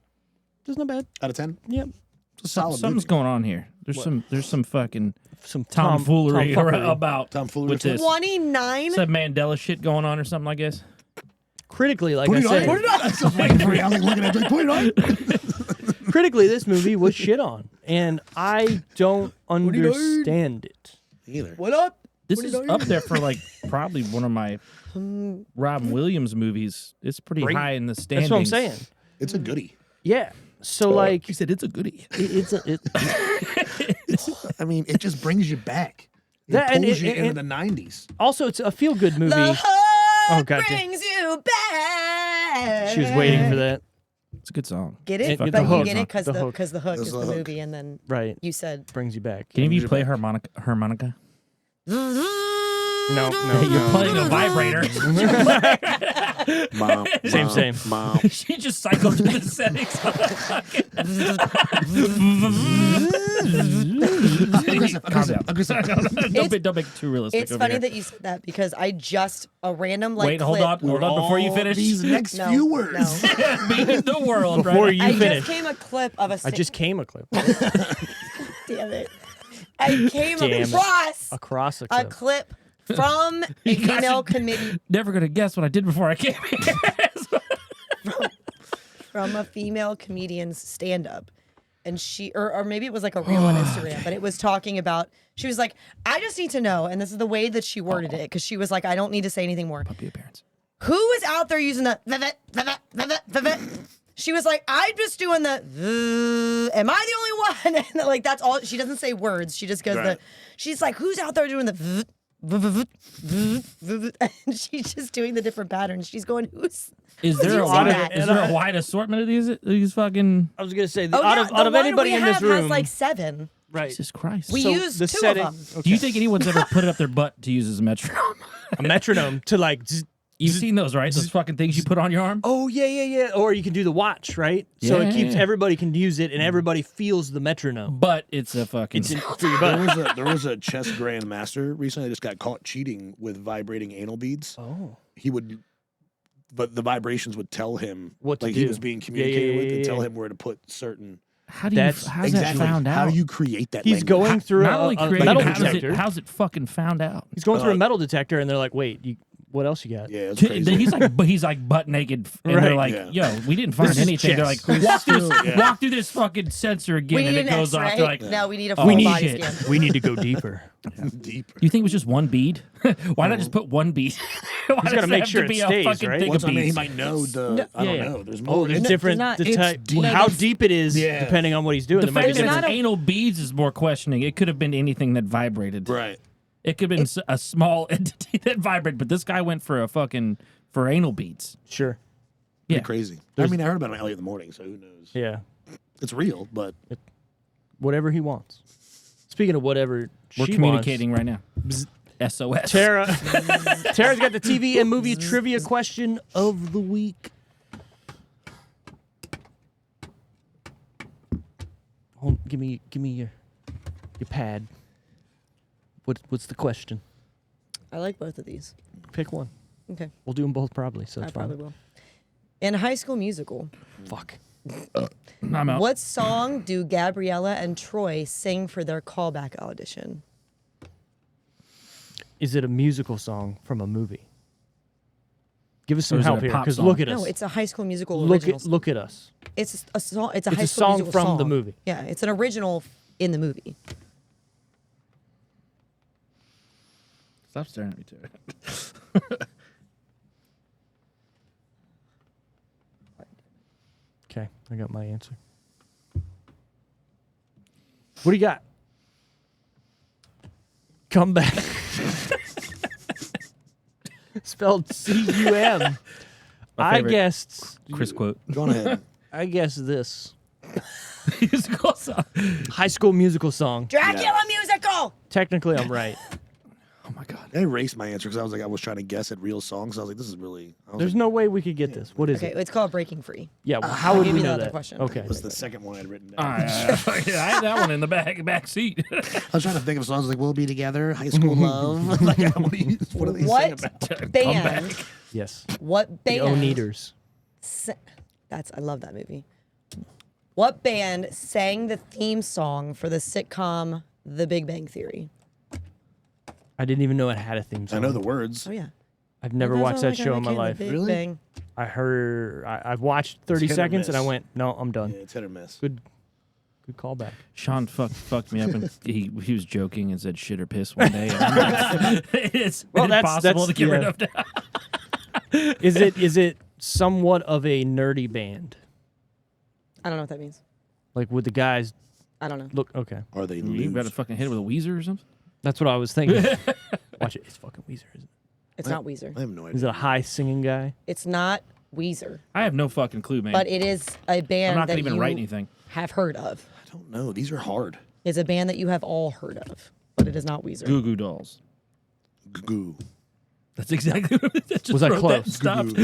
C: not bad.
D: Out of 10?
C: Yep.
D: It's a solid
A: Something's
D: movie.
A: going on here. There's some fucking
C: Some
A: tomfoolery
C: tomfoolery.
A: about
D: Tomfoolery.
A: with this.
B: 29?
A: Some Mandela shit going on or something, I guess.
C: Critically, like I said,
D: 29? I was waiting for you. I was like looking at it, like, 29?
C: critically, this movie was shit on, and I don't understand it.
D: Either.
B: What up?
A: This is up there for like probably one of my Robin Williams movies. It's pretty
C: Great.
A: high in the standings.
C: That's what I'm saying.
D: It's a goodie.
C: Yeah. So like,
A: He said it's a goodie.
C: it's a.
D: I mean, it just brings you back. It
C: That- and
D: pulls
C: it-
D: you
C: and-
D: into the 90s.
C: Also, it's a feel-good movie.
B: The hope
C: gotcha.
B: brings you back.
C: She was waiting for that.
A: It's a good song.
B: Get it?
C: Get
B: But
C: the
B: you
C: hook.
B: get it because
C: The
B: the
C: hook.
B: because the hook
D: That's
B: is
D: the
B: the
D: hook.
B: movie, and then
C: Right.
B: you said
C: Brings you back.
A: Can you play harmonica?
C: No.
A: You're playing a vibrator.
D: Mom,
C: Same.
D: Mom.
A: She just cycled through the settings. Calm down. Don't make it too realistic.
B: it's
A: over
B: funny
A: here.
B: that you said that because I just a random like
A: Wait, hold
B: clip-
A: on before you finish.
D: These next
B: No,
D: few words.
B: no.
A: Be in the world,
C: Before
A: right?
C: you
B: I
C: finish.
B: just came a clip of a.
C: I just came a clip.
B: Damn it! I came
C: Damn it.
B: across
C: Across a
B: a
C: clip.
B: clip from a female committee
A: Never gonna guess what I did before I came here.
B: from a female comedian's stand-up. And she, or maybe it was like a reel on Instagram, but it was talking about, she was like, I just need to know, and this is the way that she worded it, because she was like, I don't need to say anything more.
A: Puppy appearance.
B: Who is out there using the, she was like, I'm just doing the, am I the only one? And like, that's all, she doesn't say words, she just goes
D: Right.
B: she's like, who's out there doing the, and she's just doing the different patterns. She's going,
A: Is
B: Who's
A: there a
B: using
A: wide,
B: that?
A: is there a wide assortment of these fucking?
C: I was gonna say
B: oh,
C: out
B: yeah,
C: of
B: the
C: out of
B: one
C: anybody
B: we
C: in this
B: have
C: room,
B: has like 7.
C: right?
A: Jesus Christ.
B: We
C: So
B: used
C: the
B: 2
C: setting.
B: of them.
C: Okay.
A: Do you think anyone's ever put it up their butt to use as a metronome?
C: a metronome to like?
A: You've seen those, right? Those fucking things you put on your arm.
C: Oh yeah. Or you can do the watch, right? So it keeps
A: Yeah.
C: everybody can use it and everybody feels the metronome.
A: But it's a fucking.
C: It's in for your butt.
D: There was a chess grandmaster recently that just got caught cheating with vibrating anal beads.
C: Oh.
D: But the vibrations would tell him
C: What to
D: like
C: do.
D: he was being communicated with, and
C: yeah.
D: tell him where to put certain.
A: how's
D: Exactly.
A: that found out?
D: How do you create that?
C: He's
D: language?
C: going through
A: Not only
C: a
A: created,
C: metal
A: how's
C: detector.
A: how's it fucking found out?
C: He's going through a metal detector, and they're like, "Wait, what else you got?"
D: Yeah, it's crazy.
A: He's like butt naked, and they're
C: Right.
A: like, "Yo, we didn't find
C: This is
A: anything." They're
C: chess.
A: like, "Walk through this fucking sensor again,"
B: We
A: and
B: need
A: it
B: an
A: goes off.
B: X-ray.
A: They're like,
B: No, we need a
A: "Oh,
B: full
A: we
B: body
A: need
B: scan.
C: We need to go deeper.
D: Deep.
A: You think it was just one bead? Why not just put one bead? Why does
C: gotta
A: it
C: make
A: have
C: sure
A: to
C: it
A: be a
C: stays,
A: fucking
C: right?
A: thing
D: Well,
A: of
D: I mean, he
A: beads?
D: might know the. I
C: yeah.
D: don't know. There's
C: Oh,
D: more.
C: there's
B: No,
C: different.
B: there's not-
C: the
B: it's
C: type,
D: deep.
C: how deep it is,
D: Yeah.
C: depending on what he's doing.
A: The
C: There might
A: fact
C: be
A: that
C: different-
A: it's anal beads is more questioning. It could have been anything that vibrated.
D: Right.
A: It could have been a small entity that vibrated, but this guy went for for anal beads.
C: Sure.
A: Yeah.
D: Pretty crazy. I mean, I heard about it early in the morning, so who knows?
C: Yeah.
D: It's real, but
C: Whatever he wants. Speaking of whatever
A: We're
C: she
A: communicating right now. SOS.
C: Tara's got the TV and movie trivia question of the week. Give me your pad. What's the question?
B: I like both of these.
C: Pick one.
B: Okay,
C: We'll do them both probably. So
B: I
C: it's
B: probably
C: fine.
B: will. In High School Musical,
C: Fuck.
A: I'm out.
B: what song do Gabriella and Troy sing for their callback audition?
C: Is it a musical song from a movie? Give us
A: Or
C: some
A: is it
C: help
A: a
C: here,
A: pop
C: because
A: song?
C: look at us.
B: No, it's a High School Musical original.
C: Look at us.
B: It's a song. It's a
C: It's
B: High
C: a
B: School
C: song
B: Musical
C: from
B: song.
C: the movie.
B: Yeah, it's an original in the movie.
A: Stop staring at me, too.
C: Okay, I got my answer. What do you got? Come back. Spelled C-U-M. I
A: favorite.
C: guessed.
A: Chris quote.
D: go on ahead.
C: I guessed this.
A: Musical song.
C: High School Musical song.
B: Dracula musical.
C: Technically, I'm right.
A: Oh my god.
D: I erased my answer because I was trying to guess at real songs. I was like, this is really.
C: There's no way we could get this. What is
B: Okay,
C: it?
B: it's called Breaking Free.
C: Yeah, well, how
B: I'll
C: would
B: give
C: we
B: you the
C: know
B: other
C: that?
B: question.
C: Okay.
D: It was the second one I'd written
A: All
D: down.
A: right. I had that one in the back seat.
D: I was trying to think of songs like "We'll Be Together," "High School Love." Like, what do they sing
B: What
D: about?
B: band?
C: Yes.
B: What
C: The
B: band?
C: O-Neaters.
B: I love that movie. What band sang the theme song for the sitcom The Big Bang Theory?
C: I didn't even know it had a theme song.
D: I know the words.
B: Oh yeah.
C: I've never
B: That's
C: watched
B: all
C: that
B: I
C: show in my
B: can, The
C: life.
B: Big
D: Really?
B: Bang.
C: I've watched 30
D: hit or
C: seconds and I
D: miss.
C: went, no, I'm done.
D: Yeah, it's hit or miss.
C: Good callback.
A: Sean fucked me up, and he was joking and said shit or piss one day. And I'm like, it's
C: Well, that's-
A: impossible to get rid
C: yeah.
A: of now.
C: Is it somewhat of a nerdy band?
B: I don't know what that means.
C: Like would the guys
B: I don't know.
C: look okay?
D: Are they
A: You better
D: lose?
A: fucking hit it with a Weezer or something.
C: That's what I was thinking. Watch it. It's fucking Weezer, isn't it?
B: It's not Weezer.
D: I have no idea.
C: Is it a high singing guy?
B: It's not Weezer,
A: I have no fucking clue, man.
B: but it is a band
A: I'm not
B: that
A: gonna even
B: you
A: write anything.
B: have heard of.
D: I don't know. These are hard.
B: It's a band that you have all heard of, but it is not Weezer.
A: Goo Goo Dolls.
D: Goo.
A: That's exactly what it is.
C: Was I close?
A: Stopped.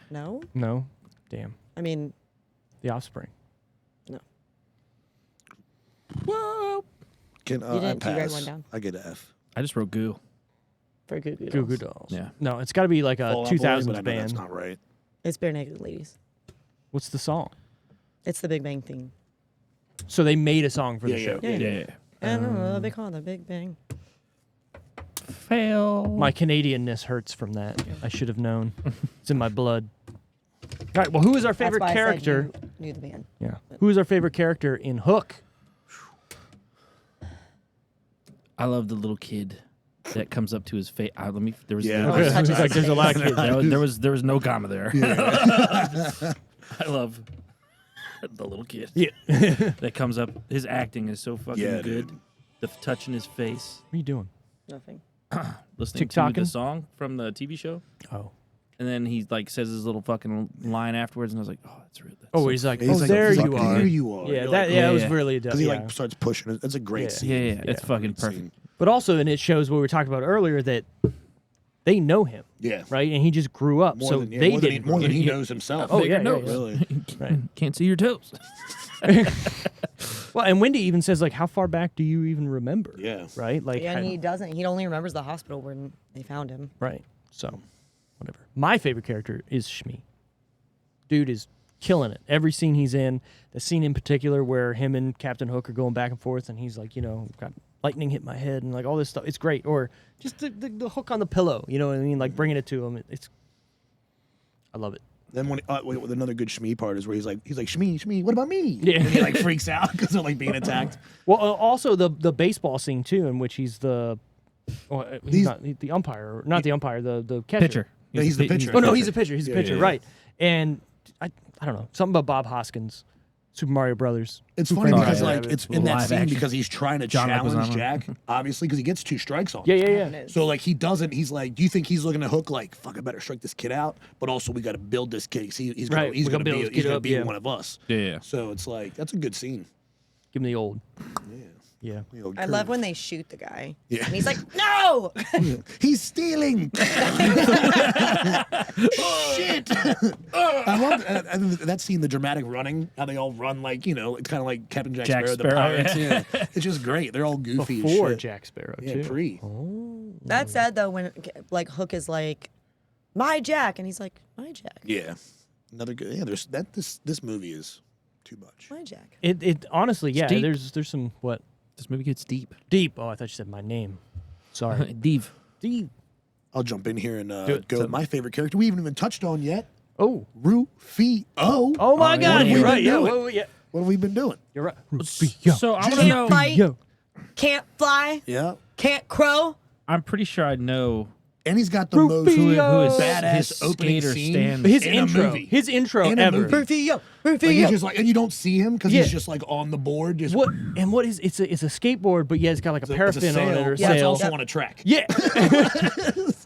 B: No,
C: No. Damn.
B: I mean
C: The Offspring.
B: no.
A: Whoa.
D: Can
B: You
D: I
B: didn't- you write
D: pass?
B: one down?
D: I get an F.
A: I just wrote Goo.
B: For Goo Goo
C: Goo
B: Dolls.
C: Goo Dolls.
A: Yeah.
C: No, it's got to be like a
D: Fall Out Boy,
C: 2000s
D: but I know
C: band.
D: That's not right.
B: It's Bare Naked Ladies.
C: What's the song?
B: It's the Big Bang theme.
C: So they made a song for the
D: Yeah,
C: show.
B: Yeah.
A: Yeah.
B: I don't know. They call it the Big Bang.
A: Fail.
C: My Canadianness hurts from that. I should have known. It's in my blood. All right. Well, who is our favorite
B: That's why
C: character?
B: I said you knew the band.
C: Yeah. Who is our favorite character in Hook?
A: I love the little kid that comes up to his face. There was
D: Yeah.
B: Oh, touches
C: It's like
B: his
C: there's a lot of
B: face.
C: kids.
A: there was no comma there. I love the little kid
C: Yeah.
A: that comes up. His acting is so fucking
D: Yeah,
A: good.
D: dude.
A: The touch in his face.
C: What are you doing?
B: Nothing.
A: Listening to
C: TikToking?
A: the song from the TV show.
C: Oh.
A: And then he like says his little fucking line afterwards, and I was like, "Oh, that's rude." That's
C: Oh,
A: so
C: he's like,
D: He's
C: oh,
D: like,
C: there
D: "Fuck,
C: you are.
D: There you are.
C: Yeah,
D: You're
C: that
D: like,
C: yeah, it was
A: yeah.
C: really
D: Because he
C: yeah.
D: like starts pushing it. That's a great
C: Yeah.
D: scene.
A: Yeah, it's fucking
D: Great
A: perfect.
D: scene.
C: But also, and it shows what we were talking about earlier that they know him.
D: Yeah.
C: Right, and he just grew up,
D: More
C: so
D: than, yeah,
C: they
D: more than he,
C: didn't.
D: more than he
A: Yeah.
D: knows himself.
C: Oh, yeah,
A: knows.
D: Really.
C: Right.
A: Can't see your toes.
C: Well, and Wendy even says like, "How far back do you even remember?"
D: Yeah.
C: Right. Like,
B: And he doesn't. He only remembers the hospital where they found him.
C: right. So, whatever. My favorite character is Shmi. Dude is killing it. Every scene he's in. The scene in particular where him and Captain Hook are going back and forth, and he's like, got lightning hit my head and like all this stuff. It's great. Or just the hook on the pillow. You know what I mean? Like bringing it to him. I love it.
D: Then when with another good Shmi part is where he's like Shmi, what about me?
C: Yeah.
D: And he like freaks out because they're like being attacked.
C: Well, also the baseball scene too, in which he's the he's not the umpire, not the umpire, the catcher.
A: Pitcher.
D: Yeah, he's the pitcher.
C: Oh no, he's a pitcher. He's a
D: Yeah,
C: pitcher,
D: yeah, yeah.
C: right? And I don't know, something about Bob Hoskins, Super Mario Brothers.
D: It's funny
A: Oh,
D: because
A: yeah.
D: like it's in that
A: Live
D: scene
A: action.
D: because he's trying to
A: John
D: challenge
A: Leguizamo.
D: Jack, obviously, because he gets 2 strikes on him.
C: Yeah.
D: So like he doesn't. He's like, do you think he's looking to Hook like, fuck, I better strike this kid out? But also we got to build this kid. He's gonna,
C: Right,
D: he's
C: we
D: gonna
C: gotta build
D: be
C: this
D: he's
C: kid
D: gonna
C: up,
D: be
C: yeah.
D: one of us.
A: Yeah.
D: So it's like that's a good scene.
C: Give him the old.
D: Yeah.
C: Yeah.
B: I love when they shoot the guy.
D: Yeah.
B: And he's like, no!
D: He's stealing. Shit. I love that scene, the dramatic running, how they all run like, it's kind of like Captain Jack
A: Jack
D: Sparrow, the
A: Sparrow,
D: pirates. Yeah. It's just great. They're all goofy as
C: Before
D: shit.
C: Jack Sparrow
D: Yeah,
C: too.
D: pre.
B: That's sad, though, when like Hook is like, my Jack. And he's like, my Jack.
D: Yeah. Another good. Yeah, this movie is too much.
B: My Jack.
C: It honestly, yeah.
A: deep.
C: There's some what
A: This movie gets deep.
C: deep. Oh, I thought you said my name. Sorry,
A: Deep.
C: deep.
D: I'll jump in here and
C: it.
D: go with my favorite character we haven't even touched on yet.
C: Oh,
D: Rufio.
C: oh my
A: yeah.
C: God!
A: What have
C: You're
A: we
C: right.
D: been
C: Yeah,
D: doing?
C: yeah,
D: What have we been doing?
C: you're right.
A: So I want to
B: Can't
A: know.
B: fight,
C: Yo.
B: can't fly,
D: Yeah.
B: can't crow.
A: I'm pretty sure I know
D: And he's got the
C: Rufio.
D: most
A: who his
D: badass
A: his
D: opening
A: skater
D: scene.
A: stand.
C: His
D: In a
C: intro,
D: movie.
C: his intro
D: In a
C: ever.
D: movie.
B: Rufio,
D: Like
B: Rufio.
D: he's just like, and you don't see him because
C: Yeah.
D: he's just like on the board. Just
C: What and what is it's a skateboard, but yeah, it's got like a
D: it's a
C: paraffin
D: sail,
C: on it or
D: but it's
C: sail.
D: also on a track.
C: Yeah,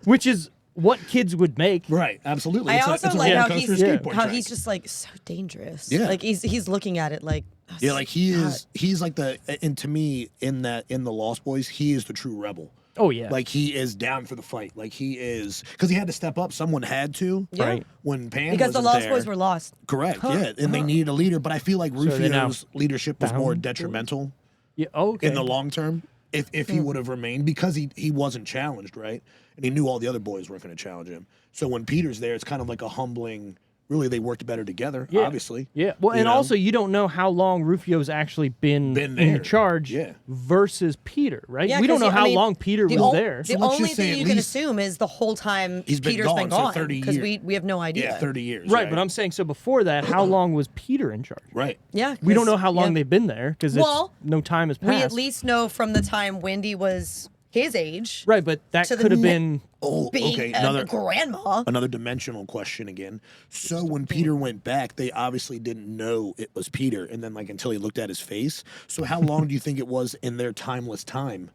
C: which is what kids would make.
D: Right. Absolutely.
B: I
D: It's
B: also
D: it's
B: like how
D: roller
B: he's
D: coaster skateboard
B: how
D: track.
B: he's just like so dangerous.
D: Yeah.
B: Like he's looking at it like
D: Yeah, like he's like and to me in the Lost Boys, he is the true rebel.
C: Oh yeah,
D: Like he is down for the fight. Like he is because he had to step up. Someone had to.
B: Yeah.
C: Right.
D: When Pan
B: because the
D: wasn't
B: Lost
D: there.
B: Boys were lost.
D: Correct. Yeah, and they needed a leader, but I feel like
C: they now
D: Rufio's leadership was more
C: bound
D: detrimental
C: yeah. Okay.
D: in the long term. If he would have remained because he wasn't challenged, right? And he knew all the other boys weren't going to challenge him. So when Peter's there, it's kind of like a humbling. Really, they worked better together.
C: Yeah.
D: Obviously.
C: Yeah. Well,
D: You
C: and
D: know?
C: also you don't know how long Rufio's actually been
D: Been
C: in
D: there.
C: charge
D: Yeah.
C: versus Peter, right?
B: Yeah,
C: we don't
B: 'cause
C: know
B: I
C: how
B: mean,
C: long Peter
B: the
C: was
B: ol-
C: there.
B: The
D: So let's
B: only
D: just say
B: thing
D: at
B: you can
D: least
B: assume is the whole time
D: he's been
B: Peter's
D: gone
B: been
D: for
B: gone
D: 30
B: because
D: years.
B: we have no idea.
D: Yeah, 30 years.
C: Right, but I'm saying so before that, how long was Peter in charge?
D: right.
B: Yeah,
C: We don't know
B: 'cause-
C: how long
B: yeah.
C: they've been there because
B: Well,
C: no time has passed.
B: We at least know from the time Wendy was his age,
C: right, but that
B: to the
C: could have
B: ne-
C: been
D: Oh,
B: being
D: okay.
B: a grandma.
D: Another dimensional question again. So when Peter went back, they obviously didn't know it was Peter, and then like until he looked at his face. So how long do you think it was in their timeless time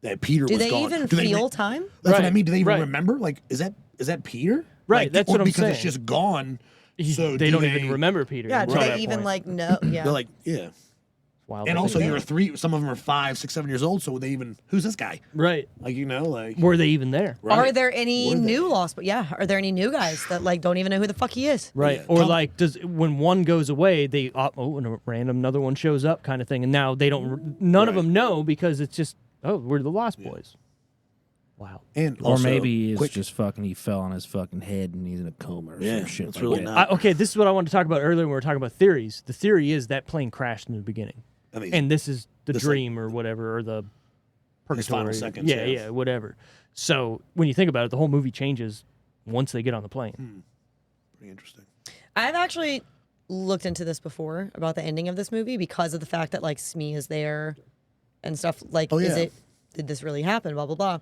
D: that Peter
B: Do
D: was
B: they
D: gone?
B: even
D: Do they
B: feel time?
D: That's what I
C: Right,
D: mean. Do they even
C: right.
D: remember? Like, is that Peter?
C: Right,
D: Like,
C: that's
D: or
C: what I'm
D: because it's
C: saying.
D: just gone. So
C: they
D: do
C: don't even remember Peter.
B: Yeah, do
C: at
B: they
C: that
B: even
C: point.
B: like know? Yeah.
D: They're like, yeah.
C: Wild
D: And
C: to
D: also,
C: think.
D: you're 3. Some of them are 5, 6, 7 years old. So they even who's this guy?
C: right?
D: Like like
C: Were they even there?
D: right.
B: Are there any
D: Were they?
B: new Lost? But yeah, are there any new guys that like don't even know who the fuck he is?
C: Right.
D: Yeah,
C: Or
D: Tom-
C: like, does when one goes away, they and a random another one shows up, kind of thing, and now they don't. None of
D: Right.
C: them know because it's just we're the Lost Boys. Wow.
D: And
A: Or
D: also,
A: maybe it's
D: quick-
A: just fucking he fell on his fucking head and he's in a coma or
D: Yeah,
A: some shit
D: that's
A: like
D: really
A: that.
D: not-
C: Okay, this is what I wanted to talk about earlier when we were talking about theories. The theory is that plane crashed in the beginning,
D: I mean,
C: and this is the
D: This,
C: dream or whatever, or the
D: His final
C: purgatory.
D: seconds,
C: Yeah,
D: yeah.
C: yeah, whatever. So when you think about it, the whole movie changes once they get on the plane.
D: pretty interesting.
B: I've actually looked into this before about the ending of this movie because of the fact that like Smee is there and stuff. Like,
D: Oh,
B: is
D: yeah.
B: did this really happen? Blah blah blah.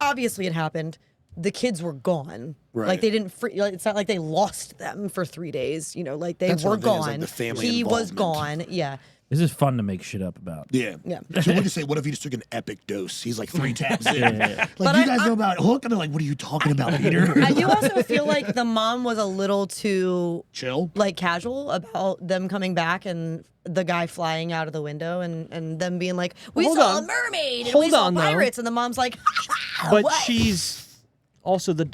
B: Obviously, it happened. The kids were gone.
D: Right.
B: Like they didn't. Like, it's not like they lost them for 3 days. You know, like they
D: That's
B: were
D: what I'm thinking, is,
B: gone.
D: like, the family
B: he was
D: involvement.
B: gone. Yeah.
A: This is fun to make shit up about.
D: Yeah.
B: Yeah.
D: So what do you say? What if he just took an epic dose? He's like 3 tabs in.
A: Yeah.
D: Like,
B: But
D: you
B: I-
D: guys
B: I-
D: know about Hook? And they're like, what are you talking about, Peter?
B: I do also feel like the mom was a little too
D: Chill.
B: like casual about them coming back and the guy flying out of the window and them being like, we
C: Hold
B: saw
C: on.
B: a mermaid and
C: Hold
B: we saw
C: on, though.
B: pirates, and the mom's like,
C: But
B: what?
C: she's also the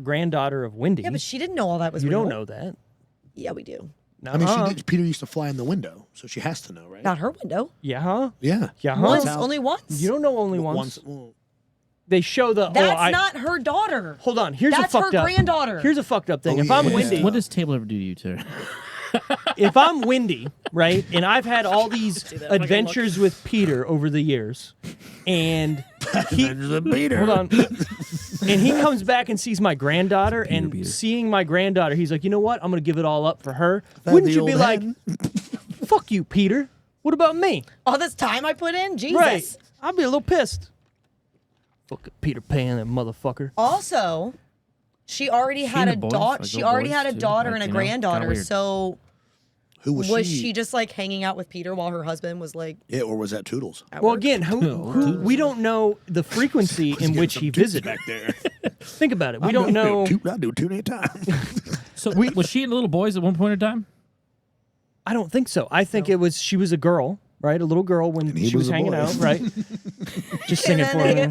C: granddaughter of Wendy.
B: Yeah, but she didn't know all that was
C: you
B: real.
C: don't know that.
B: Yeah, we do.
D: I mean, Peter used to fly in the window, so she has to know, right?
B: Not her window.
C: Yeah, huh?
D: Yeah.
C: Yeah, huh?
B: Once,
D: how-
B: only once.
C: You don't know only once.
D: Well,
C: They show the.
B: That's not her daughter.
C: Hold on. Here's
B: That's
C: a fucked
B: her
C: up.
B: granddaughter.
C: Here's a fucked up thing.
D: Oh,
C: If I'm
D: yeah.
C: Wendy,
A: What does Table ever do to you, Tara?
C: if I'm Wendy, right, and I've had all these adventures with Peter over the years, and
D: Peter.
C: hold on, and he comes back and sees my granddaughter, and
A: Peter.
C: seeing my granddaughter, he's like, you know what? I'm gonna give it all up for her.
D: That
C: Wouldn't
D: the
C: you be
D: old
C: like,
D: hen?
C: fuck you, Peter? What about me?
B: All this time I put in? Jesus.
C: Right? I'd be a little pissed. Fucking Peter Pan, that motherfucker.
B: Also, she already had
A: and
B: a
A: a boy,
B: daughter.
A: like
B: She
A: little
B: already
A: boys
B: had a
A: too,
B: daughter
A: like,
B: and a
A: you know, kinda
B: granddaughter.
A: weird.
B: So
D: Who was,
B: was she just like hanging out with Peter while her husband was like
D: Yeah, or was that Toodles?
B: at
C: Well,
B: work?
C: again, who we don't know the frequency in which he visited.
D: back there.
C: Think about it. We don't know.
D: I do two at a time.
A: So was she and little boys at one point in time?
C: I don't think so. I think she was a girl, right? A little girl when
D: he
C: she was
D: was a
C: hanging
D: boy.
C: out, right? Just singing for me.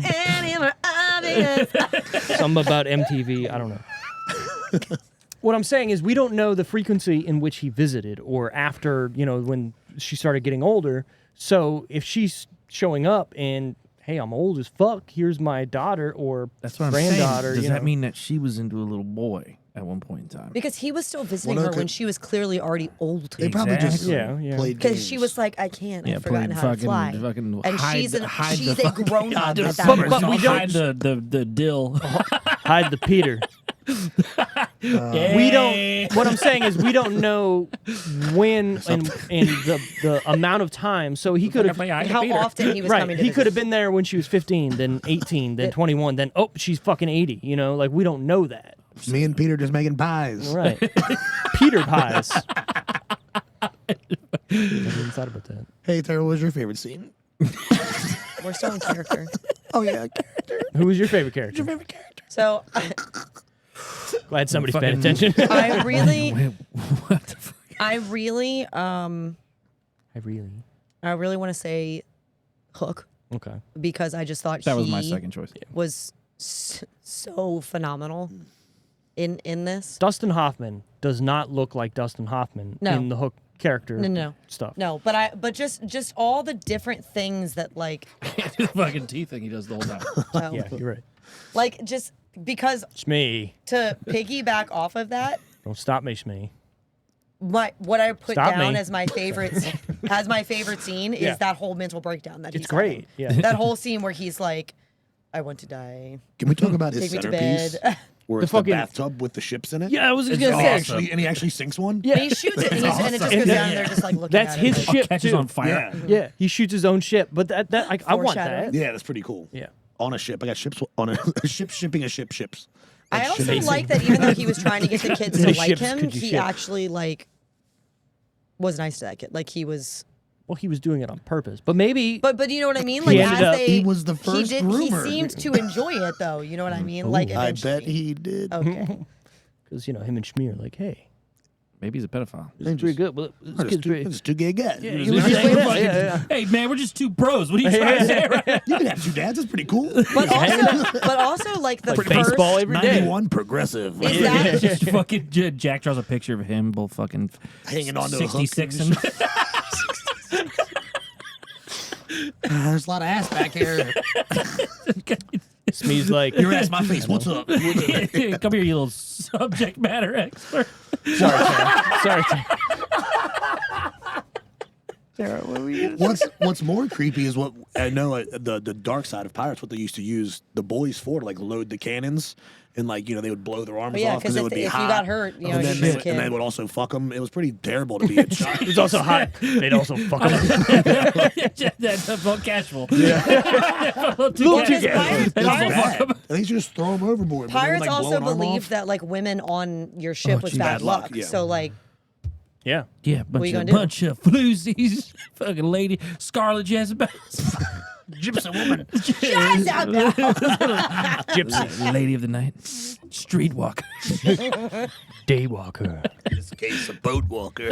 C: Something about MTV. I don't know. What I'm saying is we don't know the frequency in which he visited or after, when she started getting older. So if she's showing up and, hey, I'm old as fuck, here's my daughter or
A: That's what I'm saying.
C: granddaughter.
A: Does that mean that she was into a little boy at one point in time?
B: Because he was still visiting
D: Well, no,
B: her when
D: 'cause-
B: she was clearly already old.
D: They probably just
A: Exactly.
C: Yeah.
D: played
B: Because
D: games.
B: she was like, I can't.
A: Yeah,
B: I've forgotten
A: played
B: how to fly.
A: fucking
B: And
A: hide
B: she's,
A: the- hide
B: she's
A: the
B: a grown up at that
C: But
B: point.
C: we don't-
A: hide the dill.
C: hide the Peter. We don't. What I'm saying is we don't know when and the amount of time. So he could have.
B: How often he was
C: Right,
B: coming to
C: he could have
B: visit.
C: been there when she was 15, then 18, then 21, then she's fucking 80. Like we don't know that.
D: Me and Peter just making pies.
C: Right. Peter pies. I hadn't thought about that.
D: Hey, Tara, what was your favorite scene?
B: We're still in character.
D: Oh, yeah, character.
C: Who was your favorite character?
D: Favorite character.
B: So
C: Glad somebody's
A: Fucking-
C: paying attention.
B: I really,
A: What the fuck?
B: I really want to say Hook
C: Okay.
B: because I just thought
A: That was
B: he
A: my second choice.
B: was so phenomenal in this.
C: Dustin Hoffman does not look like Dustin Hoffman
B: No.
C: in the Hook character
B: No.
C: stuff.
B: No, but just all the different things that like
A: The fucking teeth thing he does the whole time.
C: Yeah, you're right.
B: like just because
C: It's me.
B: to piggyback off of that,
C: Don't stop me, Shmee.
B: what I put
C: Stop
B: down
C: me.
B: as my favorite scene
C: Yeah.
B: is that whole mental breakdown that
C: It's
B: he's
C: great.
B: having.
C: Yeah.
B: That whole scene where he's like, I want to die.
D: Can we talk about his
B: Take me to
D: centerpiece?
B: bed.
D: Where
C: The
D: it's
C: fucking-
D: the bathtub with the ships in it?
C: Yeah, I was just
A: It's
C: gonna
A: awesome.
C: say.
D: And he actually sinks one?
C: Yeah.
B: And he shoots it, and it just
C: And
B: goes
C: that-
B: down there, just like looking
C: That's
B: at
C: his
B: it.
C: ship
A: Catches
C: too.
A: on fire.
D: Yeah.
C: Yeah, he shoots his own ship, but that I want that.
B: Foreshadowing.
D: Yeah, that's pretty cool.
C: Yeah.
D: On a ship. I got ships on a ship shipping a ship ships.
B: I
D: That's
B: also
D: amazing.
B: like that even though he was trying to get the kids to
C: Many
B: like
C: ships
B: him,
C: could you
B: he
C: ship?
B: actually like was nice to that kid. Like he was,
C: Well, he was doing it on purpose, but maybe.
B: but you know what I mean. Like
C: ended
B: as
C: up-
B: they,
D: He was the first
B: He
D: groomer.
B: seemed to enjoy it though. You know what I mean? Like
D: I
B: eventually.
D: bet he did.
B: Okay.
C: Because him and Shmee are like, hey,
A: Maybe he's a pedophile.
C: this is pretty good. But this
D: It's
C: kid's pretty.
D: two gay guys.
C: Yeah,
D: You
C: he was just like that. Yeah.
A: Hey man, we're just two bros. What are you trying to say? Right?
D: can have two dads. That's pretty cool.
B: But also like the
C: Like
B: first
C: baseball every day.
D: 91 progressive.
B: is that
A: Just fucking Jack draws a picture of him, both fucking
D: Hanging onto a hook
A: 66
D: and
A: and
D: There's a lot of ass back here.
C: Shmee's like,
D: Your ass, my face. What's up?
A: come here, you little subject matter expert.
C: sorry.
D: What's more creepy is what I know the dark side of pirates. What they used to use the boys for, to, like load the cannons, and like they would blow their arms
B: yeah,
D: off because it would be
B: if
D: hot.
B: you got hurt, you know,
D: and then
B: you
D: they
B: were a
D: would, and
B: kid.
D: they would also fuck them. It was pretty terrible to be a child.
C: It was also hot. They'd also fuck him.
A: That's a full casual.
C: Little too
B: Because
C: gay.
D: It's
B: pirates,
D: bad. They used to just throw them overboard. but they would,
B: pirates
D: like, blow
B: also
D: an arm
B: believed
D: off.
B: that like women on your ship was
A: geez.
B: bad
D: Bad luck,
B: luck.
D: yeah.
B: So like
C: Yeah.
A: Yeah,
B: you gonna do?
A: bunch of floozies, fucking lady, Scarlet Jezebels,
D: gypsy woman.
C: Gypsy.
A: lady of the night, streetwalker.
C: Daywalker.
D: In this case, a boat walker.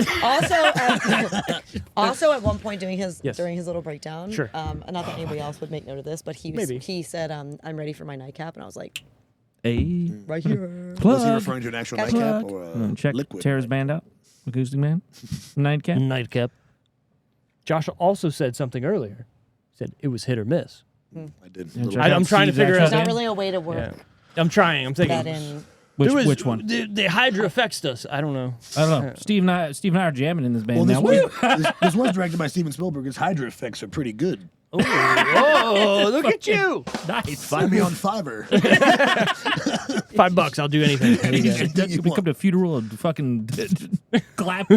B: also at one point during his
C: Yes.
B: little breakdown,
C: Sure.
B: not that anybody else would make note of this, but
C: Maybe.
B: he said, "I'm ready for my nightcap," and I was like,
A: A
B: Right here.
D: Was he
A: plug.
D: referring to an actual
B: Gotcha.
D: nightcap or a
A: Check
D: liquid?
A: Tara's band out. Acoustic Man. Nightcap.
C: Nightcap. Josh also said something earlier. He said it was hit or miss.
D: I did.
A: Yeah,
D: Little-
A: check out
C: I'm trying to
A: Steve's
C: figure
A: actual
C: out-
B: There's not
A: band.
B: really a way to work
C: Yeah. I'm trying. I'm
B: that
C: thinking.
B: in.
A: Which one?
C: The Hydra affects us. I don't know.
A: I don't know. Steve and I are jamming in this band
D: Well,
A: now.
D: this was directed by Steven Spielberg. His Hydra effects are pretty good.
C: Oh, look at you!
A: Nice.
D: Find me on Fiverr.
C: $5. I'll do anything. There you go.
D: Anything you
A: We come
D: want.
A: to a funeral and fucking clap.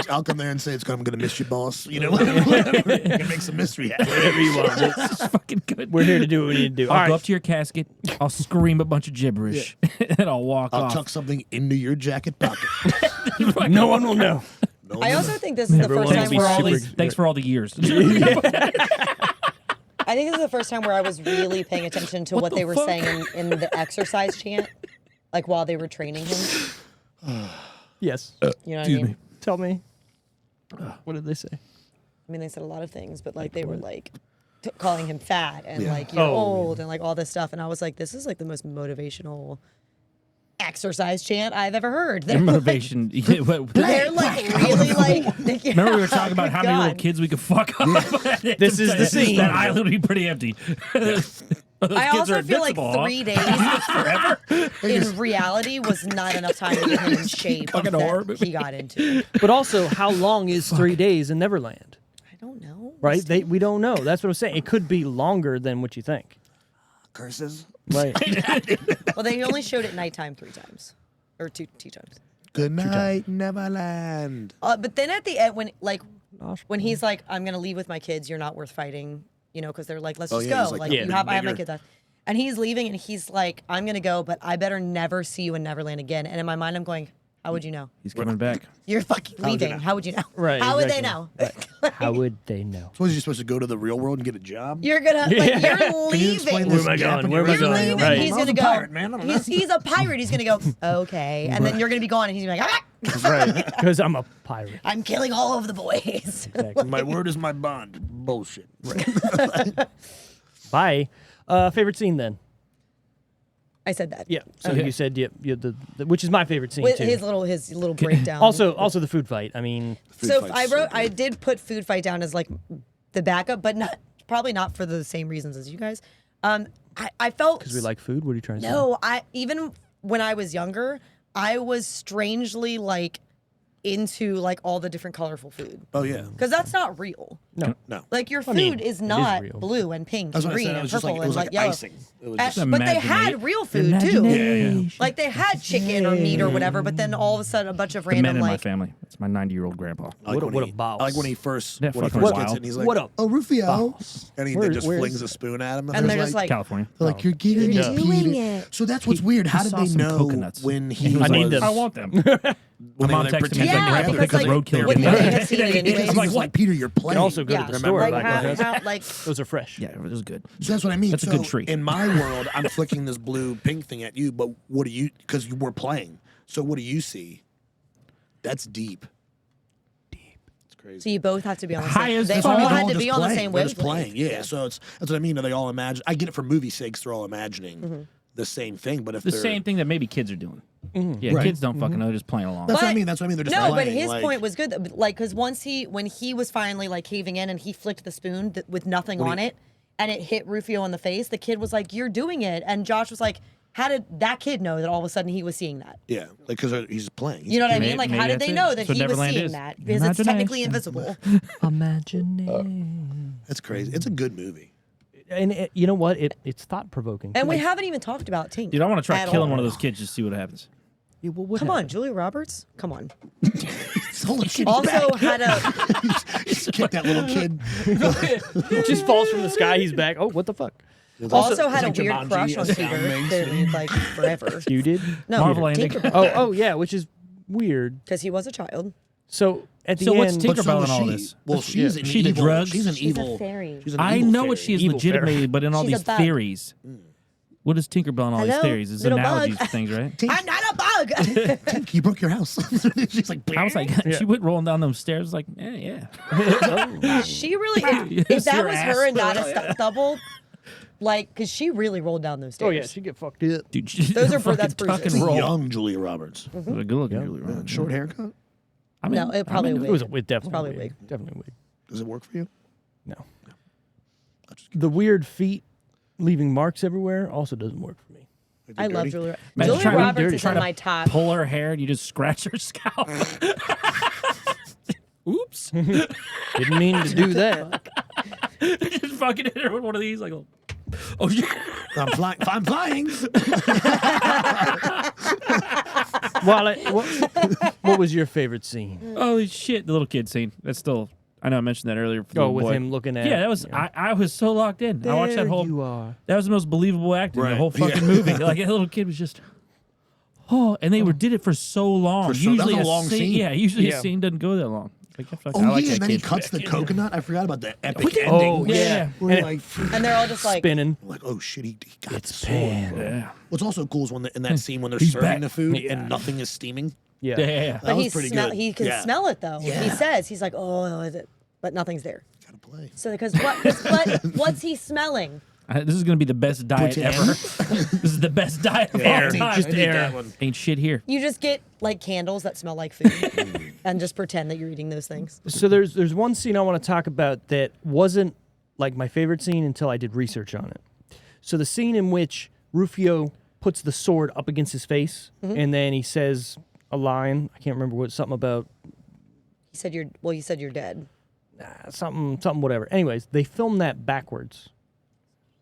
D: I'll come there and say I'm gonna miss you, boss. You know, whatever. Gonna make some mystery happen.
C: Whatever you want.
A: It's fucking good.
C: We're here to do what we need to do. All
A: I'll go
C: right.
A: up to your casket. I'll scream a bunch of gibberish, and I'll walk
D: I'll
A: off.
D: tuck something into your jacket pocket.
C: No one will know.
D: No
B: I
D: one
B: also think this is the
C: Everyone
B: first
C: will
B: time
C: be
B: where I
C: super
B: was.
A: Thanks for all the years.
B: I think this is the first time where I was really paying attention to what
A: the
B: they were
A: fuck?
B: saying in the exercise chant, like while they were training him.
C: Yes.
B: You know what I
A: Excuse
B: mean?
A: me.
C: Tell me. What did they say?
B: I mean, they said a lot of things, but like they were like calling him fat and like you're
C: Oh.
B: old and like all this stuff, and I was like, this is like the most motivational exercise chant I've ever heard.
A: Their motivation.
B: They're like really like.
A: Remember we were talking about how many little
B: God.
A: kids we could fuck up.
C: This is the scene.
A: That island would be pretty empty. Those
B: I
A: kids are
B: also feel like
A: invincible, huh?
B: 3 days in reality was not enough time to get him in shape
A: Fucking
B: that
A: horror movie.
B: he got into.
C: But also, how long is 3 days in Neverland?
B: I don't know.
C: Right? We don't know. That's what I'm saying. It could be longer than what you think.
D: curses.
C: Right.
B: Well, they only showed it nighttime 3 times, or two times.
D: Good night, Neverland.
B: But then at the end, when he's like, "I'm gonna leave with my kids. You're not worth fighting," you know, because they're like, "Let's just
D: yeah,
B: go."
D: he's like,
B: Like,
D: yeah,
B: I have my
D: bigger.
B: kids. And he's leaving, and he's like, "I'm gonna go, but I better never see you in Neverland again." And in my mind, I'm going, "How would you know?
A: He's coming back.
B: You're fucking
D: would you
B: leaving.
D: know?
B: How would you know?
C: Right,
B: How would they
C: exactly.
B: know?
C: How would they know?
D: So was he supposed to go to the real world and get a job?
B: You're gonna like you're
D: Can you explain
B: leaving.
D: this
C: Where am I
D: gap
C: going?
D: in
C: Where am
D: your
C: I
B: You're
C: going?
D: resume?
B: leaving.
C: Right.
B: He's
D: I was
B: gonna
D: a
B: go.
D: pirate, man. I don't know.
B: He's a pirate. He's gonna go. Okay, and then you're gonna be gone, and he's gonna be like, "Ah,
C: Right. Because I'm a pirate.
B: I'm killing all of the boys."
C: Exactly.
D: My word is my bond. Bullshit.
C: Bye. Favorite scene then?
B: I said that.
C: Yeah. So
A: Okay.
C: you said the which is my favorite scene
B: With
C: too.
B: his little breakdown.
C: Also the food fight. I mean,
D: Food
B: so
D: fight's
B: I
D: good.
B: did put food fight down as like the backup, but probably not for the same reasons as you guys. I felt
C: because we like food. What are you trying to say?
B: no. Even when I was younger, I was strangely like into like all the different colorful food
D: Oh yeah.
B: because that's not real.
C: No.
D: No.
B: Like your food
C: mean,
B: is
C: it is
B: not
C: real.
B: blue and pink
D: That's
B: and
D: what I
B: green
D: said. It
B: and
D: was just
B: purple
D: like it was
B: and
D: like
B: yellow.
D: icing. It was just
B: But they had real food too.
D: yeah.
B: Like they had chicken or meat or whatever, but then all of a sudden a bunch of
A: The men
B: random
A: in my
B: like
A: family. It's my 90-year-old grandpa.
D: I like
C: What a-
D: when
C: what a
D: he-
C: boss.
D: I like when he first
A: Yeah,
D: when he
A: fucking
D: first
A: wild.
D: gets it and he's like,
C: What a
D: oh Rufio,
C: boss.
D: and he
C: Where-
D: then just
C: where's-
D: flings a spoon at him,
B: and they're just like,
A: California.
D: like you're getting
C: Yeah.
D: it,
B: Doing
D: Peter."
B: it.
D: So that's what's weird. How
A: He
D: did
A: saw
D: they
A: some
D: know
A: coconuts.
D: when he
C: I
D: was?
C: need them.
A: I want them.
D: When
A: My mom
D: they
A: texted
D: pretend
A: me
B: Yeah,
A: like,
B: because,
A: because
B: like,
A: roadkill.
B: when
A: didn't
B: they
A: have
B: had
A: it.
B: seen it anyways.
D: It's like, what, Peter? You're
C: You
D: playing.
C: can also go to the store.
B: Like,
C: Like,
B: like
C: those are fresh.
A: Yeah, it was good.
D: So that's what I mean.
A: That's a
D: So
A: good treat.
D: In my world, I'm flicking this blue pink thing at you, but what do you? Because you were playing. So what do you see? That's deep. It's crazy.
B: so you both have to be on the
A: High
B: same.
A: as
B: They
A: fuck.
B: all
A: They're
B: had
D: all
B: to be
D: just
B: on the
D: playing.
B: same
D: They're just
B: wavelength.
D: playing. Yeah. So that's what I mean. Are they all imagine? I get it for movie sakes. They're all imagining the same thing. But if
A: The
D: they're
A: same thing that maybe kids are doing. Yeah,
D: Right.
A: kids don't fucking know. They're just playing along.
D: That's what I
B: But-
D: mean. That's what I mean. They're just
B: No,
D: playing.
B: but his
D: like,
B: point was good. Like, because when he was finally like caving in and he flicked the spoon with nothing on it, and it hit Rufio in the face, the kid was like, "You're doing it," and Josh was like, "How did that kid know that all of a sudden he was seeing that?"
D: Yeah, like because he's playing.
B: You know what I
A: Maybe-
B: mean? Like,
A: maybe
B: how did
A: that's
B: they
A: it.
B: know that
A: That's what
B: he was
A: Neverland
B: seeing
A: is.
B: that? Because it's technically invisible.
C: Imagination.
D: That's crazy. It's a good movie.
C: And you know what? It's thought provoking.
B: And we haven't even talked about Tink.
A: Dude, I want to try
B: at
A: killing
B: all.
A: one of those kids just to see what happens.
B: Come on, Julia Roberts. Come on.
D: Holy shit!
B: Also had a
D: Just kick that little kid.
C: just falls from the sky. He's back. Oh, what the fuck?
B: also had a
D: like
B: weird
D: Jumanji,
B: crush on
D: a sound
B: Peter
D: mix.
B: that, like forever.
C: You did?
B: No,
A: Marvel ending.
B: Tinkerbell.
C: Oh, yeah, which is weird.
B: Because he was a child.
C: So at the
A: So
C: end,
A: what's Tinkerbell?
D: But so
A: in
D: was
A: all
D: she.
A: this?
D: Well, she's an
A: She the
D: evil.
A: drugs?
D: She's an
B: She's a
D: evil
B: fairy.
D: She's an
A: I
D: evil
A: know
D: fairy.
A: what she is
C: Evil
A: legitimately,
C: fairy.
A: but in all
B: She's a
A: these
B: bug.
A: theories. What is Tinkerbell and all these
B: Hello,
A: theories? It's
B: little
A: analogies
B: bug.
A: to things, right?
B: I'm not a bug.
D: Tink, you broke your house. She's like,
A: I was like, she went rolling down those stairs, like, yeah.
B: She really, if
A: Yes,
B: that
A: your
B: was
A: ass.
B: her and not a stunt double, like, because she really rolled down those stairs.
C: Oh yeah, she get fucked up.
A: Dude,
B: Those are
A: fucking
B: that's
A: tuck
B: bruises.
A: and roll.
D: Young Julia Roberts.
A: A good looking Julie Roberts.
D: Short haircut.
A: I mean,
B: No, it probably
A: I mean,
B: wig.
C: It was a wig, definitely.
B: probably
C: a
B: wig.
C: Definitely a wig.
D: Does it work for you?
C: No. The weird feet leaving marks everywhere also doesn't work for me.
D: Like
B: I
D: they're
B: love
D: dirty?
B: Julia.
A: Imagine
B: Julia
A: trying to-
B: Roberts is
A: trying
B: in
A: to
B: my top.
A: pull her hair and you just scratch her scalp. Oops.
C: Didn't mean to do that.
A: Just fucking hit her with one of these, like, oh shit.
D: I'm flying. I'm flying.
C: What was your favorite scene?
A: Holy shit, the little kid scene. That's still, I know I mentioned that earlier. For the
C: Oh,
A: little
C: with
A: boy.
C: him looking at.
A: Yeah, that was, I was so locked in. I watched that
C: There
A: whole,
C: you are.
A: that was the most believable acting in the
D: Right,
A: whole fucking
D: yeah.
A: movie. Like, that little kid was just, oh, and they did it for so long.
D: That was a long scene.
A: Yeah, usually
C: Yeah.
A: a scene doesn't go that long. Like, I
D: Oh
A: like
D: yeah,
A: that
D: and then he
A: kid.
D: cuts the coconut. I forgot about that epic
A: did.
D: ending.
C: Oh, yeah.
D: Where
C: And
D: like,
B: And they're all just like,
C: Spinning.
D: like, oh shit, he got the
C: It's
D: sword.
C: pan.
A: Yeah.
D: What's also cool is when in that scene when they're
A: He's
D: serving
A: back.
D: the food
C: Yeah.
D: and nothing is steaming.
C: Yeah.
A: Yeah.
D: That
B: but
D: was pretty good.
B: he can
D: Yeah.
B: smell it though. He
D: Yeah.
B: says, he's like, oh, is it? But nothing's there.
D: Gotta play.
B: So because what's he smelling?
A: This is going to be the best diet
D: Poutine.
A: ever. This is the best diet of
C: Air.
A: all time.
C: Just
D: I need
C: air.
D: that one.
A: Ain't shit here.
B: You just get like candles that smell like food, and just pretend that you're eating those things.
C: So there's one scene I want to talk about that wasn't like my favorite scene until I did research on it. So the scene in which Rufio puts the sword up against his face and then he says a line. I can't remember what, something about
B: He said you're dead.
C: something whatever. Anyways, they filmed that backwards.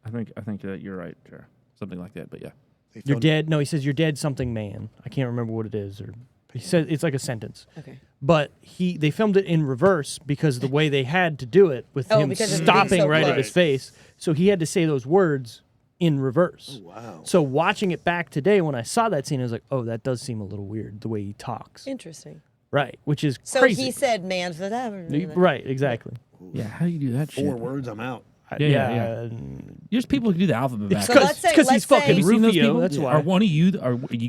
A: I think that you're right, Tara. Something like that, but yeah.
D: They
C: You're
D: filmed-
C: dead. No, he says you're dead something man. I can't remember what it is, or he says it's like a sentence.
B: Okay.
C: But they filmed it in reverse because the way they had to do it with
B: Oh,
C: him
B: because of being
C: stopping
B: so
C: right at
B: close.
C: his face. So he had to say those words in reverse.
D: Wow.
C: So watching it back today, when I saw that scene, I was like, oh, that does seem a little weird the way he talks.
B: Interesting.
C: Right, which is
B: So
C: crazy.
B: he said, "Man, for that."
C: Right, exactly.
A: Yeah, how do you do that shit?
D: 4 words. I'm out.
A: Yeah. There's people who do the alphabet backwards.
B: So let's say-
C: because he's
B: let's say-
C: fucking
A: Have you seen those
C: Rufio.
A: people?
C: That's why.
A: Are one of you,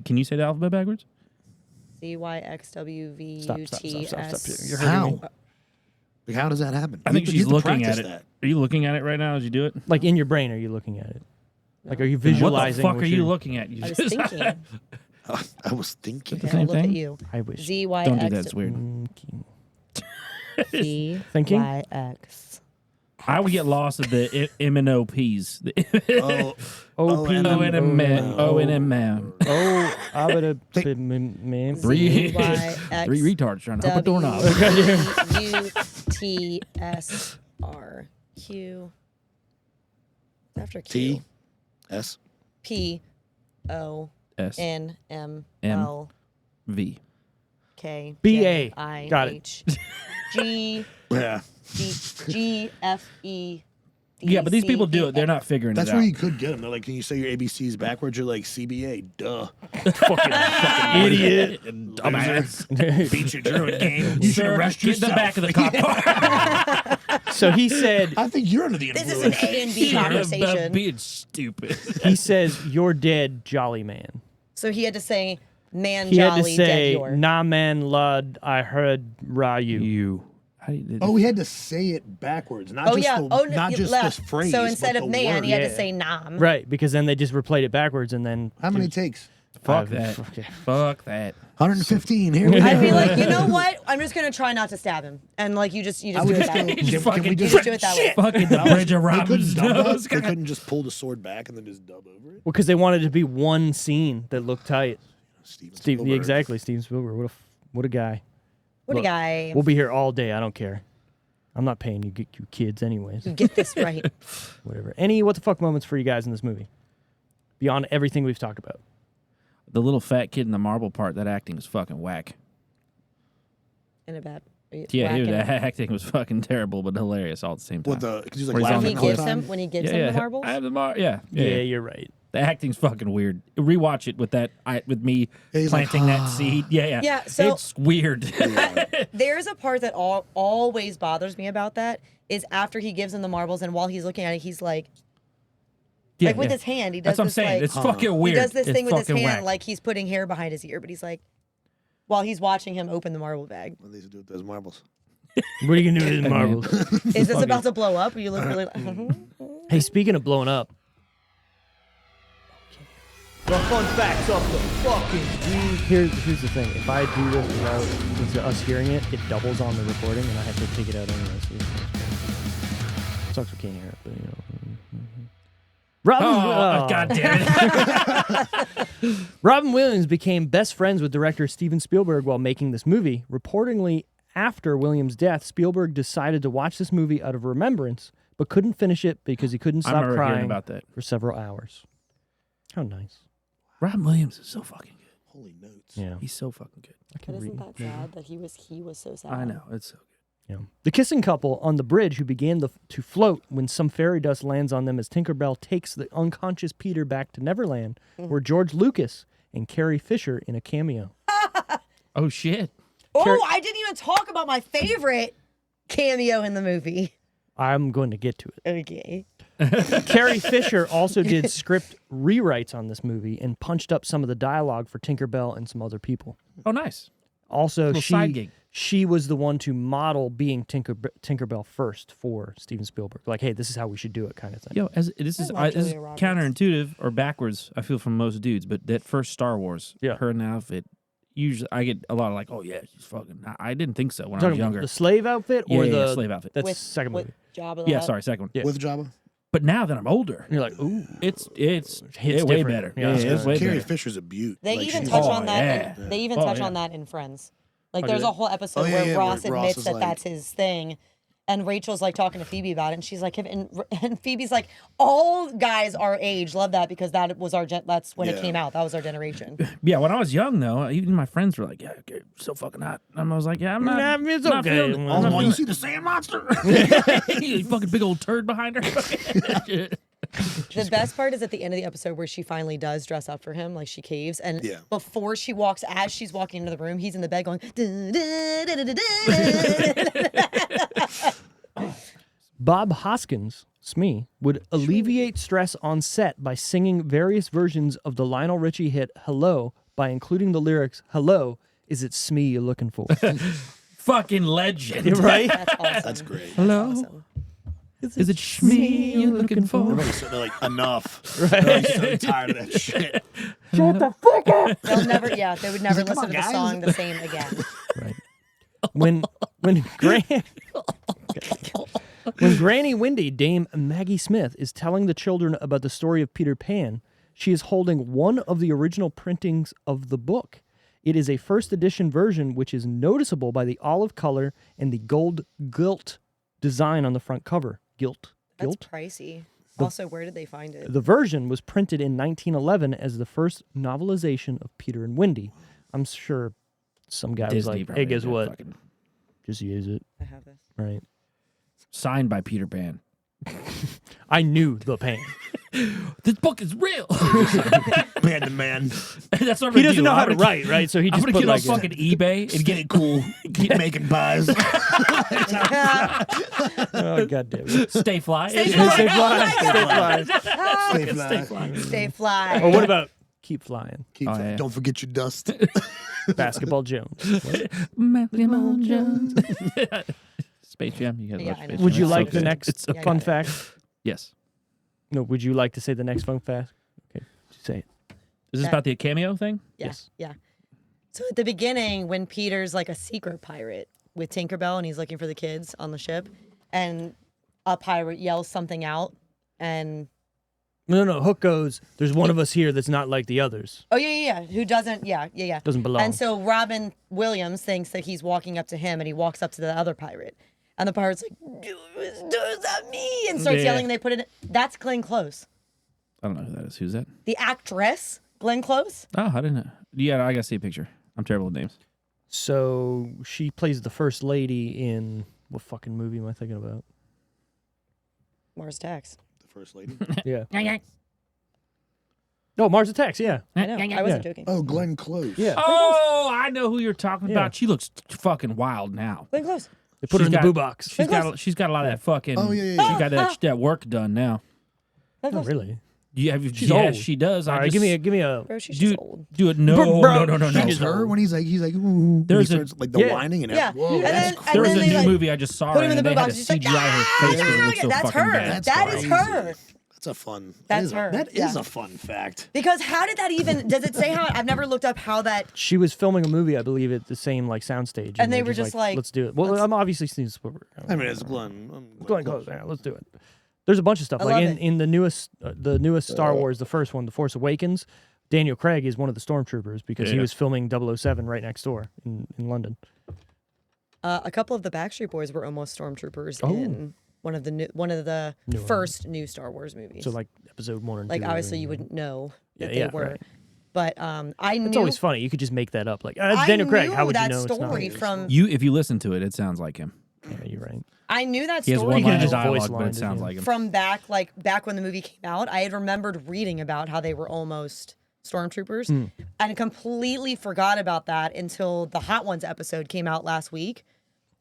A: can you say the alphabet backwards?
B: CYXWVUTS.
C: You're hurting me.
D: How? Like, how does that happen?
A: I think
D: You
A: she's
D: have to
A: looking at
D: practice
A: it.
D: that.
A: Are you looking at it right now as you do it?
C: Like in your brain, are you looking at it? Like, are you
A: What the
C: visualizing?
A: fuck
C: what
A: are you
C: you're-
A: looking at? You
B: I was
A: just-
B: thinking.
D: I was thinking.
B: Okay,
A: Same
B: I'll look
A: thing?
B: at you.
C: I wish.
B: ZYX.
A: Don't do that. It's weird.
C: Thinking?
B: ZYX.
A: I would get lost at the M and O P's. The
D: Oh,
C: O P
D: and
A: O N M O N M.
C: Oh, I would have
D: Think-
C: man.
A: Three
B: ZYX.
A: three retards trying to help a doorknob.
B: WUTSR. Q. After Q.
D: T. S.
B: P. O.
A: S
B: N. M. L.
A: V.
B: K.
C: B.A..
B: J, I.
C: Got it.
B: H. G.
D: Yeah.
B: G. F. E. D,
A: Yeah, but these
B: C,
A: people do
B: E,
A: it. They're
B: F.
A: not figuring
D: That's
A: it
D: where
A: out.
D: you could get them. They're like, can you say your ABCs backwards? You're like, CBA. Duh.
C: Fucking idiot.
D: And
A: Dumbass.
D: beat your druid game. You should
A: Sir,
D: arrest
A: get in the
D: yourself.
A: back of the cop car.
C: So he said,
D: I think you're under the
B: This
D: influence.
B: is an A and B conversation.
A: Being stupid.
C: he says, you're dead, jolly man.
B: So he had to say, man,
C: He
B: jolly,
C: had to say,
B: dead, your.
C: nah man, lud, I heard Ryu.
A: You. How do you,
D: Oh, we had to say it backwards, not
B: Oh,
D: just
B: yeah.
D: the,
B: Oh, no,
D: not
B: you
D: just
B: left.
D: this phrase.
B: So instead
D: but
B: of
D: the
B: man,
D: word.
B: he had to
C: Yeah.
B: say nam.
C: Right, because then they just replayed it backwards and then.
D: How many takes?
A: fuck that. Fuck that.
D: 115. Here we go.
B: I'd be like, you know what? I'm just gonna try not to stab him, and like you just
D: I
B: do
D: would
B: it
D: just
B: that
D: go,
B: way.
A: Just
D: can
A: fucking
D: we
B: You
D: just
B: just do it that way.
A: Fucking the bridge of
D: They couldn't
A: Robin's
D: dub that?
A: nose.
D: They couldn't just pull the sword back and then just dub over it.
C: Well, because they wanted it to be one scene that looked tight.
D: Steven
C: Steve,
D: Spielberg.
C: exactly, Steven Spielberg. What a guy.
B: What a
C: Look,
B: guy.
C: We'll be here all day. I don't care. I'm not paying you, you kids, anyways.
B: You get this right.
C: Whatever. Any what the fuck moments for you guys in this movie? Beyond everything we've talked about.
A: The little fat kid in the marble part, that acting was fucking whack.
B: In a bad.
A: Yeah,
B: whack
A: that
B: him.
A: acting was fucking terrible, but hilarious all at the same time.
D: What the? Because he's like
A: Where he's on
B: When
A: the
B: he
D: laughing all the
B: gives
D: time.
B: him, when he gives
A: yeah,
B: him the marbles.
A: I have the yeah,
C: Yeah, you're right.
A: The acting's fucking weird. Rewatch it with that. with me
D: Yeah, he's like,
A: planting that seed. Yeah.
B: Yeah, so-
A: it's weird.
B: There's a part that always bothers me about that is after he gives him the marbles, and while he's looking at it, he's like
A: Yeah,
B: with
A: yeah.
B: his hand, he does
A: That's what I'm
B: this
A: saying.
B: like
A: It's fucking weird.
B: he does this
A: It's
B: thing with his hand,
A: fucking whack.
B: like he's putting hair behind his ear, but he's like while he's watching him open the marble bag.
D: What do they do with those marbles?
C: What are you going to do with the marbles?
B: Is this about to blow up? Or you look really
C: Hey, speaking of blowing up, The fun facts of the fucking week. Here's the thing. If I do this without us hearing it, it doubles on the recording, and I have to take it out anyway. So sucks we can't hear it, but you know.
A: God damn it.
C: Robin Williams became best friends with director Steven Spielberg while making this movie. Reportedly, after Williams' death, Spielberg decided to watch this movie out of remembrance, but couldn't finish it because he couldn't stop crying
A: about that.
C: for several hours. How nice.
A: Robin Williams is so fucking good.
D: Holy notes.
C: Yeah.
A: He's so fucking good.
B: But isn't that sad that he was so sad?
A: I know. It's so good.
C: Yeah. The kissing couple on the bridge who began to float when some fairy dust lands on them as Tinkerbell takes the unconscious Peter back to Neverland were George Lucas and Carrie Fisher in a cameo.
A: Oh, shit.
B: Oh, I didn't even talk about my favorite cameo in the movie.
C: I'm going to get to it.
B: Okay.
C: Carrie Fisher also did script rewrites on this movie and punched up some of the dialogue for Tinkerbell and some other people.
A: Oh, nice.
C: Also,
A: Little side gig.
C: she was the one to model being Tinkerbell first for Steven Spielberg. Like, hey, this is how we should do it, kind of thing.
A: Yo, this is
B: love
A: this is
B: Julia Roberts.
A: counterintuitive or backwards, I feel, from most dudes, but that first Star Wars,
C: Yeah.
A: her in the outfit, usually I get a lot of like, oh, yeah, she's fucking. I didn't think so when I was
C: Talking about
A: younger.
C: the slave outfit or
A: Yeah,
C: the
A: slave outfit.
C: That's
B: With-
C: second
B: with
C: movie.
B: Jabba the
A: Yeah,
B: Hutt.
A: sorry, second one.
C: Yeah.
D: With Jabba?
A: But now that I'm older,
C: You're like, ooh.
A: it's
C: Hits
A: way
C: different.
A: better.
C: Yeah,
A: Yeah,
C: that's
A: it's way
D: Carrie
A: better.
D: Fisher's a beaut.
B: They
D: Like,
B: even
D: she's-
B: touch
A: Oh,
B: on that.
A: yeah.
B: They even
A: Oh,
B: touch
A: yeah.
B: on that in Friends. Like,
C: Oh,
B: there's
C: do
B: a
C: they?
B: whole episode
D: Oh, yeah,
B: where
D: yeah,
B: Ross
D: where Ross
B: admits
D: is
B: that
D: like-
B: that's his thing, and Rachel's like talking to Phoebe about it, and she's like, and Phoebe's like, all guys our age love that because that was that's when it
D: Yeah.
B: came out. That was our generation.
A: Yeah, when I was young, though, even my friends were like, yeah, okay, so fucking hot. And I was like, yeah, I'm not.
C: Nah, it's
A: not
C: okay.
A: feeling it.
C: Well,
A: I'm not
D: Oh,
A: feeling
D: you
A: it.
D: see the sand monster?
A: You fucking big old turd behind her.
B: The best part is at the end of the episode where she finally does dress up for him, like she caves, and
D: Yeah.
B: before she walks, as she's walking into the room, he's in the bed going. "Dun, dun, dun, dun, dun, dun."
C: Bob Hoskins, Smee, would alleviate stress on set by singing various versions of the Lionel Richie hit Hello by including the lyrics, Hello, is it Smee you're looking for?
A: Fucking legend.
C: Right?
B: That's awesome.
D: That's great.
A: Hello?
B: Awesome.
A: Is it Shmee you're looking for?
D: Everybody's sitting there like, enough. They're like, so tired of that shit.
B: They'll never, they would never
D: like, "Come
B: listen
D: on,
B: to the
D: guys."
B: song the same again.
C: Right. When Granny Windy, Dame Maggie Smith, is telling the children about the story of Peter Pan, she is holding one of the original printings of the book. It is a first edition version which is noticeable by the olive color and the gold gilt design on the front cover. Gilt.
B: That's pricey. Also, where did they find it?
C: The version was printed in 1911 as the first novelization of Peter and Wendy. I'm sure some guy was like, hey, guess what? Just use it.
B: I have this.
C: Right.
A: Signed by Peter Pan.
C: I knew the Pan.
A: This book is real.
D: Man to man.
A: That's what I'm
C: He
A: gonna
C: doesn't
A: do.
C: know how
A: I'm
C: to
A: gonna
C: write, right? So he
A: I'm
C: just
A: gonna
C: put
A: get on
C: like
A: fucking eBay and get it cool.
D: Keep making pies.
C: oh god damn it.
A: Stay fly.
B: Stay
C: Stay
B: fly.
C: fly. Stay fly.
D: Stay fly.
A: Stay fly.
B: Stay fly.
C: Or what about keep flying?
D: Keep
A: Oh, yeah.
D: Don't forget your dust.
C: Basketball Jones.
A: Matthew Jones. Space Jam. You guys
B: Yeah,
A: watch
B: I
A: Space
B: know.
C: Would
A: Jam?
C: you
A: It's so
C: like the
A: good.
C: next
A: It's a
B: Yeah,
C: fun
B: got it.
C: fact?
A: Yes.
C: No, would you like to say the next fun fact? Okay, say it.
A: Is this about the cameo thing?
B: Yeah,
C: Yes.
B: yeah. So at the beginning, when Peter's like a secret pirate with Tinkerbell and he's looking for the kids on the ship, and a pirate yells something out, and
C: No. Hook goes, there's one of us here that's not like the others.
B: oh yeah, who doesn't? Yeah.
C: Doesn't belong.
B: And so Robin Williams thinks that he's walking up to him, and he walks up to the other pirate, and the pirate's like, "Is that me?" and starts
A: Yeah.
B: yelling. And they put it. That's Glenn Close,
A: I don't know who that is. Who's that?
B: the actress Glenn Close.
A: Oh, I didn't know. Yeah, I gotta see a picture. I'm terrible with names.
C: So she plays the first lady in what fucking movie am I thinking about?
B: Mars Attacks.
D: The first lady.
C: Yeah. No, Mars Attacks, yeah.
B: I know. I wasn't joking.
D: Oh, Glenn Close.
C: Yeah.
A: Oh, I know who you're talking
C: Yeah.
A: about. She looks fucking wild now.
B: Glenn Close.
C: They put her in the
A: got-
C: boo box.
A: She's got a lot of that fucking.
D: Oh, yeah, yeah.
A: She got that work done now.
B: Glenn
C: Oh,
B: Close.
C: really?
A: She's
C: old.
A: She does.
C: All
A: I
C: right,
A: just,
C: give me a.
B: Bro, she's
A: do
B: just old.
A: do it. No,
C: Bro,
A: no.
C: she
D: That's
C: is
D: her
C: old.
D: when he's like, ooh.
A: There's
D: he
A: a-
D: starts, like the
C: yeah.
D: whining and
B: Yeah.
D: Whoa,
B: And
D: that's
B: then-
D: cool.
B: and
A: There was
B: then
A: a
B: they,
A: new
B: like,
A: movie I just saw,
B: put him in
A: and
B: the
A: they
B: boo
A: had
B: box.
A: to
B: She's like,
A: CGI her face because it looked so
B: that's
A: fucking
B: her.
A: bad.
B: That is
D: crazy.
B: her.
D: That's a fun.
B: That's her,
D: That is
B: yeah.
D: a fun fact.
B: Because how did that even? Does it say how? I've never looked up how that.
C: She was filming a movie, I believe, at the same like soundstage,
B: And they
C: they're
B: were just like,
C: "Let's do it." Well, I'm obviously Steven Spielberg.
D: I mean, it's Glenn.
C: Glenn Close. Yeah, let's do it. There's a bunch of stuff
B: I
C: like
B: love it.
C: in the newest Star Wars, the first one, The Force Awakens. Daniel Craig is one of the stormtroopers because he was filming 007 right next door in London.
B: A couple of the Backstreet Boys were almost stormtroopers
C: Oh.
B: in one of the first new Star Wars movies.
C: So like episode 1 and 2.
B: Like obviously you wouldn't know that
C: Yeah,
B: they were,
C: right.
B: but I knew.
C: It's always funny. You could just make that up. Like
B: I
C: Daniel Craig.
B: knew
C: How would you
B: that
C: know it's not?
B: story from?
A: If you listen to it, it sounds like him.
C: Yeah, you're right.
B: I knew that
A: He has
B: story
A: one line of
C: just
A: dialogue,
C: voice
A: but
C: line,
A: it sounds
C: yeah.
A: like him.
B: from back when the movie came out. I had remembered reading about how they were almost stormtroopers, and completely forgot about that until the Hot Ones episode came out last week,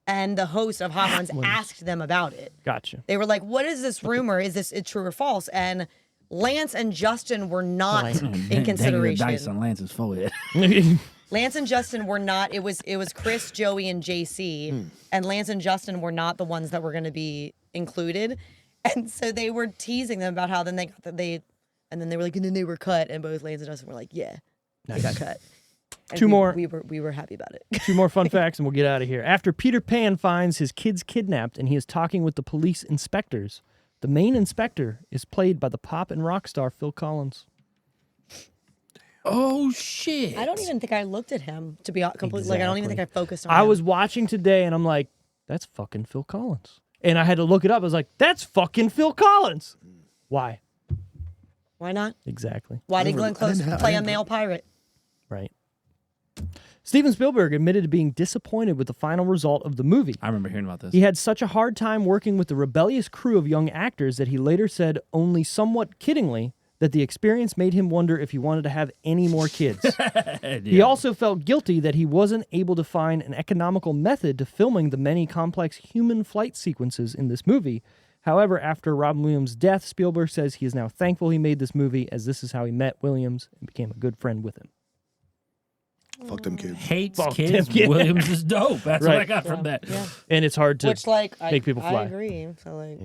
B: and the host of Hot Ones asked them about it.
C: Gotcha.
B: They were like, "What is this rumor? Is this true or false?" And Lance and Justin were not in
A: Hanging the dice
B: consideration.
A: on Lance's forehead.
B: Lance and Justin were not. It was Chris, Joey, and JC, and Lance and Justin were not the ones that were going to be included. And so they were teasing them about how then they got and then they were like, and then they were cut, and both Lance and Justin were like, yeah, they got cut. And
C: Two more.
B: We were happy about it.
C: 2 more fun facts and we'll get out of here. After Peter Pan finds his kids kidnapped and he is talking with the police inspectors, the main inspector is played by the pop and rock star Phil Collins.
A: Oh shit!
B: I don't even think I looked at him to be completely. Like I don't even think I focused on.
C: I
B: him.
C: was watching today and I'm like, that's fucking Phil Collins. And I had to look it up. I was like, that's fucking Phil Collins. Why?
B: Why not?
C: Exactly.
B: Why did Glenn Close play a male pirate?
C: Right. Steven Spielberg admitted to being disappointed with the final result of the movie.
A: I remember hearing about this.
C: He had such a hard time working with the rebellious crew of young actors that he later said, only somewhat kiddingly, that the experience made him wonder if he wanted to have any more kids. He also felt guilty that he wasn't able to find an economical method to filming the many complex human flight sequences in this movie. However, after Robin Williams' death, Spielberg says he is now thankful he made this movie, as this is how he met Williams and became a good friend with him.
D: Fuck them kids.
A: Hates
C: Fuck
A: kids.
C: them kids.
A: Williams is dope. That's what I
C: Right.
A: got from that.
B: Yeah.
C: And it's hard to
B: Which like
C: make people fly.
B: I agree. So like.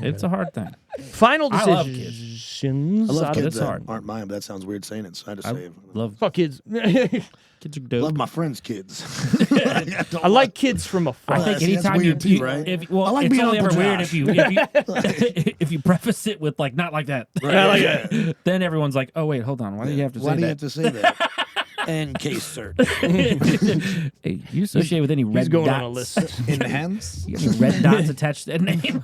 A: It's a hard thing.
C: Final
A: I love
C: decisions.
D: I love
C: out of
D: kids
C: this
D: that
A: hard.
D: aren't mine, but that sounds weird saying it, so I had to
A: I
D: say it.
A: love
C: Fuck kids.
A: kids are dope.
D: Love my friends' kids.
C: I like kids from afar.
A: I think
D: that's
A: anytime
D: weird
A: you,
D: too, right?
A: if, well,
D: I like
A: it's
D: being
A: only
D: Uncle
A: ever weird
D: Josh.
A: if you preface it with like not like that.
D: Right.
A: Then everyone's like, oh wait, hold on, why do you have to
D: Why
A: say
D: do you
A: that?
D: have to say that? In case search.
A: Hey, you associate with any red
C: He's going
A: dots?
C: on a list.
D: Enhance.
A: You got any red dots attached to that name?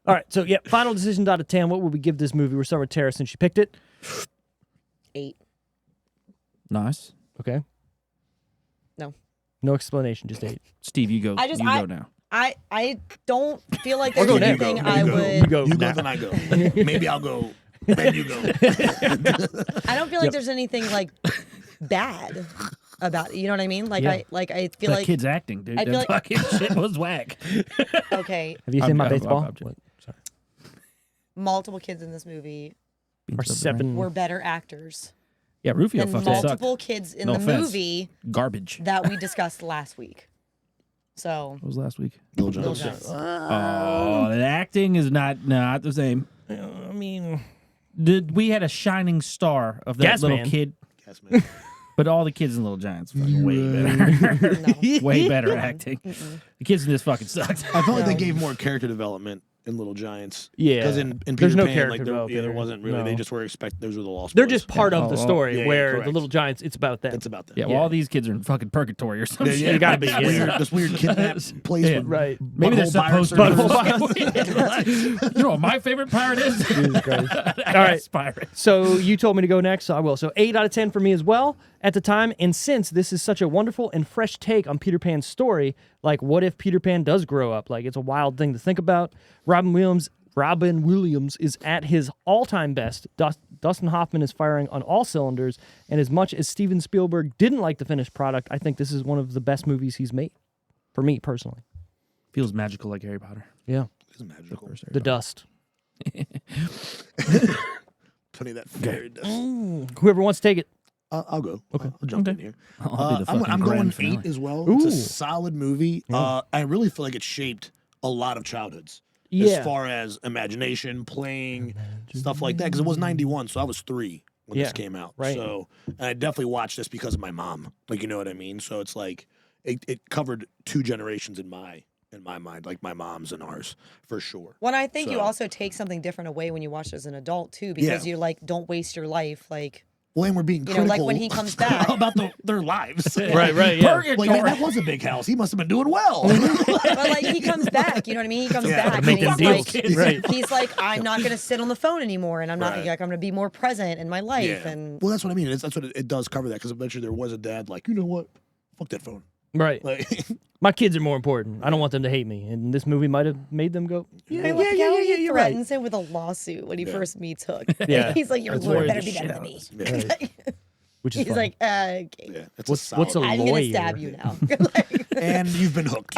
C: All right, so yeah, final decisions out of 10. What would we give this movie? We're starting with Tara since she picked it.
B: 8.
A: Nice.
C: Okay.
B: No.
C: No explanation, just 8.
A: Steve, you go.
B: I just-
A: you
B: I-
A: go now.
B: I don't feel like
C: Or
B: there's
C: go
B: anything
C: next.
B: I
C: You
B: would.
C: go
D: You
C: now.
D: go, then I go. Maybe I'll go. Then you go.
B: I don't feel like there's anything like bad about it. You know what I mean? Like
C: Yeah.
B: I feel
A: That
B: like
A: kid's acting, dude.
B: I
A: That
B: feel like-
A: fucking shit was whack.
B: okay,
C: Have you seen my
A: I'm-
C: baseball?
A: I'm-
C: What? Sorry.
B: multiple kids in this movie
C: Or 7.
B: were better actors
A: Yeah, Rufio
B: than
A: fucking sucked.
B: multiple kids in
A: No
B: the
A: offense.
B: movie
A: Garbage.
B: that we discussed last week. So
A: What was last week?
D: Bill
B: Bill
D: Jones.
B: Jones.
A: Oh, the acting is not the same.
C: I mean,
A: We had a shining star of that
C: Gas
A: little
C: Man.
A: kid,
D: Yes, man.
A: but all the kids in Little Giants fucking way better.
B: no.
A: Way better acting. The kids in this fucking sucked.
D: I felt like they gave more character development in Little Giants.
C: Yeah.
D: Because in Peter
C: There's no
D: Pan,
C: character
D: like,
C: development
D: there
C: here.
D: wasn't really.
C: No.
D: They just were those were the Lost
C: they're
D: Boys.
C: just part of the
A: Oh,
C: story
D: yeah,
C: where the
D: correct.
C: Little Giants, it's about them.
D: It's about that.
A: Yeah, well, all these kids are in fucking purgatory or some
D: Yeah,
A: shit.
D: yeah,
C: You gotta be,
D: this
C: yeah.
D: weird, this weird kidnap place.
A: Yeah.
D: with
C: Right.
A: Maybe they're
D: butthole
A: supposed to.
D: pirates.
A: Be. You know what my favorite pirate is?
C: Jesus Christ.
A: All
C: right.
A: pirate.
C: So you told me to go next, so I will. So 8 out of 10 for me as well at the time. And since this is such a wonderful and fresh take on Peter Pan's story, like what if Peter Pan does grow up? Like it's a wild thing to think about. Robin Williams is at his all-time best. Dustin Hoffman is firing on all cylinders. And as much as Steven Spielberg didn't like the finished product, I think this is one of the best movies he's made. For me, personally.
A: Feels magical like Harry Potter.
C: Yeah.
D: It's magical.
C: The dust.
D: Funny that fairy dust.
C: Whoever wants to take it.
D: I'll go. Okay. I'll jump in here.
A: I'll be the
D: I'm
A: fucking
D: going
A: grand finale.
D: 8 as well.
C: Ooh.
D: It's a solid movie. I really feel like it shaped a lot of childhoods. as far as imagination, playing, stuff like that. Because it was 91, so I was 3 when this came out.
C: Right.
D: So and I definitely watched this because of my mom. Like, you know what I mean? So it's like it covered 2 generations in my mind, like my mom's and ours, for sure.
B: Well, I think you
D: So-
B: also take something different away when you watch it as an adult too, because you're like, don't waste your life, like.
D: Well, and we're being
B: You know,
D: critical
B: like when he comes back.
D: about their lives.
C: Right, yeah.
D: Like, man, that was a big house. He must have been doing well.
B: But like he comes back, you know what I mean? He comes back and
C: make them
B: he's
C: deals.
B: like,
C: Right.
B: he's like, I'm not gonna sit on the phone anymore, and I'm not
D: Right.
B: like I'm gonna be more present in my life.
D: Yeah.
B: And
D: Well, that's what I mean. That's what it does cover that, because eventually there was a dad like, you know what? Fuck that phone.
C: Right.
D: Like,
C: My kids are more important. I don't want them to hate me. And this movie might have made them go,
B: he
C: you're right.
B: threatens him with a lawsuit when he first meets Hook.
C: Yeah.
B: He's like, your
C: That's
B: lawyer
C: right.
B: better be better than me.
C: Which is
B: He's
C: funny.
B: like, okay.
D: yeah, it's
C: What's
D: a
C: a
B: I'm gonna
C: lawyer?
B: stab you now.
D: and you've been hooked.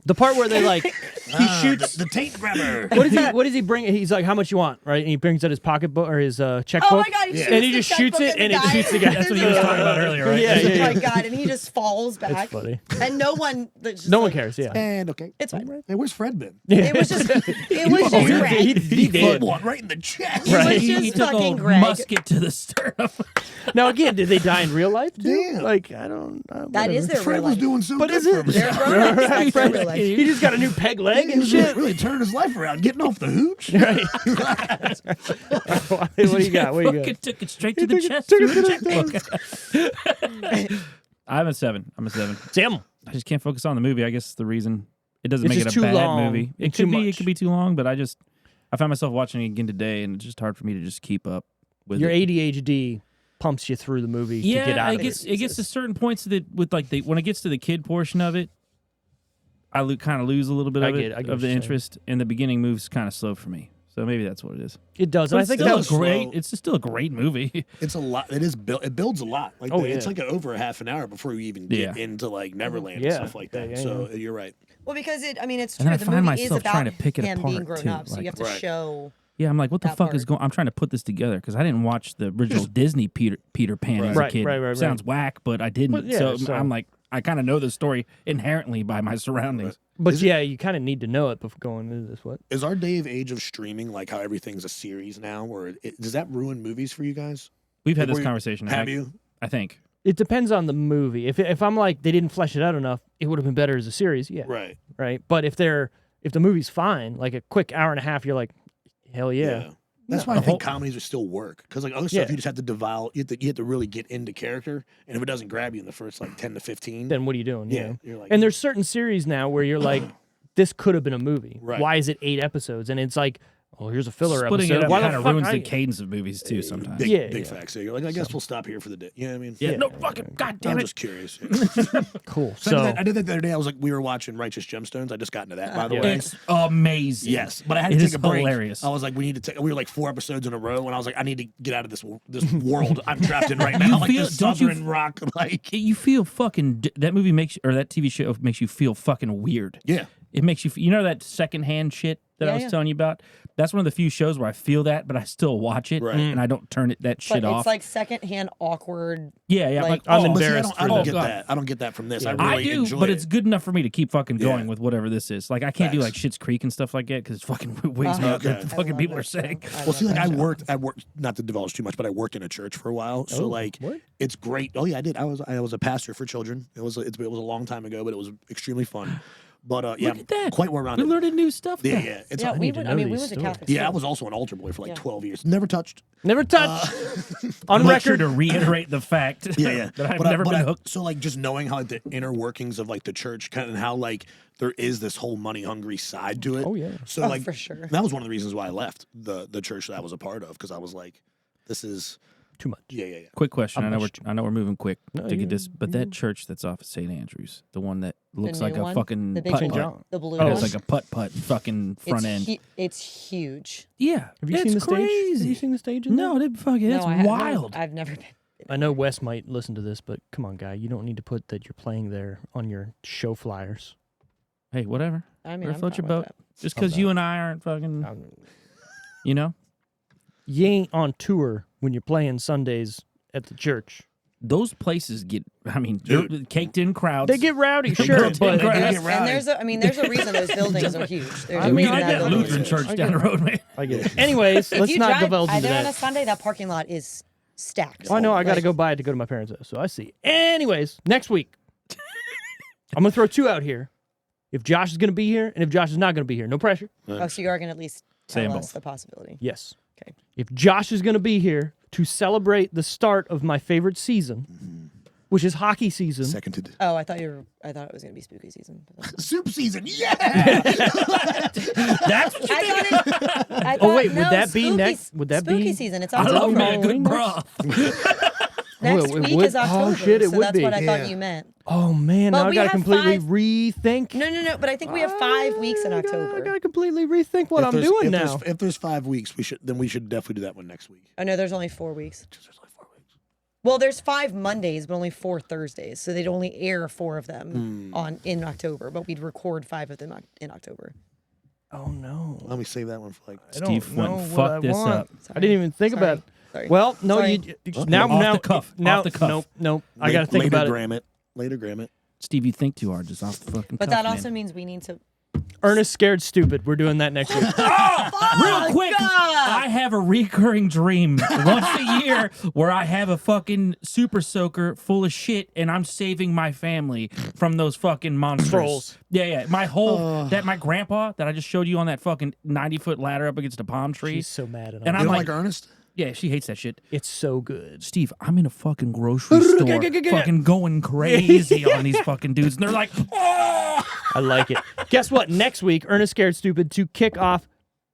C: The part where they like, he shoots.
D: the taint grabber.
C: What does he bring? He's like, how much you want, right? And he brings out his pocketbook or his checkbook.
B: Oh my god! He
C: And he
B: shoots
C: just
B: the
C: shoots
B: checkbook
C: it,
B: at
C: and
B: the
C: it
B: guy.
C: shoots the guy.
A: That's what you were talking about earlier, right?
C: Yeah,
B: Oh my god! And he just falls back.
C: That's funny.
B: And no one.
C: No one cares. Yeah.
D: And okay.
B: It's fine.
D: Hey, where's Fred been?
B: It was just. It was just Greg.
C: He did.
D: One right in the chest.
B: It was
A: He
B: just
A: took
B: fucking
A: a
B: Greg.
A: musket to the sternum.
C: Now again, did they die in real life too?
D: Damn.
C: Like I don't.
B: That is their
D: Fred
B: real
D: was
B: life.
D: doing so
C: But
D: good
C: is
D: for
C: it?
B: They're
D: himself.
B: grown ups. That's their real life.
C: He just got a new peg leg
D: He
C: and
D: was
C: shit.
D: really turning his life around, getting off the hooch.
C: What do you got? What do you
A: Fucking
C: got?
A: took it straight to the chest
C: took
A: through
C: it
A: a
C: to the
A: checkbook. I'm a 7. I'm a 7.
C: Sam.
A: I just can't focus on the movie. I guess the reason it doesn't
C: It's
A: make it
C: just
A: a
C: too
A: bad
C: long
A: movie.
C: and
A: It
C: too
A: could be.
C: much.
A: It could be too long, but I found myself watching it again today, and it's just hard for me to just keep up with
C: Your
A: it.
C: ADHD pumps you through the movie to get out of it.
A: It gets to certain points that with like when it gets to the kid portion of it, I kind of lose a little bit
C: I
A: of
C: get what
A: the
C: you're saying.
A: interest, and the beginning moves kind of slow for me. So maybe that's what it is.
C: It does. And I
A: It's
C: think
A: still
C: that
A: a
C: was
A: great.
D: slow.
A: It's still a great movie.
D: It's a lot. It is built. It builds a lot. Like
C: Oh,
D: it's
C: yeah.
D: like over a half an hour before you even get
A: Yeah.
D: into like Neverland
C: Yeah.
D: and stuff like that.
C: Yeah,
D: So you're right.
B: Well, because it's
A: And
B: true.
A: then I
B: The
A: find
B: movie is
A: myself
B: about
A: trying to pick it
B: him
A: apart,
B: being grown
A: too,
B: up, so you have to
D: Right.
B: show.
A: Yeah, I'm like, what the
B: That
A: fuck is
B: part.
A: going? I'm trying to put this together because I didn't watch the original Disney Peter Pan as a
C: Right,
A: kid.
C: right.
A: Sounds whack, but I didn't.
C: But yeah, so-
A: I'm like, I kind of know the story inherently by my surroundings.
C: But yeah, you kind of need to know it before going into this. What?
D: Is our day of age of streaming like how everything's a series now, or does that ruin movies for you guys?
A: We've had
D: Like,
A: this
D: were
A: conversation.
D: Have you?
A: I think.
C: It depends on the movie. If I'm like they didn't flesh it out enough, it would have been better as a series. Yeah.
D: Right.
C: Right. But if the movie's fine, like a quick hour and a half, you're like, hell yeah.
D: That's why I
A: The
D: think
A: whole-
D: comedies would still work, because like other
C: Yeah.
D: stuff you just have to devour. You have to really get into character, and if it doesn't grab you in the first like 10 to 15,
C: Then what are you doing?
D: yeah,
C: You
D: you're like,
C: And there's certain series now where you're like, this could have been a movie.
D: Right.
C: Why is it 8 episodes? And it's like, oh, here's a filler
A: Splitting
C: episode.
A: it up
C: Why
A: kind
C: the
A: of
C: fuck
A: ruins
C: I-
A: the cadence of movies too. Sometimes.
D: big,
C: Yeah,
D: big
C: yeah.
D: facts. So you're like, I guess we'll stop here for the day. You know what I mean?
A: Yeah.
C: Yeah.
A: No fucking. God damn
D: I'm
A: it.
D: just curious.
C: Cool.
D: So
C: So
D: I did that the other day. I was like, we were watching Righteous Gemstones. I just got into that, by the
C: Yeah.
D: way.
A: It's amazing.
D: Yes, but I had
A: It
D: to
A: is
D: take a break.
A: hilarious.
D: I was like, we need to take. We were like 4 episodes in a row, and I was like, I need to get out of this world I'm trapped in right now. Like
A: feel-
D: this
A: don't you
D: southern rock, like
A: You feel fucking. That movie makes or that TV show makes you feel fucking weird.
D: yeah.
A: It makes you. You know that secondhand shit that I was telling you about. That's one of the few shows where I feel that, but I still watch it
D: Right.
A: and I don't turn that shit
B: But
A: off.
B: it's like secondhand awkward.
A: Yeah, yeah.
B: like-
C: I'm
D: But see,
C: embarrassed
D: I
C: for
D: don't
C: them.
D: get
A: God.
D: that. I don't get that from this.
C: Yeah.
D: I
A: I
D: really
A: do,
D: enjoy
A: but
D: it.
A: it's good enough for me to keep fucking going
D: Yeah.
A: with whatever this is. Like I can't do
D: Facts.
A: like Schitt's Creek and stuff like that because it's fucking wigs me
B: Oh,
A: out that
D: okay.
A: the
B: I
A: fucking
B: love
A: people
B: that
A: are
B: show.
A: saying.
D: Well, see, like
B: love
D: I
B: that show.
D: worked, not to divulge too much, but I worked in a church for a while. So
C: Oh,
D: like,
C: what?
D: it's great. Oh yeah, I did. I was a pastor for children. It was a long time ago, but it was extremely fun. But yeah,
A: Look at that.
D: quite well
A: We're
D: rounded.
A: learning new stuff.
D: Yeah,
A: guys.
D: yeah. It's
B: Yeah, we
C: need to
B: went.
C: know
B: I mean, we
C: these
B: went to
C: stories.
B: Catholic.
D: yeah. I
B: school.
D: was also an altar boy for like
B: Yeah.
D: 12 years. Never touched.
C: never touch. On
A: Make sure
C: record.
A: to reiterate the fact
D: Yeah.
A: that I've
D: But
A: never been hooked.
D: So like just knowing how like, the inner workings of like the church, kind of how like there is this whole money hungry side to it.
C: Oh, yeah.
D: So
B: Oh,
D: like
B: for sure.
D: that was one of the reasons why I left the church that I was a part of, because I was like, this is
C: Too much.
D: yeah.
A: Quick question.
C: I'm
A: I know
C: not
A: we're moving quick
C: No,
A: to
C: you-
A: get this, but that church that's off of St. Andrews, the one that looks
B: new
A: like a
B: one?
A: fucking
B: The big
A: putt
B: one?
A: putt.
B: The blue
A: Oh,
B: one.
A: it's like a putt fucking front end.
B: It's huge.
A: Yeah,
C: Have you
A: it's
C: seen the stage?
A: crazy.
C: Have you seen the stage? In
A: No,
C: there?
A: it fucking
B: No,
A: it's
B: I haven't.
A: wild.
B: I've never been.
C: I know Wes might listen to this, but come on, guy, you don't need to put that you're playing there on your show flyers.
A: Hey, whatever.
B: I mean,
A: Or
B: I'm
A: float your
B: fine with
A: boat. Just because you and I aren't fucking, you know.
C: You ain't on tour when you're playing Sundays at the church.
A: those places get, I mean, they're caked in crowds.
C: They get rowdy, sure, but
B: And there's a reason those buildings are huge. There's
C: I
B: a
C: mean,
B: reason
C: I
B: that
C: get
B: building
A: Lutheran
B: is
A: church
B: huge.
A: down the road, man.
C: I get it. Anyways,
B: If
C: let's
B: you
C: not
B: drive
C: divulge into
B: there on a
C: that.
B: Sunday, that parking lot is stacked.
C: Oh, I know. I got to
B: Like,
C: go by it to go to my parents' house, so I see. Anyways, next week, I'm going to throw two out here. If Josh is going to be here and if Josh is not going to be here. No pressure.
B: Oh, so you are going to at least tell
A: Saying
B: us
A: both.
B: the possibility.
C: Yes.
B: Okay.
C: If Josh is going to be here to celebrate the start of my favorite season, which is hockey season.
D: Seconded.
B: Oh, I thought it was going to be spooky season.
D: Soup season. Yeah.
A: That's what you think.
B: I
C: Oh,
B: thought-
C: wait, would
B: no,
C: that be
B: spooky-
C: next- would that
B: spooky
C: be-
B: season? It's
A: I love
B: October.
A: me a good
C: Halloween
A: broth.
B: Next
C: Oh, it
B: week
C: would-
B: is October.
C: oh, shit, it
B: so
C: would
B: that's
C: be.
B: what I
D: Yeah.
B: thought you meant.
C: Oh, man.
B: Well,
C: now I
B: we
C: got to
B: have
C: completely
B: 5
C: rethink.
B: No, but I think we have 5 weeks in
C: I
B: October.
C: got to completely rethink what I'm doing now.
D: If there's 5 weeks, we should definitely do that one next week.
B: Oh, no, there's only 4 weeks.
D: There's only 4 weeks.
B: Well, there's 5 Mondays, but only 4 Thursdays. So they'd only air 4 of them in October, but we'd record 5 of them in October.
C: Oh, no.
D: Let me save that one for like.
A: Steve went and
C: know what I
A: fucked this
C: want.
A: up.
C: I didn't even think
B: Sorry.
C: about it.
B: Sorry.
C: Well, no,
B: Sorry.
C: now,
A: Off
C: now,
A: the cuff.
C: now,
A: Off the cuff.
C: Nope. I got to think about it.
D: Later, gram it.
A: Steve, you think too hard, just off the fucking
B: But
A: cuff,
B: that
A: man.
B: also means we need to.
C: Ernest Scared Stupid. We're doing that next week.
A: Real quick, I have a recurring dream once a year where I have a fucking super soaker full of shit and I'm saving my family from those fucking monsters.
C: Trolls.
A: Yeah. My whole my grandpa that I just showed you on that fucking 90-foot ladder up against a palm tree.
C: She's so mad at him.
A: And
D: You
A: I'm
D: don't
A: like,
D: like Ernest?
A: yeah, she hates that shit.
C: It's so good.
A: Steve, I'm in a fucking grocery store fucking going crazy on these fucking dudes. And they're like, oh!
C: I like it. Guess what? Next week, Ernest Scared Stupid to kick off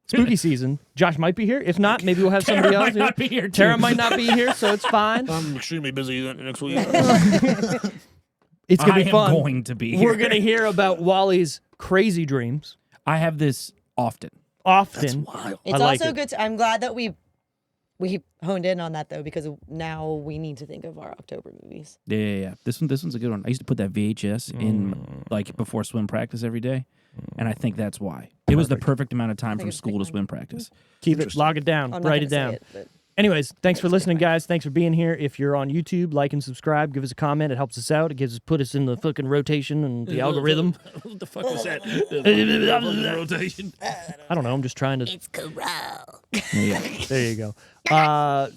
C: spooky season. Josh might be here. If not, maybe we'll have somebody
A: Tara
C: else
A: might not be here, too.
C: Tara might not be here, so it's fine.
D: I'm extremely busy next week.
C: It's going to
A: I
C: be
A: am
C: fun.
A: going to be here.
C: We're going to hear about Wally's crazy dreams
A: I have this often.
C: often.
D: Wild.
B: It's
C: like
B: also
C: it.
B: good. I'm glad that we honed in on that though, because now we need to think of our October movies.
A: Yeah. This one's a good one. I used to put that VHS in like before swim practice every day, and I think that's why. It was the perfect amount of time from
B: it's
A: school to
B: pretty
A: swim practice.
C: Keep it, log it down,
B: I'm not
C: write it
B: gonna
C: down.
B: say but
C: Anyways, thanks for listening, guys. Thanks for being here. If you're on YouTube, like and subscribe. Give us a comment. It helps us out. It put us in the fucking rotation and the algorithm.
A: What the fuck was that? Rotation.
C: I don't know. I'm just trying to.
B: it's corral.
A: Yeah.
C: There you go.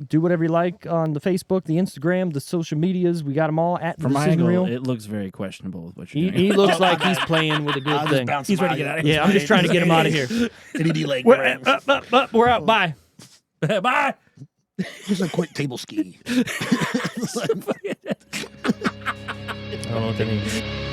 C: Do whatever you like on the Facebook, the Instagram, the social medias. We got them all at the
A: From my
C: Decision
A: angle,
C: Reel.
A: it looks very questionable with what you're
C: He
A: doing.
C: looks like he's playing with a good thing.
A: He's ready to get out of here.
C: Yeah, I'm just trying to get him out of here.
D: LED leg.
C: We're out. Bye.
A: Bye.
D: Just a quick table ski.
C: I don't know what that means.